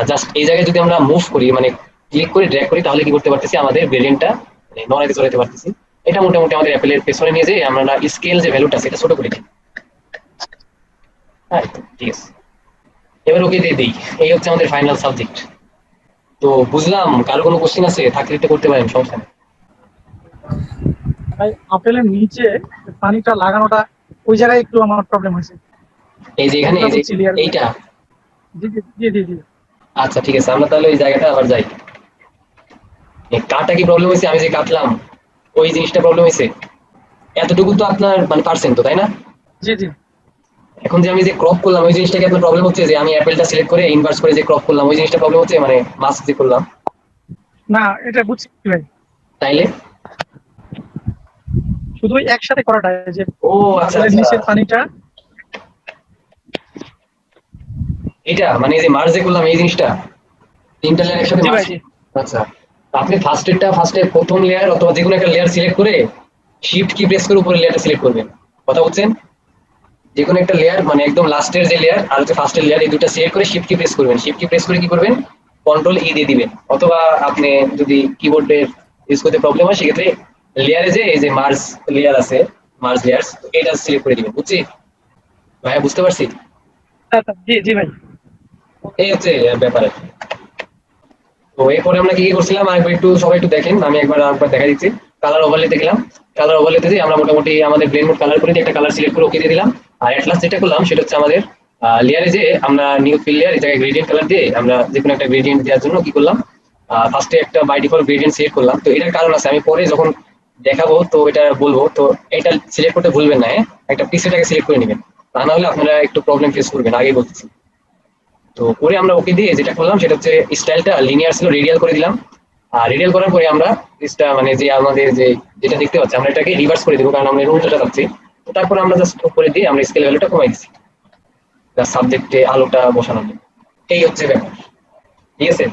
জাস্ট এই জায়গায় যদি আমরা মুভ করি, মানে ক্লিক করে ড্র্যাগ করি, তাহলে কি করতে পারতেছি, আমাদের ভেরিয়েন্টটা মানে নড়াইতে চড়াইতে পারতেছি। এটা মোটামুটি আমাদের অ্যাপেলের পেছনে নিয়ে যেয়ে আমরা স্কেল যে ভ্যালুটা সেটা ছোট করে দিই। হ্যাঁ, ঠিক আছে, এবার ওকে দিয়ে দিই। এই হচ্ছে আমাদের ফাইনাল সাবজেক্ট। তো বুঝলাম, কারো কোনো কোশ্চেন আছে থাকলে এটা করতে পারেন, সমস্যা নেই। ভাই আপেলের নিচে পানিটা লাগানোটা ওই জায়গায় একটু আমার প্রবলেম হয়েছে। এই যে এখানে এই যে Clear. এইটা, জি জি জি জি জি। আচ্ছা ঠিক আছে, আমরা তাহলে ওই জায়গাটা আবার যাই। এই কাটা কি প্রবলেম হয়েছে, আমি যে কাটলাম ওই জিনিসটা প্রবলেম হয়েছে? এতটুকু তো আপনার মানে পার্সেন্ট তো, তাই না? জি জি। এখন যে আমি যে ক্রপ করলাম ওই জিনিসটা কি আপনার প্রবলেম হচ্ছে, যে আমি অ্যাপেলটা সিলেক্ট করে ইনভার্স করে যে ক্রপ করলাম ওই জিনিসটা প্রবলেম হচ্ছে, মানে মাস্ক যে করলাম? না এটা বুঝছি ভাই, তাইলে শুধু ওই একসাথে করাটা যে ও আচ্ছা আপেলের আচ্ছা, নিচের পানিটা। এটা মানে এই যে মার্জ যে করলাম এই জিনিসটা তিনটা লেয়ার একসাথে জি ভাই merge। জি। আচ্ছা, আপনি ফার্স্টে প্রথম লেয়ার অথবা যে কোনো একটা লেয়ার সিলেক্ট করে শিফট কি প্রেস করে উপরে লেয়ারটা সিলেক্ট করবেন, কথা বলছেন? যে কোনো একটা লেয়ার মানে একদম লাস্টের যে লেয়ার আর হচ্ছে ফার্স্টের লেয়ার, এই দুটো সিলেক্ট করে শিফট কি প্রেস করবেন, শিফট কি প্রেস করে কি করবেন, কন্ট্রোল ই দিয়ে দিবেন। অথবা আপনি যদি কিবোর্ডের ইউজ করতে প্রবলেম হয় সেক্ষেত্রে লেয়ারে যে এই যে মার্জ লেয়ার আছে, মার্জ লেয়ার্স, এটা সিলেক্ট করে দিবেন। বুঝছি ভাইয়া, বুঝতে পারছি। আচ্ছা, জি জি ভাই। এই হচ্ছে ব্যাপারে। তো এরপরে আমরা কি কি করছিলাম আরেকবার একটু সবাই একটু দেখেন, আমি আরেকবার দেখা দিচ্ছি। কালার ওভারলেতে গেলাম, কালার ওভারলেতে যে আমরা মোটামুটি আমাদের ব্লেন্ড মোড কালার করে দিয়ে একটা কালার সিলেক্ট করে ওকে দিয়ে দিলাম। আর এট লাস্ট যেটা করলাম সেটা হচ্ছে আমাদের লেয়ারে যে আমরা নিউ ফিল লেয়ার এই জায়গায় গ্রেডিয়েন্ট কালার দিয়ে আমরা যে কোনো একটা গ্রেডিয়েন্ট দেওয়ার জন্য কি করলাম, ফার্স্টে একটা বাই ডিফল্ট গ্রেডিয়েন্ট সিলেক্ট করলাম। তো এটার কারণ আছে, আমি পরে যখন দেখাবো তো এটা বলবো। তো এটা সিলেক্ট করতে ভুলবেন না, একটা পিক্সেলটাকে সিলেক্ট করে নেবেন, তা না হলে আপনারা একটু প্রবলেম ফেস করবেন, আগে বলতেছি। তো পরে আমরা ওকে দিয়ে যেটা করলাম সেটা হচ্ছে স্টাইলটা লিনিয়ার ছিল, রেডিয়াল করে দিলাম। আর রেডিয়াল করার পরে আমরা মানে যে আমাদের যে যেটা দেখতে পাচ্ছি আমরা এটাকে রিভার্স করে দেবো, কারণ আমরা এর উল্টোটা যাচ্ছি। তো তারপর আমরা জাস্ট উপরে দিয়ে আমরা স্কেল ভ্যালুটা কমাই দিচ্ছি সাবজেক্টে আলোটা বসানোর জন্য। এই হচ্ছে ব্যাপার, ঠিক আছে?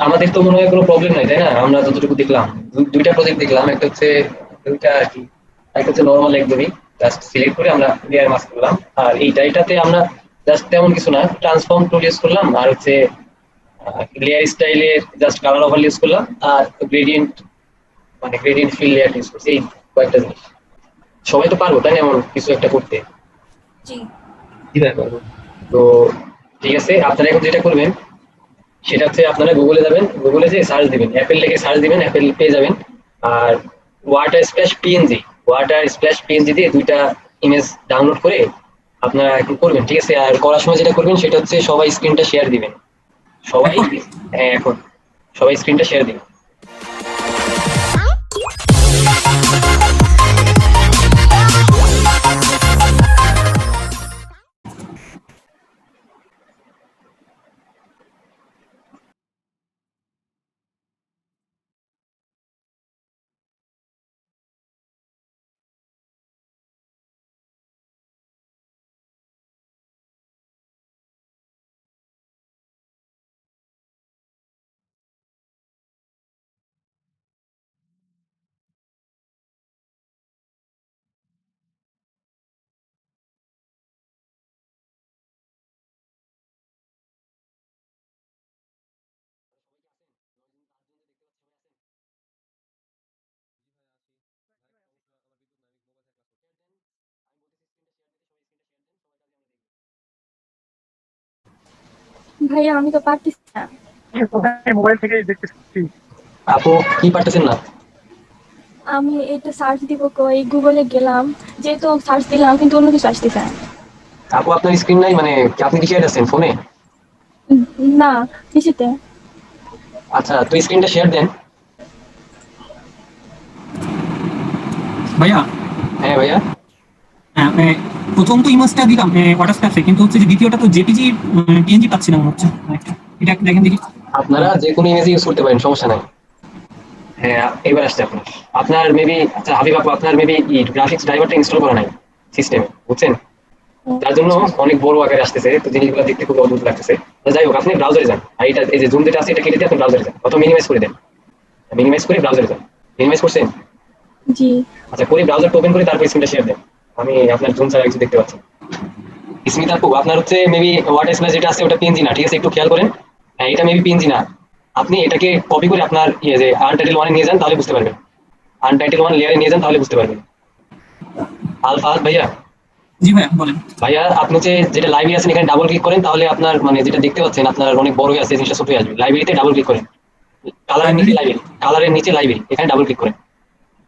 আমাদের তো মনে হয় কোনো প্রবলেম নাই, তাই না? আমরা যতটুকু দেখলাম দুইটা প্রজেক্ট দেখলাম, একটা হচ্ছে দুইটা আর কি, একটা হচ্ছে নর্মাল একদমই জাস্ট সিলেক্ট করে আমরা লেয়ার মাস্ক করলাম। আর এটাতে আমরা জাস্ট তেমন কিছু না, ট্রান্সফর্ম টুল ইউজ করলাম, আর হচ্ছে লেয়ার স্টাইলে জাস্ট কালার ওভার ইউজ করলাম, আর গ্রেডিয়েন্ট মানে গ্রেডিয়েন্ট ফিল লেয়ার ইউজ করছি। এই কয়েকটা জিনিস সবাই তো পারবো, তাই না, এমন কিছু একটা করতে? জি। তো ঠিক আছে, আপনারা এখন যেটা করবেন সেটা হচ্ছে আপনারা গুগলে যাবেন, গুগলে যে সার্চ দিবেন, অ্যাপেল লিখে সার্চ দিবেন, অ্যাপেল পেয়ে যাবেন। আর ওয়াটার স্প্ল্যাশ পিএনজি দিয়ে দুইটা ইমেজ ডাউনলোড করে আপনারা এখন করবেন, ঠিক আছে? আর করার সময় যেটা করবেন সেটা হচ্ছে সবাই স্ক্রিনটা শেয়ার দিবেন, সবাই। হ্যাঁ, এখন সবাই স্ক্রিনটা শেয়ার দিবেন। ভাইয়া আমি তো পারতেছি না। মোবাইল থেকে দেখতেছি। আপু কি পারতেছেন না? আমি এটা সার্চ দিব কই, গুগলে গেলাম, যেহেতু সার্চ দিলাম কিন্তু অন্য কিছু আসতেছে না। আপু আপনার স্ক্রিন নাই, মানে আপনি কি শেয়ার আছেন ফোনে? না পিসিতে। আচ্ছা, তো স্ক্রিনটা শেয়ার দেন। ভাইয়া হ্যাঁ ভাইয়া, হ্যাঁ, প্রথম তো ইমেজটা দিলাম ওয়াটার স্প্ল্যাশে, কিন্তু হচ্ছে যে দ্বিতীয়টা তো জেপিজি পিএনজি পাচ্ছি না মনে হচ্ছে। এটা একটু দেখেন দেখি। আপনারা যে কোনো ইমেজ ইউজ করতে পারেন, সমস্যা নাই। হ্যাঁ, এবার আসছে আপনার আপনার মেবি, আচ্ছা হাবিব আপু, আপনার মেবি গ্রাফিক্স ড্রাইভারটা ইনস্টল করা নাই সিস্টেমে, বুঝছেন? তার জন্য অনেক বড় আকারে আসতেছে, তো জিনিসগুলো দেখতে খুব অদ্ভুত লাগতেছে। তো যাই হোক, আপনি ব্রাউজারে যান, আর এটা এই যে জুম যেটা আছে এটা কেটে দিয়ে আপনি ব্রাউজারে যান, অথবা মিনিমাইজ করে দেন। মিনিমাইজ করে ব্রাউজারে যান। মিনিমাইজ করছেন? জি। আচ্ছা, করে ব্রাউজারটা ওপেন করে তারপর স্ক্রিনটা শেয়ার দেন। আমি আপনার জুম ছাড়া কিছু দেখতে পাচ্ছি। স্মিতা আপু, আপনার হচ্ছে মেবি ওয়াটার স্প্ল্যাশ যেটা আছে ওটা পিএনজি না, ঠিক আছে? একটু খেয়াল করেন। হ্যাঁ, এটা মেবি পিএনজি না। আপনি এটাকে কপি করে আপনার ইয়ে যে আনটাইটেল ওয়ানে নিয়ে যান, তাহলে বুঝতে পারবেন। আনটাইটেল ওয়ান লেয়ারে নিয়ে যান, তাহলে বুঝতে পারবেন। আলফাহাদ ভাইয়া, জি ভাইয়া বলেন। ভাইয়া আপনি যেটা লাইব্রেরি আছেন এখানে ডাবল ক্লিক করেন, তাহলে আপনার মানে যেটা দেখতে পাচ্ছেন আপনার অনেক বড় হয়ে আছে, জিনিসটা ছোট হয়ে আসবে। লাইব্রেরিতে ডাবল ক্লিক করেন, কালারের নিচে লাইব্রেরি, কালারের নিচে লাইব্রেরি, এখানে ডাবল ক্লিক করেন।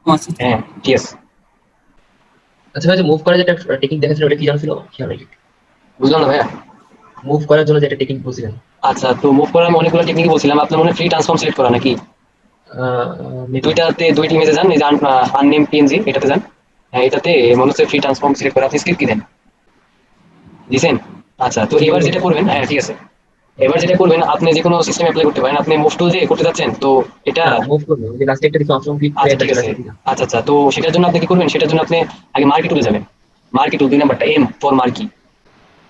ও আচ্ছা। হ্যাঁ, ঠিক আছে। আচ্ছা ভাই, মুভ করার যেটা টেকনিক দেখাচ্ছিল ওটা কি জানছিল খেয়াল নেই। বুঝলাম না ভাইয়া। মুভ করার জন্য যেটা টেকনিক বলছিলেন, আচ্ছা, তো মুভ করার আমি অনেকগুলো টেকনিক বলছিলাম, আপনার মনে ফ্রি ট্রান্সফর্ম সিলেক্ট করা নাকি? দুইটি ইমেজে যান, এই যে আননেম পিএনজি এটাতে যান। হ্যাঁ, এটাতে মনে হচ্ছে ফ্রি ট্রান্সফর্ম সিলেক্ট করে আপনি স্ক্রিপ্ট কি দেন দিছেন। আচ্ছা, তো এবার যেটা করবেন, হ্যাঁ ঠিক আছে, এবার যেটা করবেন আপনি যে কোনো সিস্টেম অ্যাপ্লাই করতে পারেন। আপনি মুভ টুল দিয়ে করতে যাচ্ছেন, তো এটা মুভ করবো যে লাস্টে একটা দিকে অপশন ক্লিক করে আচ্ছা এটা ঠিক চলে আছে। আসে। আচ্ছা আচ্ছা, তো সেটার জন্য আপনি কি করবেন, সেটার জন্য আপনি আগে মার্কি টুলে যাবেন। মার্কি টুল 2 নাম্বারটা, এম ফর মার্কি।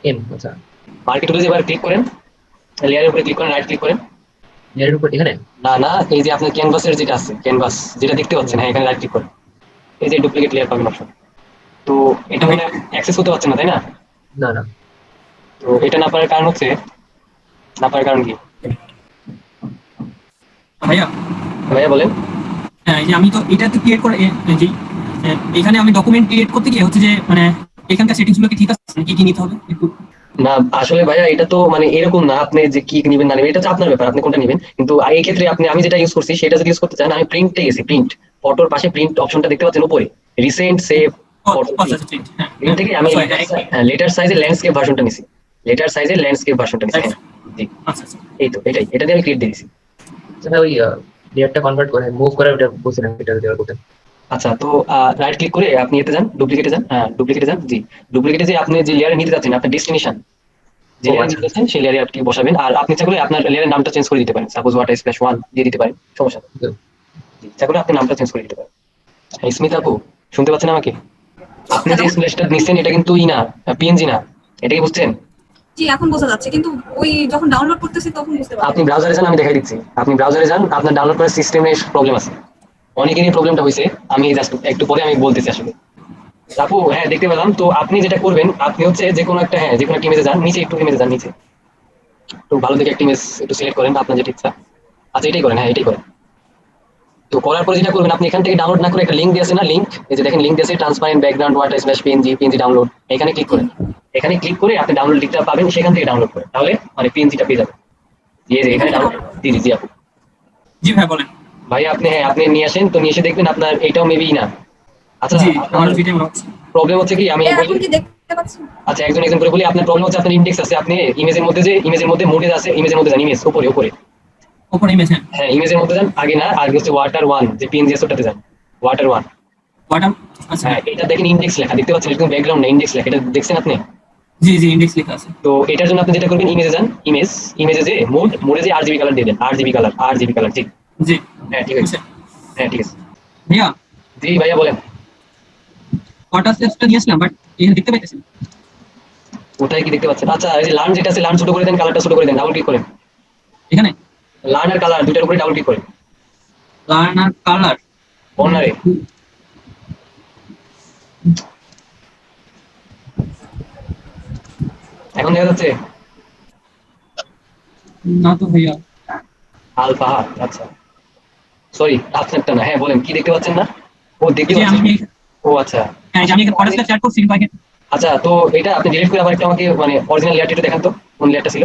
এম, আচ্ছা মার্কি টুলে এবার ক্লিক করেন, লেয়ারের উপরে ক্লিক করেন, রাইট ক্লিক করেন। এর উপর এখানে না না, এই যে আপনার ক্যানভাসের যেটা আছে, ক্যানভাস যেটা দেখতে পাচ্ছেন, হ্যাঁ এখানে রাইট ক্লিক করেন। এই যে ডুপ্লিকেট লেয়ার পাবেন অপশন। তো এটা মানে অ্যাক্সেস করতে পারছেন না, তাই না? না না তো এটা না পারার কারণ হচ্ছে, না পারার কারণ কি ভাইয়া ভাইয়া বলেন? হ্যাঁ, এই যে আমি তো এটাতে ক্রিয়েট করে যে এখানে আমি ডকুমেন্ট ক্রিয়েট করতে গিয়ে হচ্ছে যে মানে এখানকার সেটিংস গুলো কি ঠিক আছে, কি কি নিতে হবে একটু। না আসলে ভাইয়া, এটা তো মানে এরকম না, আপনি যে কি নিবেন না নেবেন এটা হচ্ছে আপনার ব্যাপার, আপনি কোনটা নেবেন। কিন্তু এই ক্ষেত্রে আমি যেটা ইউজ করছি সেটা যদি ইউজ করতে চান, আমি প্রিন্টে গেছি। প্রিন্ট ফটোর পাশে প্রিন্ট অপশনটা দেখতে পাচ্ছেন উপরে, রিসেন্ট সেভ ফটো। আচ্ছা আচ্ছা, ঠিক। হ্যাঁ প্রিন্ট থেকে আমি Sorry, লেটার সাইজে ল্যান্ডস্কেপ ভার্সনটা নিছি। লেটার সাইজে ল্যান্ডস্কেপ ভার্সনটা নিছি। হ্যাঁ, জি, আচ্ছা আচ্ছা। এই তো এটাই, এটা দিয়ে আমি ক্রিয়েট দিয়েছি। আচ্ছা ভাই, ওই লেয়ারটা কনভার্ট করে মুভ করার ওটা বলছিলেন, এটা দেওয়ার করতে। আচ্ছা, তো রাইট ক্লিক করে আপনি এতে যান, ডুপ্লিকেটে যান। হ্যাঁ, ডুপ্লিকেটে যান। জি, ডুপ্লিকেটে যে আপনি যে লেয়ারে নিতে যাচ্ছেন, আপনার ডেস্টিনেশন যে ও, লেয়ারে আচ্ছা। নিতে যাচ্ছেন সেই লেয়ারে আপনি বসাবেন। আর আপনি ইচ্ছা করলে আপনার লেয়ারের নামটা চেঞ্জ করে দিতে পারেন, সাপোজ ওয়াটার স্প্ল্যাশ 1 দিয়ে দিতে পারেন, সমস্যা নেই। Okay. জি, ইচ্ছা করলে আপনি নামটা চেঞ্জ করে দিতে পারেন। হ্যাঁ, স্মিতা আপু শুনতে পাচ্ছেন আমাকে? আপনি যে স্প্ল্যাশটা নিচ্ছেন এটা কিন্তু না, পিএনজি না, এটা কি বুঝছেন? জি, এখন বোঝা যাচ্ছে, কিন্তু ওই যখন ডাউনলোড করতেছি তখন বুঝতে পারছি। আপনি ব্রাউজারে যান, আমি দেখাই দিচ্ছি। আপনি ব্রাউজারে যান, আপনার ডাউনলোড করার সিস্টেমে প্রবলেম আছে, অনেকেরই প্রবলেমটা হয়েছে। আমি জাস্ট একটু পরে আমি বলতেছি আসলে। আপু হ্যাঁ, দেখতে পেলাম। তো আপনি যেটা করবেন, আপনি হচ্ছে যে কোনো একটা, হ্যাঁ যে কোনো একটা ইমেজে যান, নিচে একটু ইমেজে যান, নিচে তো ভালো দেখে একটা ইমেজ একটু সিলেক্ট করেন আপনার যেটা ইচ্ছা। আচ্ছা, এটাই করেন, হ্যাঁ এটাই করেন। তো করার পরে যেটা করবেন, আপনি এখান থেকে ডাউনলোড না করে একটা লিঙ্ক দিয়ে আছে না, লিঙ্ক, এই যে দেখেন লিঙ্ক দিয়ে আছে, transparent background water splash PNG download, এখানে ক্লিক করেন। এখানে ক্লিক করে আপনি ডাউনলোড লিঙ্কটা পাবেন, সেখান থেকে ডাউনলোড করেন, তাহলে মানে পিএনজিটা পেয়ে যাবেন। জি, এই যে এখানে ডাউনলোড। জি জি জি আপু। জি ভাই বলেন। ভাই আপনি, হ্যাঁ আপনি নিয়ে আসেন, তো নিয়ে এসে দেখবেন আপনার এটাও মেবি না। আচ্ছা, জি আপনার আমার ভিডিও মনে হচ্ছে। প্রবলেম হচ্ছে কি, আমি এখন কি দেখতে পাচ্ছেন? আচ্ছা একজন একজন করে বলি। আপনার প্রবলেম হচ্ছে আপনার ইন্ডেক্স আছে, আপনি ইমেজের মধ্যে, যে ইমেজের মধ্যে মোডে আছে, ইমেজের মধ্যে যান, ইমেজ উপরে উপরে। ওপরে ইমেজ, হ্যাঁ হ্যাঁ, ইমেজের মধ্যে যান, আগে না, আগে হচ্ছে ওয়াটার 1 যে পিএনজি আছে ওটাতে যান, ওয়াটার 1। বাটাম। আচ্ছা হ্যাঁ, এটা দেখেন ইন্ডেক্স লেখা দেখতে পাচ্ছেন, এরকম ব্যাকগ্রাউন্ড না, ইন্ডেক্স লেখা, এটা দেখছেন আপনি? জি জি, ইন্ডেক্স লেখা আছে। তো এটার জন্য আপনি যেটা করবেন, ইমেজে যান, ইমেজে যে মোডে যে আরজিবি কালার দিয়ে দেন, আরজিবি কালার। জি জি হ্যাঁ, ঠিক আছে। হ্যাঁ ঠিক আছে। ভাইয়া জি ভাইয়া বলেন। ওয়াটার স্প্ল্যাশটা নিয়েছিলাম, বাট এখানে দেখতে পাইতেছি না। ওটাই কি দেখতে পাচ্ছেন? আচ্ছা, এই যে লার্ন যেটা আছে, লার্ন ছোট করে দেন, কালারটা ছোট করে দেন, ডাবল ক্লিক করেন। এখানে লার্ন আর কালার দুটার উপরে ডাবল ক্লিক করেন, লার্নার কালার। কর্নারে। এখন দেখা যাচ্ছে? না তো ভাইয়া। আলফা, আচ্ছা সরি, আপনারটা না। হ্যাঁ বলেন, কি দেখতে পাচ্ছেন না? ও দেখতে জি পাচ্ছেন। আমি, ও আচ্ছা। হ্যাঁ আমি এখানে ওয়াটার স্প্ল্যাশ অ্যাড করছি কিন্তু আগে। আচ্ছা, তো এটা আপনি ডিলিট করে আবার একটা আমাকে মানে অরিজিনাল লেয়ারটা একটু দেখান তো, কোন লেয়ারটা ছিল?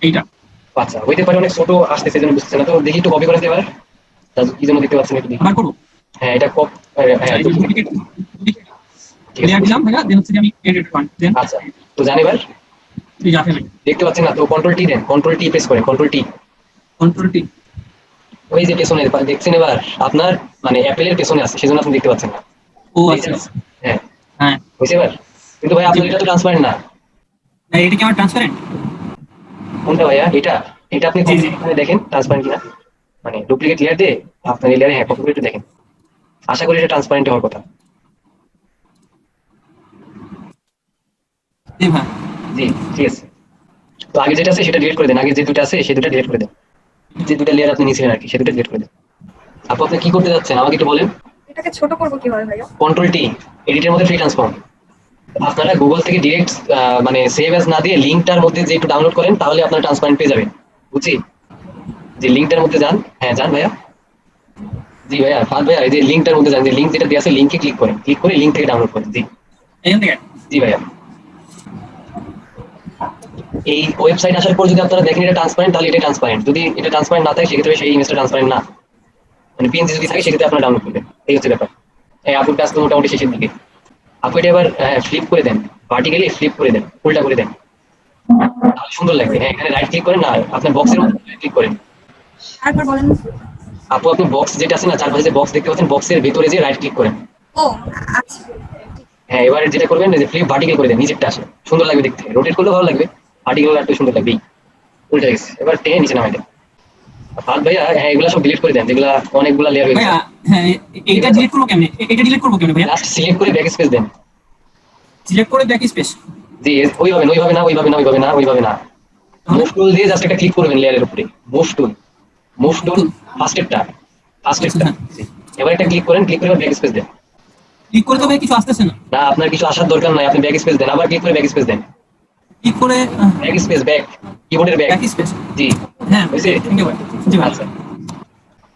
এইটা আচ্ছা, হইতে পারে অনেক ছোট আসতেছে, জন্য বুঝতেছে না। তো দেখি একটু কপি করে দিতে পারে, কি জন্য দেখতে পাচ্ছেন একটু দেখি। আবার করবো। হ্যাঁ, এটা হ্যাঁ ডুপ্লিকেট ঠিক আছে। লেয়ার দিলাম ভাইয়া, দেন হচ্ছে যে আমি এডিট ওয়ান দেন। আচ্ছা, তো জান এবার। এই যে আসে নাই দেখতে পাচ্ছেন না তো? কন্ট্রোল টি দেন, কন্ট্রোল টি প্রেস করেন, কন্ট্রোল টি। Control T. ওই যে পেছনে দেখছেন এবার আপনার মানে অ্যাপেলের পেছনে আছে, সেজন্য আপনি দেখতে পাচ্ছেন না। ও আচ্ছা আচ্ছা। হ্যাঁ হ্যাঁ বুঝতে এবার? কিন্তু ভাই আপনার এটা তো ট্রান্সপারেন্ট না। না, এটা কি আমার ট্রান্সপারেন্ট? কোনটা ভাইয়া? এটা এটা আপনি জি, জি। এখানে দেখেন ট্রান্সপারেন্ট কিনা, মানে ডুপ্লিকেট লেয়ার দিয়ে আপনার এই লেয়ারে হ্যাঁ কপি করে একটু দেখেন। আশা করি এটা ট্রান্সপারেন্ট হওয়ার কথা। জি ভাই। জি ঠিক আছে। তো আগে যেটা আছে সেটা ডিলিট করে দেন, আগে যে দুটো আছে সেই দুটো ডিলিট করে দেন, যে দুটো লেয়ার আপনি নিয়েছিলেন আর কি সে দুটো ডিলিট করে দেন। আপু আপনি কি করতে যাচ্ছেন আমাকে একটু বলেন। এটাকে ছোট করবো কিভাবে ভাইয়া? কন্ট্রোল টি, এডিটের মধ্যে ফ্রি ট্রান্সফর্ম। আপনারা গুগল থেকে ডিরেক্ট মানে সেভ অ্যাজ না দিয়ে লিঙ্কটার মধ্যে যে একটু ডাউনলোড করেন তাহলে আপনারা ট্রান্সপারেন্ট পেয়ে যাবেন, বুঝছি? যে লিঙ্কটার মধ্যে যান, হ্যাঁ যান ভাইয়া। জি ভাইয়া, ফাদ ভাইয়া, এই যে লিঙ্কটার মধ্যে যান, যে লিঙ্ক যেটা দেওয়া আছে লিঙ্কে ক্লিক করেন, ক্লিক করে লিঙ্ক থেকে ডাউনলোড করেন। জি এখান থেকে জি ভাইয়া। এই ওয়েবসাইট আসার পর যদি আপনারা দেখেন এটা ট্রান্সপারেন্ট তাহলে এটা ট্রান্সপারেন্ট, যদি এটা ট্রান্সপারেন্ট না থাকে সেক্ষেত্রে সেই ইমেজটা ট্রান্সপারেন্ট না, মানে পিএনজি যদি থাকে সেক্ষেত্রে আপনারা ডাউনলোড করবেন। এই হচ্ছে ব্যাপার। হ্যাঁ আপুর কাজ তো মোটামুটি শেষের দিকে। আপু এটা এবার ফ্লিপ করে দেন, ভার্টিক্যালি ফ্লিপ করে দেন, উল্টা করে দেন, তাহলে সুন্দর লাগবে। হ্যাঁ এখানে রাইট ক্লিক করেন না, আপনার বক্সের মধ্যে ক্লিক করেন। আরেকবার বলেন। আপু আপনি বক্স যেটা আছে না, চারপাশে যে বক্স দেখতে পাচ্ছেন, বক্সের ভেতরে যে রাইট ক্লিক করেন। ও আচ্ছা। হ্যাঁ এবার যেটা করবেন যে ফ্লিপ ভার্টিক্যাল করে দেন, নিচেরটা আসে সুন্দর লাগবে দেখতে, রোটেট করলে ভালো লাগবে, ভার্টিক্যাল একটু সুন্দর লাগবে। উল্টা গেছে, এবার টেনে নিচে নামাই দেন। ফাদ ভাইয়া হ্যাঁ এগুলা সব ডিলিট করে দেন, যেগুলা অনেকগুলা লেয়ার হয়ে ভাইয়া। গেছে। হ্যাঁ, এইটা ডিলিট করবো কেমনে? এটা ডিলিট করবো কেমনে ভাইয়া? লাস্ট সিলেক্ট করে ব্যাক স্পেস দেন। সিলেক্ট করে ব্যাক স্পেস। জি ওইভাবে না, ওইভাবে না, ওইভাবে না, ওইভাবে না, ওইভাবে না। মুভ টুল দিয়ে জাস্ট একটা ক্লিক করবেন লেয়ারের উপরে, মুভ টুল, মুভ টুল ফার্স্টেরটা, ফার্স্টেরটা। এবার একটা ক্লিক করেন, ক্লিক করে ব্যাক স্পেস দেন। ক্লিক করে তো ভাই কিছু আসতেছে না। না আপনার কিছু আসার দরকার নাই, আপনি ব্যাক স্পেস দেন, আবার ক্লিক করে ব্যাক স্পেস দেন, ক্লিক করে ব্যাক স্পেস, ব্যাক, কিবোর্ডের ব্যাক। Back space. জি হ্যাঁ হয়েছে? থ্যাংক ইউ ভাই। জি ভাই। আচ্ছা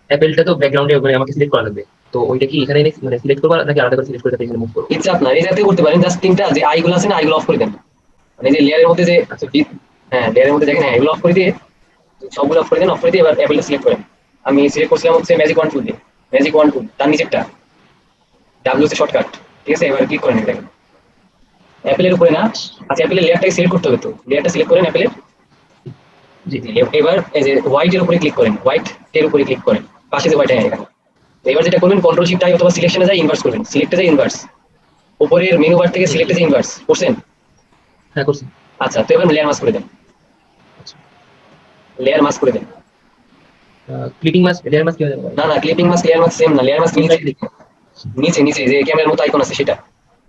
অ্যাপেলটা তো ব্যাকগ্রাউন্ডে মানে আমাকে সিলেক্ট করা লাগবে, তো ওইটা কি এখানে মানে সিলেক্ট করবো নাকি আলাদা করে সিলেক্ট করে এখানে মুভ করবো? ইচ্ছা আপনার এই জাতীয় করতে পারেন, জাস্ট তিনটা যে আইগুলো আছে না আইগুলো অফ করে দেন, মানে এই যে লেয়ারের মধ্যে যে আচ্ছা হ্যাঁ লেয়ারের মধ্যে দেখেন, হ্যাঁ এগুলো অফ করে দিয়ে সবগুলো অফ করে দেন, অফ করে দিয়ে এবার অ্যাপেলটা সিলেক্ট করেন। আমি সিলেক্ট করছিলাম হচ্ছে ম্যাজিক ওয়ান টুল দিয়ে, ম্যাজিক ওয়ান টুল তার নিচেরটা ডাব্লিউসি শর্টকাট, ঠিক আছে? এবার ক্লিক করেন, দেখেন অ্যাপেলের উপরে না। আচ্ছা অ্যাপেলের লেয়ারটাকে সিলেক্ট করতে হবে, তো লেয়ারটা সিলেক্ট করেন অ্যাপেলের। জি এবার এই যে হোয়াইট এর উপরে ক্লিক করেন, হোয়াইট এর উপরে ক্লিক করেন, পাশে যে হোয়াইট এখানে। তো এবার যেটা করবেন কন্ট্রোল শিফট আই অথবা সিলেকশনে যায় ইনভার্স করবেন, সিলেক্টে যায় ইনভার্স, উপরের মেনু বার থেকে সিলেক্টে যায় ইনভার্স করছেন। হ্যাঁ করছি। আচ্ছা তো এবার লেয়ার মাস্ক করে দেন, লেয়ার মাস্ক করে দেন। ক্লিপিং মাস্ক, লেয়ার মাস্ক কি হয়ে যাবে? না না clipping mask layer mask same না, লেয়ার মাস্ক নিচে নিচে নিচে যে ক্যামেরার মতো আইকন আছে সেটা,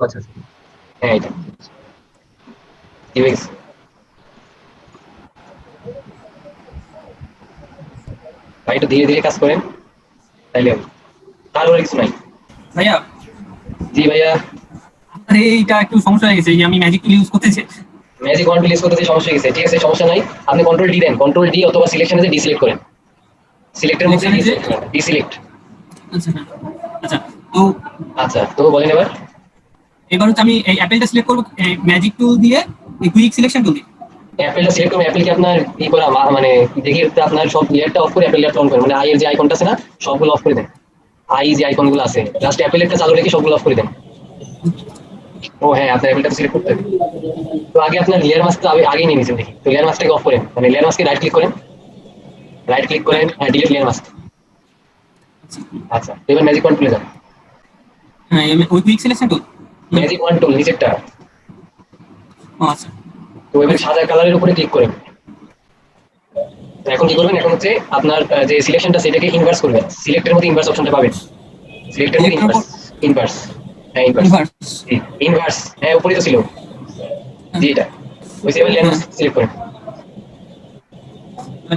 আচ্ছা আচ্ছা। হ্যাঁ এটা কি হয়ে গেছে? ভাই একটু ধীরে ধীরে কাজ করেন তাইলে হবে, তারপরে কিছু নাই। ভাইয়া জি ভাইয়া। আরে এইটা একটু সমস্যা হয়ে গেছে, এই যে আমি ম্যাজিক টুল ইউজ করতেছি। ম্যাজিক ওয়ান প্লেস করতে সমস্যা হয়ে গেছে, ঠিক আছে সমস্যা নাই, আপনি কন্ট্রোল ডি দেন, কন্ট্রোল ডি অথবা সিলেকশনে যে ডিসিলেক্ট করেন, সিলেক্টের মধ্যে ডিসিলেক্ট। আচ্ছা হ্যাঁ। আচ্ছা তো আচ্ছা তো বলেন এবার। এবার হচ্ছে আমি এই অ্যাপেলটা সিলেক্ট করবো ম্যাজিক টুল দিয়ে, এই কুইক সিলেকশন টুল দিয়ে। অ্যাপেলটা সিলেক্ট করুন, অ্যাপেল কি আপনার ই করা মানে দেখি আপনার সব লেয়ারটা অফ করে অ্যাপেল লেয়ারটা অন করেন, মানে আই এর যে আইকনটা আছে না সবগুলো অফ করে দেন, আই যে আইকনগুলো আছে জাস্ট অ্যাপেল একটা চালু রেখে সবগুলো অফ করে দেন। ও হ্যাঁ আপনার অ্যাপেলটা সিলেক্ট করতে হবে। তো আগে আপনার লেয়ার মাস্কটা আগেই নিয়ে নিয়েছেন দেখি, তো লেয়ার মাস্কটাকে অফ করেন, মানে লেয়ার মাস্কে রাইট ক্লিক করেন, রাইট ক্লিক করেন, হ্যাঁ ডিলিট লেয়ার মাস্ক। আচ্ছা এবার ম্যাজিক ওয়ান টুলে যান, হ্যাঁ ওই quick selection tool. Magic wand tool নিচেরটা। আচ্ছা তো এবার সাদা কালারের উপরে ক্লিক করেন। তো এখন কি করবেন, এখন হচ্ছে আপনার যে সিলেকশনটা সেটাকে ইনভার্স করবেন, সিলেক্টের মধ্যে ইনভার্স অপশনটা পাবেন, সিলেক্টের মধ্যে ইনভার্স, ইনভার্স হ্যাঁ ইনভার্স, ইনভার্স। ইনভার্স হ্যাঁ উপরেই তো ছিল। জি এটা ওই সেভেন লেয়ার সিলেক্ট করেন।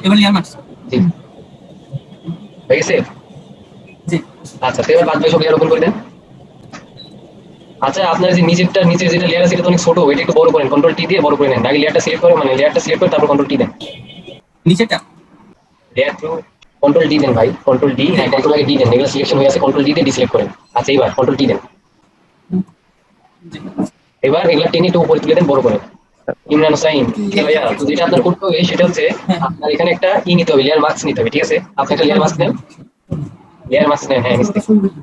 এবার লেয়ার মাস্ক। জি হয়ে গেছে। জি আচ্ছা তো এবার বাদ বাকি সব লেয়ার ওপেন করে দেন। আচ্ছা আপনার যে নিচের যেটা লেয়ার আছে এটা তো অনেক ছোট, এটা একটু বড় করেন, কন্ট্রোল টি দিয়ে বড় করে নেন, আগে লেয়ারটা সিলেক্ট করেন, মানে লেয়ারটা সিলেক্ট করে তারপর কন্ট্রোল টি দেন, নিচেরটা। লেয়ার টু কন্ট্রোল ডি দেন ভাই, কন্ট্রোল ডি, হ্যাঁ কন্ট্রোল আগে ডি দেন, এগুলো সিলেকশন হয়ে আছে, কন্ট্রোল ডি দিয়ে ডিসিলেক্ট করেন। আচ্ছা এবার কন্ট্রোল টি দেন, এবার এগুলা টেনে একটু উপরে তুলে দেন বড় করে। ইমরান হোসাইন ভাইয়া, তো যেটা আপনার করতে হবে সেটা হচ্ছে আপনার এখানে একটা নিতে হবে, লেয়ার মাস্ক নিতে হবে, ঠিক আছে? আপনি একটা লেয়ার মাস্ক নেন, লেয়ার মাস্ক নেন, হ্যাঁ নিচে।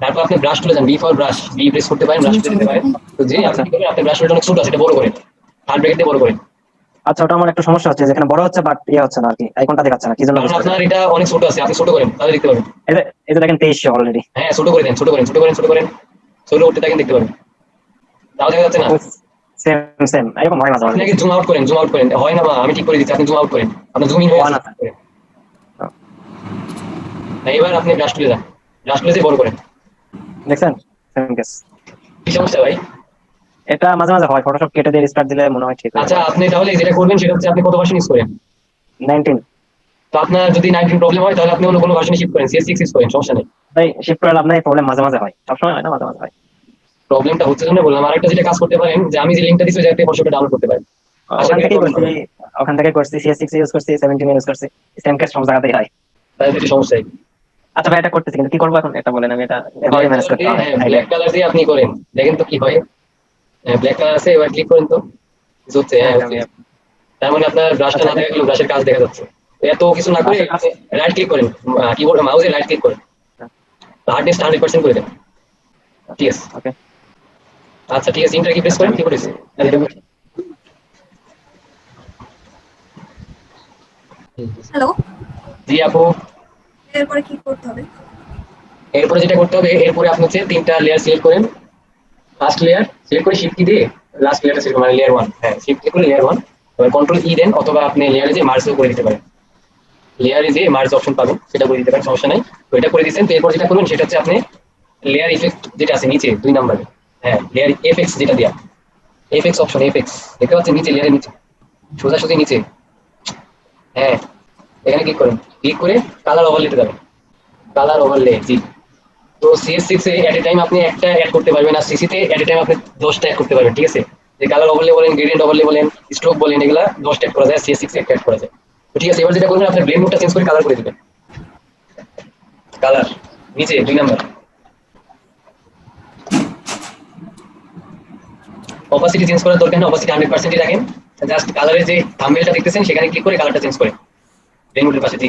তারপর আপনি ব্রাশ টুলে যান, B for brush, B press করতে পারেন, ব্রাশ টুলে যেতে পারেন। তো যে আপনি কি করবেন, আপনার ব্রাশ টুলটা অনেক ছোট আছে, এটা বড় করেন, থার্ড ব্র্যাকেট দিয়ে বড় করেন, আচ্ছা, ওটা আমার একটু সমস্যা হচ্ছে, যেখানে বড় হচ্ছে বাট ইয়ে হচ্ছে না আর কি, আইকনটা দেখাচ্ছে না, কি জন্য কারণ বুঝতে পারছি না। আপনার এটা অনেক ছোট আছে, আপনি ছোট করেন তাহলে দেখতে পাবেন। এই যে দেখেন 2300 অলরেডি। হ্যাঁ ছোট করে দেন, ছোট করেন, ছোট করেন, ছোট করেন, ছোট করতে থাকেন, দেখতে পাবেন। তাও দেখা যাচ্ছে না। সেম সেম এরকম হয় মাঝে মাঝে। আপনাকে জুম আউট করেন, জুম আউট করেন, হয় না, আমি ঠিক করে দিচ্ছি, আপনি জুম আউট করেন, আপনি জুম ইন হয়ে ওয়ান আসেন। আছে। এবার আপনি ব্রাশ তুলে যান, ব্রাশ তুলে দিয়ে বড় করেন। দেখছেন? Same case. কি সমস্যা ভাই? এটা মাঝে মাঝে হয়, ফটোশপ কেটে দিয়ে রিস্টার্ট দিলে মনে হয় ঠিক হয়ে আচ্ছা যাবে। আপনি তাহলে যেটা করবেন সেটা হচ্ছে আপনি কত ভার্সন ইউজ করেন? 19। তো আপনার যদি 19 প্রবলেম হয় তাহলে আপনি অন্য কোনো ভার্সনে শিফট করেন, CS6 ইউজ করেন, সমস্যা নেই। তাই শিফট করে লাভ নাই, প্রবলেম মাঝে মাঝে হয়, সবসময় হয় না, মাঝে মাঝে হয়। প্রবলেমটা হচ্ছে জন্য বললাম। আরেকটা যেটা কাজ করতে পারেন যে আমি যে লিংকটা দিচ্ছি ওই জায়গাতে ফটোশপটা ডাউনলোড করতে পারেন। আশা ওখান করি থেকেই প্রবলেম করছি, হবে না। ওখান থেকে করছি, CS6 ইউজ করছি, 17 ইউজ করছি, সেম কেস সব জায়গাতেই হয়। তাহলে তো একটু সমস্যাই। আচ্ছা ভাই, এটা করতেছি কিন্তু কি করবো এখন এটা বলেন, আমি এটা এভাবে ম্যানেজ করতে হবে। হ্যাঁ ব্ল্যাক কালার দিয়ে আপনি করেন, দেখেন তো কি হয়। হ্যাঁ ব্ল্যাক কালার আছে, এবার ক্লিক করেন তো কিছু হচ্ছে। হ্যাঁ হচ্ছে। তার মানে আপনার ব্রাশটা না দেখা গেলেও ব্রাশের কাজ দেখা যাচ্ছে। তো এত কিছু না করে রাইট ক্লিক করেন, কিবোর্ড মাউসে রাইট ক্লিক করেন, হার্ডনেসটা 100% করে দেন। ঠিক আছে, ওকে। আচ্ছা ঠিক আছে, ইন্টার কি প্রেস করেন, কি করেছে? হ্যালো, জি আপু। এরপরে কি করতে হবে? এরপরে যেটা করতে হবে, এরপরে আপনি হচ্ছে তিনটা লেয়ার সিলেক্ট করেন। ফার্স্ট লেয়ার সিলেক্ট করে শিফট কি দিয়ে লাস্ট লেয়ারটা সিলেক্ট মানে লেয়ার 1। হ্যাঁ শিফট ক্লিক করে লেয়ার 1, এবার কন্ট্রোল ই দেন, অথবা আপনি লেয়ারে যে মার্জও করে দিতে পারেন। লেয়ারে যে মার্জ অপশন পাবেন সেটা করে দিতে পারেন, সমস্যা নাই। তো এটা করে দিচ্ছেন, তো এরপর যেটা করবেন সেটা হচ্ছে আপনি লেয়ার ইফেক্ট যেটা আছে নিচে 2 নম্বরে, হ্যাঁ লেয়ার এফএক্স যেটা দেয়া, এফএক্স অপশন, এফএক্স দেখতে পাচ্ছেন নিচে, লেয়ারের নিচে সোজাসুজি নিচে। হ্যাঁ এখানে ক্লিক করেন, ক্লিক করে কালার ওভারলেতে যাবেন, কালার ওভারলে। জি, তো CS6 এ এট এ টাইম আপনি একটা অ্যাড করতে পারবেন, আর CC তে এট এ টাইম আপনি 10টা অ্যাড করতে পারবেন। ঠিক আছে, যে কালার ওভারলে বলেন, গ্রেডিয়েন্ট ওভারলে বলেন, স্ট্রোক বলেন, এগুলা 10টা অ্যাড করা যায়, CS6 এ অ্যাড করা যায়। তো ঠিক আছে, এবার যেটা করবেন আপনি ব্লেন্ড মোডটা চেঞ্জ করে কালার করে দিবেন। কালার নিচে 2 নাম্বার, অপাসিটি চেঞ্জ করার দরকার নেই, অপাসিটি 100% রাখেন। জাস্ট কালারের যে থাম্বনেলটা দেখতেছেন সেখানে ক্লিক করে কালারটা চেঞ্জ করেন ব্লেন্ড মোডের পাশে। জি,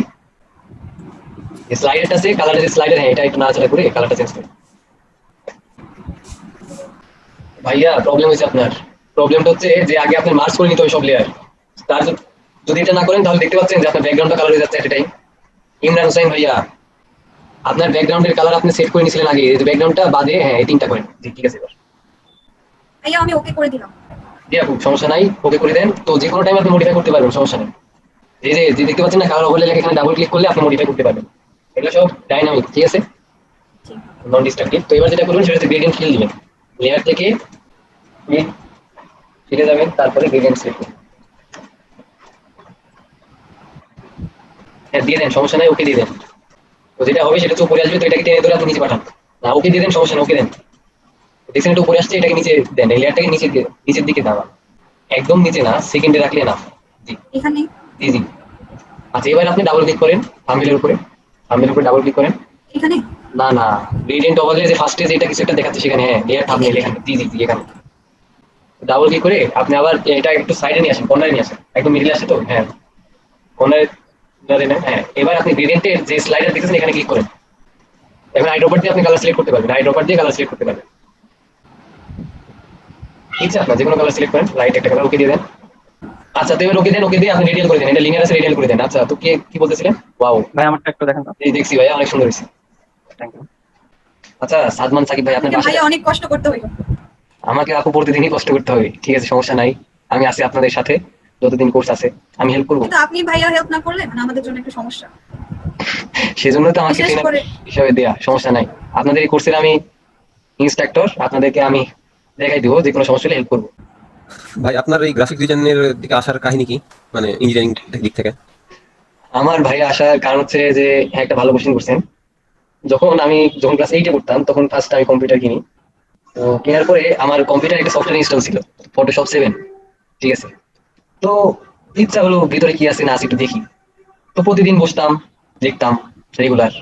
এই স্লাইডারটা আছে, কালারের যে স্লাইডার, হ্যাঁ এটা একটু নাড়াচাড়া করে কালারটা চেঞ্জ করেন। ভাইয়া প্রবলেম হয়েছে আপনার, প্রবলেমটা হচ্ছে যে আগে আপনি মার্জ করে নিতে হবে সব লেয়ার। তার যদি এটা না করেন তাহলে দেখতে পাচ্ছেন যে আপনার ব্যাকগ্রাউন্ডটা কালার হয়ে যাচ্ছে এট এ টাইম। ইমরান হোসেন ভাইয়া, আপনার ব্যাকগ্রাউন্ডের কালার আপনি সেট করে নিয়েছিলেন আগে, এই যে ব্যাকগ্রাউন্ডটা বাদে, হ্যাঁ এই তিনটা করেন। জি ঠিক আছে, এবার ভাইয়া আমি ওকে করে দিলাম। জি আপু সমস্যা নাই, ওকে করে দেন। তো যে কোনো টাইম আপনি মডিফাই করতে পারবেন, সমস্যা নেই। এই যে দেখতে পাচ্ছেন না কালার ওভারলে লেখা, এখানে ডাবল ক্লিক করলে আপনি মডিফাই করতে পারবেন। এগুলো সব ডাইনামিক, ঠিক আছে, নন ডিস্ট্রাকটিভ। তো এবার যেটা করবেন সেটা হচ্ছে গ্রেডিয়েন্ট ফিল দিবেন, লেয়ার থেকে ফিরে যাবেন, তারপরে গ্রেডিয়েন্ট সিলেক্ট করুন। হ্যাঁ দিয়ে দেন, সমস্যা নাই, ওকে দিয়ে দেন। তো যেটা হবে সেটা হচ্ছে উপরে আসবে, তো এটাকে টেনে ধরে আপনি নিচে পাঠান। না ওকে দিয়ে দেন, সমস্যা নেই, ওকে দেন। দেখছেন এটা উপরে আসছে, এটাকে নিচে দেন, এই লেয়ারটাকে নিচের দিকে দাঁড়ান, একদম নিচে না, সেকেন্ডে রাখলে না। জি এখানে জি জি। আচ্ছা এবার আপনি ডাবল ক্লিক করেন থাম্বনেলের উপরে, থাম্বনেলের উপরে ডাবল ক্লিক করেন। এখানে না না, গ্রেডিয়েন্ট ওভারলে যে ফার্স্টে যেটা কিছু একটা দেখাচ্ছে সেখানে, হ্যাঁ লেয়ার থাম্বনেল এখানে। জি জি জি, এখানে ডাবল ক্লিক করে আপনি আবার এটা একটু সাইডে নিয়ে আসেন, কর্নারে নিয়ে আসেন, একদম মিডলে আসে তো, হ্যাঁ কর্নারে ধরে নেন। হ্যাঁ এবার আপনি গ্রেডিয়েন্টের যে স্লাইডার দেখেছেন এখানে ক্লিক করেন। এখন আইড্রপার দিয়ে আপনি কালার সিলেক্ট করতে পারবেন, আইড্রপার দিয়ে কালার সিলেক্ট করতে পারবেন। ইচ্ছা আপনার যে কোনো কালার সিলেক্ট করেন, লাইট একটা কালার, ওকে দিয়ে দেন। আচ্ছা তো এবার ওকে দেন, ওকে দিয়ে আপনি রেডিয়াল করে দেন, এটা লিনিয়ার আছে, রেডিয়াল করে দেন। আচ্ছা তো কি বলতেছিলেন? ওয়াও ভাই আমারটা একটু দেখেন তো। এই দেখছি ভাই, অনেক সুন্দর হয়েছে। Thank you. আচ্ছা সাদমান সাকিব ভাই, আপনার বাসায় ভাইয়া অনেক কষ্ট করতে হইলো। আমাকে আপু প্রতিদিনই কষ্ট করতে হবে, ঠিক আছে সমস্যা নাই, আমি আছি আপনাদের সাথে, যতদিন কোর্স আছে আমি হেল্প করবো। কিন্তু আপনি ভাইয়া হেল্প না করলে মানে আমাদের জন্য একটু সমস্যা। সেজন্য তো আমাকে বিশেষ ট্রেনার করে হিসাবে দেয়া, সমস্যা নাই। আপনাদের এই কোর্সের আমি ইনস্ট্রাক্টর, আপনাদেরকে আমি দেখাই দিব, যে কোনো সমস্যা হলে হেল্প করবো। ভাই আপনার এই গ্রাফিক ডিজাইনের দিকে আসার কাহিনী কি, মানে ইঞ্জিনিয়ারিং দিক থেকে? আমার ভাই আসার কারণ হচ্ছে যে একটা ভালো কোশ্চেন করছেন। যখন ক্লাস 8-এ পড়তাম তখন ফার্স্ট আমি কম্পিউটার কিনি। তো কেনার পরে আমার কম্পিউটার একটা সফটওয়্যার ইনস্টল ছিল, ফটোশপ 7, ঠিক আছে। তো ইচ্ছা হলো ভিতরে কি আছে না আছে একটু দেখি। তো প্রতিদিন বসতাম, দেখতাম রেগুলার,